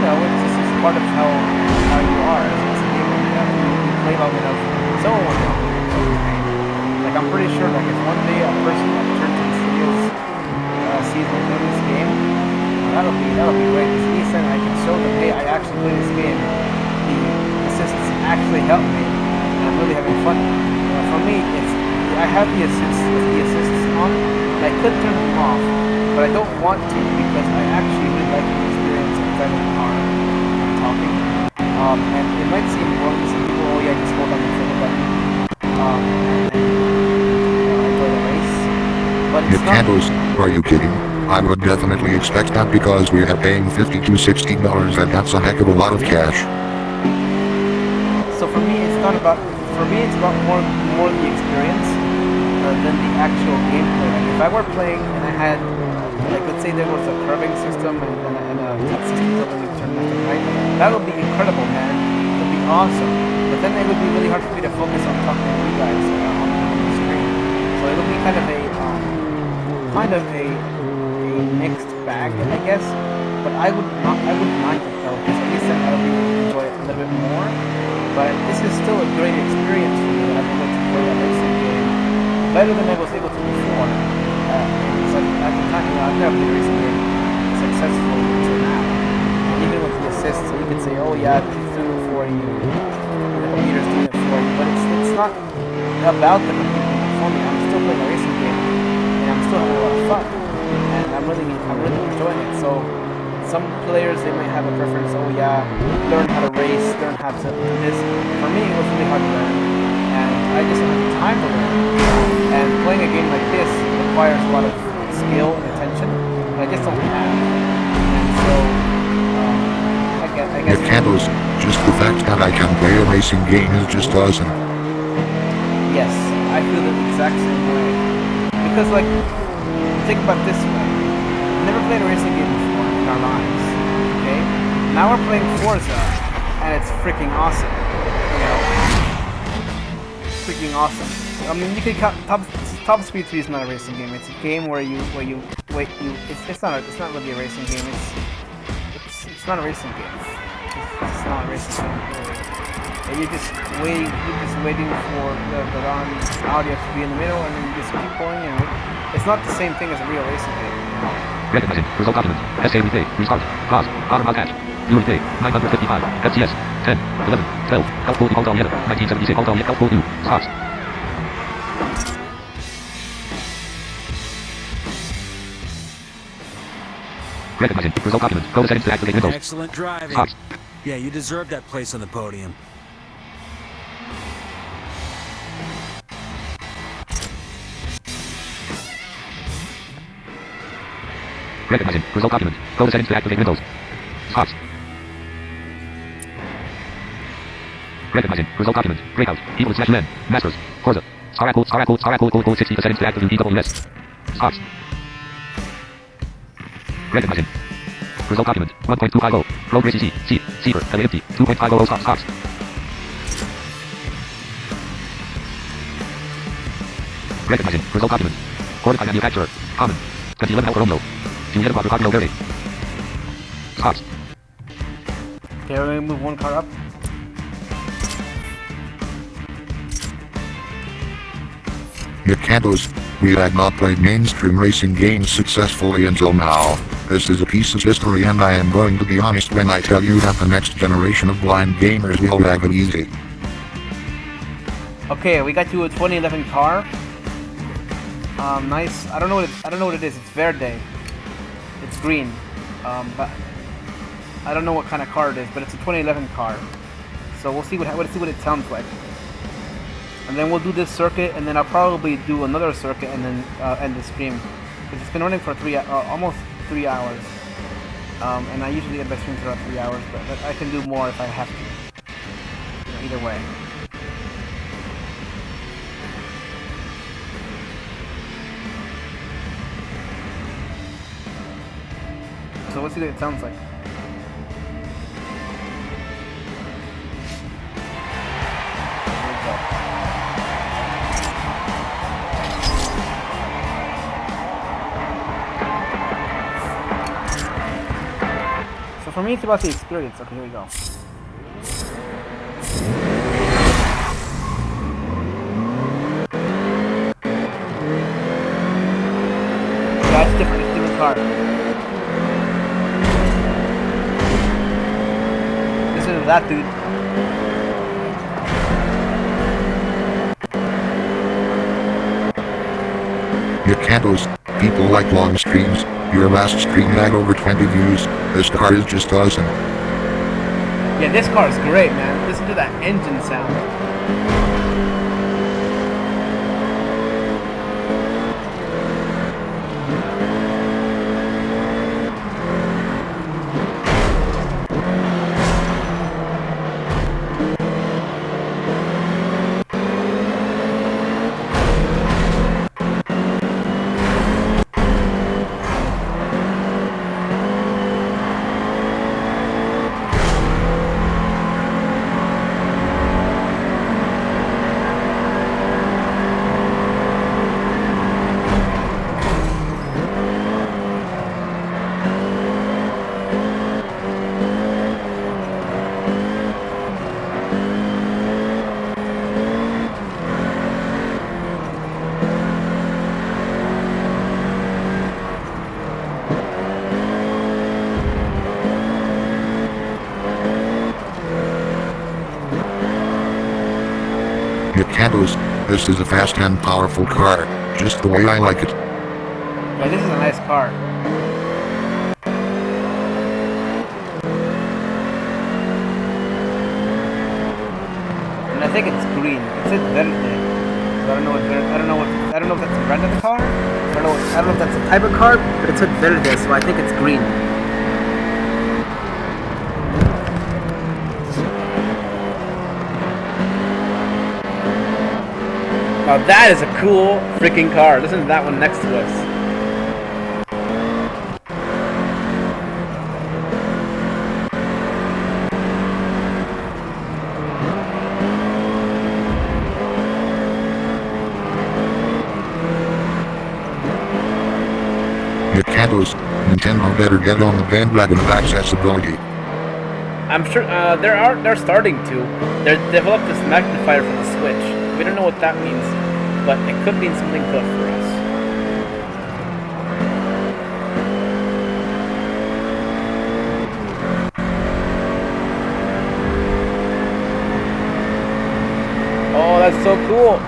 It's just part of how you are as a gamer. You play long enough, someone will know. Like, I'm pretty sure, like, if one day a person that turns in studios sees me play this game, that'll be great. Because at least then I can show them, hey, I actually play this game. The assists actually help me, and I'm really having fun. For me, I have the assists on, and I could turn them off, but I don't want to because I actually really like the experience of driving a car and talking. And it might seem wrong to some people, just hold on the trigger button. Nick Candles, are you kidding? I would definitely expect that because we are paying $50 to $60 and that's a heck of a lot of cash. So for me, it's not about. For me, it's about more the experience than the actual gameplay. Like if I were playing and I had, like, let's say there was a curving system and a tech system that would turn left and right, that would be incredible, man. It would be awesome. But then it would be really hard for me to focus on talking to you guys on the screen. So it would be kind of a mixed bag, I guess. But I would mind it though, because at least then I would enjoy it a little bit more. But this is still a great experience for me that I'm able to play a racing game better than I was able to before. So at the time, I've never played a racing game successfully until now. And even with the assist, so you could say, oh yeah, it's doing it for you, the computer's doing it for you. But it's not about the computer for me. I'm still playing a racing game, and I'm still having a lot of fun. And I'm really enjoying it. So some players, they might have a preference, oh yeah, learn how to race, learn how to do this. For me, it was really hard to learn, and I just don't have the time to learn. And playing a game like this requires a lot of skill and attention, and I just don't have. And so, I guess... Nick Candles, just the fact that I can play a racing game is just awesome. Yes, I feel the exact same way. Because, like, think about it this way. I've never played a racing game before in our lives, okay? Now we're playing Forza, and it's freaking awesome, you know? Freaking awesome. I mean, you can count Top Speed 3 is not a racing game. It's a game where you wait. It's not really a racing game. It's not a racing game. It's not a racing game. And you're just waiting for the audio to be in the middle, and then you just keep going and wait. It's not the same thing as a real racing game. Recognizing. Result document. SAVP. Restart. Pause. Automod patch. Viewer day. 955. FCS. 10. 11. 12. Health pool. Alt Alieta. 1976. Alt Alieta. Health pool 2. Stops. Recognizing. Result document. Go to settings to activate Windows. Excellent driving. Stops. Yeah, you deserve that place on the podium. Recognizing. Result document. Go to settings to activate Windows. Stops. Recognizing. Result document. Breakout. Equal slash men. Masters. Forza. Star equal 60 to settings to activate EWS. Stops. Recognizing. Result document. 1.250. Road race C. Seeker. Empty. 2.500 stops. Recognizing. Result document. Cordified manufacturer. Common. 2011 Alfa Romeo. Giulietta Quadrifoglio Verde. Stops. Okay, we're gonna move one car up. Nick Candles, we had not played mainstream racing games successfully until now. This is a piece of history and I am going to be honest when I tell you that the next generation of blind gamers will have it easy. Okay, we got you a 2011 car. Nice. I don't know what it is. It's verde. It's green. But I don't know what kind of car it is, but it's a 2011 car. So we'll see what it sounds like. And then we'll do this circuit, and then I'll probably do another circuit, and then end the stream, because it's been running for almost 3 hours. And I usually end my streams for about 3 hours, but I can do more if I have to. You know, either way. So let's see what it sounds like. So for me, it's about the experience. Okay, here we go. Yeah, it's different. It's a different car. Listen to that, dude. Nick Candles, people like long streams. Your last stream had over 20 views. This car is just awesome. Yeah, this car is great, man. Listen to that engine sound. can't lose. This is a fast and powerful car, just the way I like it. Yeah, this is a nice car. And I think it's green. It says verde. So I don't know what I don't know if that's the brand of the car. I don't know if that's the type of car, but it said verde, so I think it's green. Now that is a cool freaking car. Listen to that one next to us. You can't lose. Nintendo better get on the bandwagon of accessibility. I'm sure they're starting to. They're developed this magnifier for the Switch. We don't know what that means, but it could mean something good for us. Oh, that's so cool!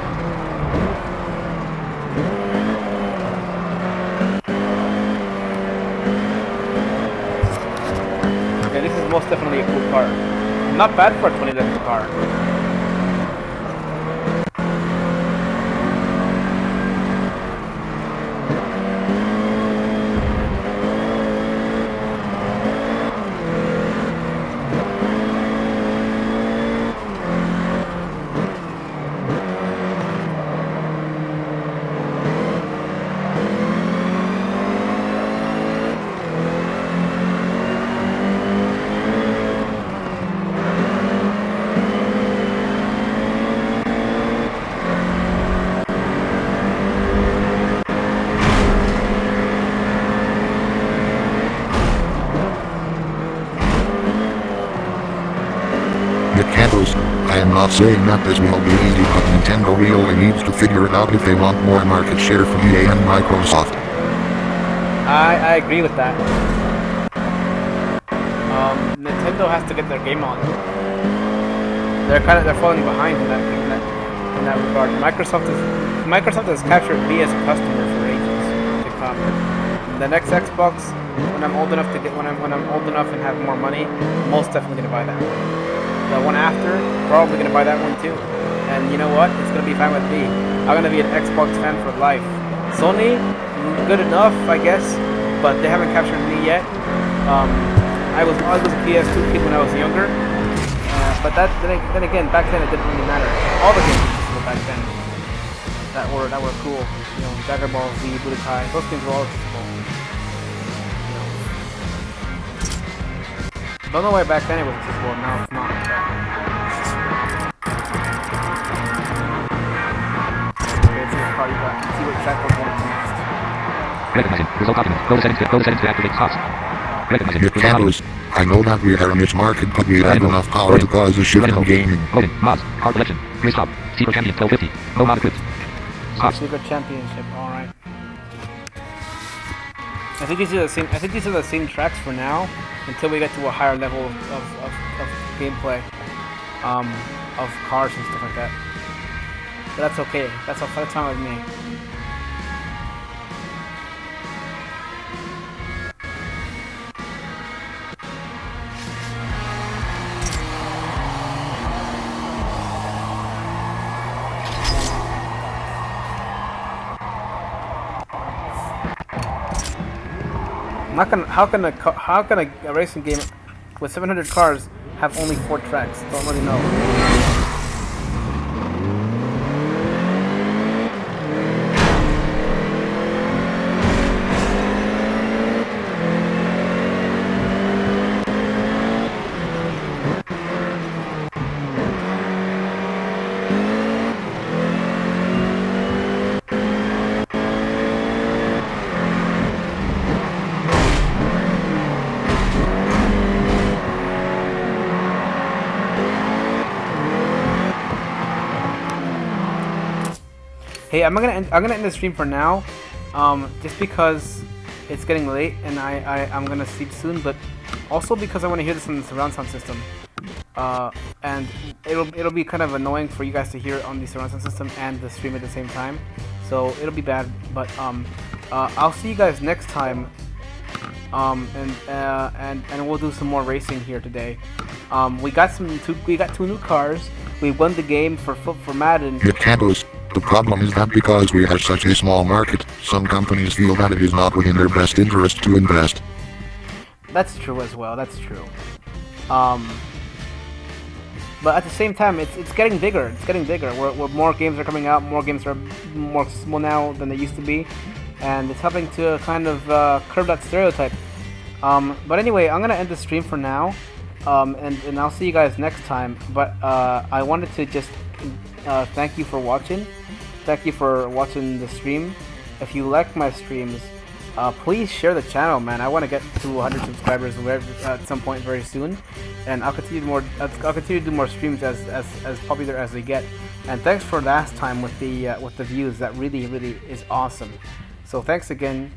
Yeah, this is most definitely a cool car. Not bad for a 2011 car. I am not saying that this will be easy, but Nintendo really needs to figure it out if they want more market share from EA and Microsoft. I agree with that. Nintendo has to get their game on. They're falling behind in that regard. Microsoft has captured me as a customer for ages to come. The next Xbox, when I'm old enough and have more money, most definitely gonna buy that one. The one after, probably gonna buy that one too. And you know what? It's gonna be fine with me. I'm gonna be an Xbox fan for life. Sony, good enough, I guess, but they haven't captured me yet. I was a PS2 kid when I was younger, but then again, back then it didn't really matter. All the games were back then that were cool. You know, Dragon Ball Z, Budokai, those games were all accessible. Don't know why back then it was accessible, now it's not. Okay, let's see what car you got. Let's see what track we're going to next. Recognizing. Result document. Go to settings to activate spots. Recognizing. You can't lose. I know that we are a niche market, but we have enough power to cause a shift in gaming. Loading. Mods. Car collection. Race stop. Secret champion 1250. No mod equipped. Spots. Secret championship, alright. I think these are the same tracks for now, until we get to a higher level of gameplay, of cars and stuff like that. But that's okay. That's fine with me. How can a racing game with 700 cars have only 4 tracks? Don't really know. Hey, I'm gonna end the stream for now, just because it's getting late and I'm gonna sleep soon, but also because I want to hear this on the surround sound system. and it'll be kind of annoying for you guys to hear it on the surround sound system and the stream at the same time. So it'll be bad, but I'll see you guys next time. And we'll do some more racing here today. We got two new cars. We won the game for Madden. You can't lose. The problem is that because we have such a small market, some companies feel that it is not within their best interest to invest. That's true as well. That's true. But at the same time, it's getting bigger. It's getting bigger. Where more games are coming out, more games are more accessible now than they used to be, and it's helping to kind of curb that stereotype. But anyway, I'm gonna end the stream for now, and I'll see you guys next time. But I wanted to just thank you for watching. Thank you for watching the stream. If you like my streams, please share the channel, man. I want to get to 100 subscribers at some point very soon, and I'll continue to do more streams as popular as they get. And thanks for last time with the views. That really is awesome. So thanks again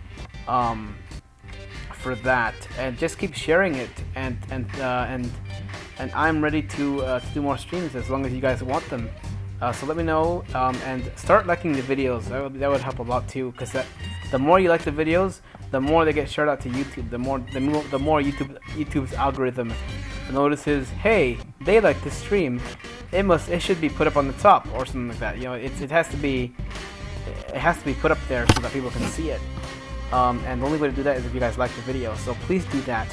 for that, and just keep sharing it. And I'm ready to do more streams as long as you guys want them. So let me know, and start liking the videos. That would help a lot too, because the more you like the videos, the more they get shared out to YouTube. The more YouTube's algorithm notices, hey, they like this stream. It should be put up on the top or something like that. You know, it has to be put up there so that people can see it. And the only way to do that is if you guys like the video. So please do that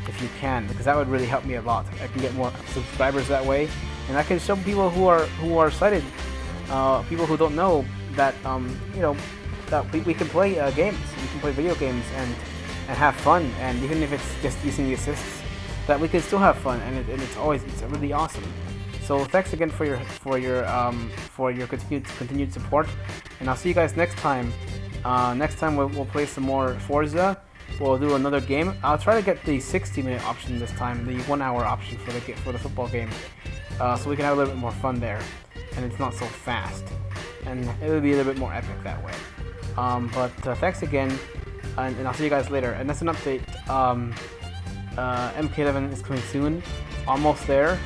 if you can, because that would really help me a lot. I can get more subscribers that way, and I can show people who are sighted, people who don't know that you know, that we can play games, we can play video games and have fun, and even if it's just using the assists, that we can still have fun, and it's really awesome. So thanks again for your continued support, and I'll see you guys next time. Next time we'll play some more Forza. We'll do another game. I'll try to get the 60-minute option this time, the 1-hour option for the football game, so we can have a little bit more fun there, and it's not so fast, and it will be a little bit more epic that way. But thanks again, and I'll see you guys later. And that's an update. MK11 is coming soon, almost there.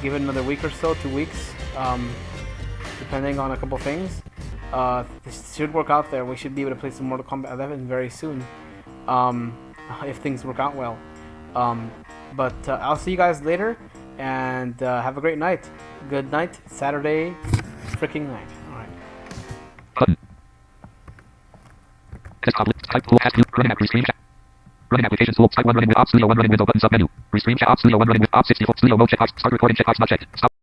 Give it another week or so, 2 weeks, depending on a couple things. This should work out there. We should be able to play some Mortal Kombat 11 very soon, if things work out well. But I'll see you guys later, and have a great night. Good night, Saturday freaking night. Alright. Button. Desktop list. Type tool has running app restream chat. Running applications tool. Type 1 running with Op Studio 1 running with O button submenu. Restream chat Op Studio 1 running with Op 64 Studio mode checkbox. Start recording checkbox not checked. Stop.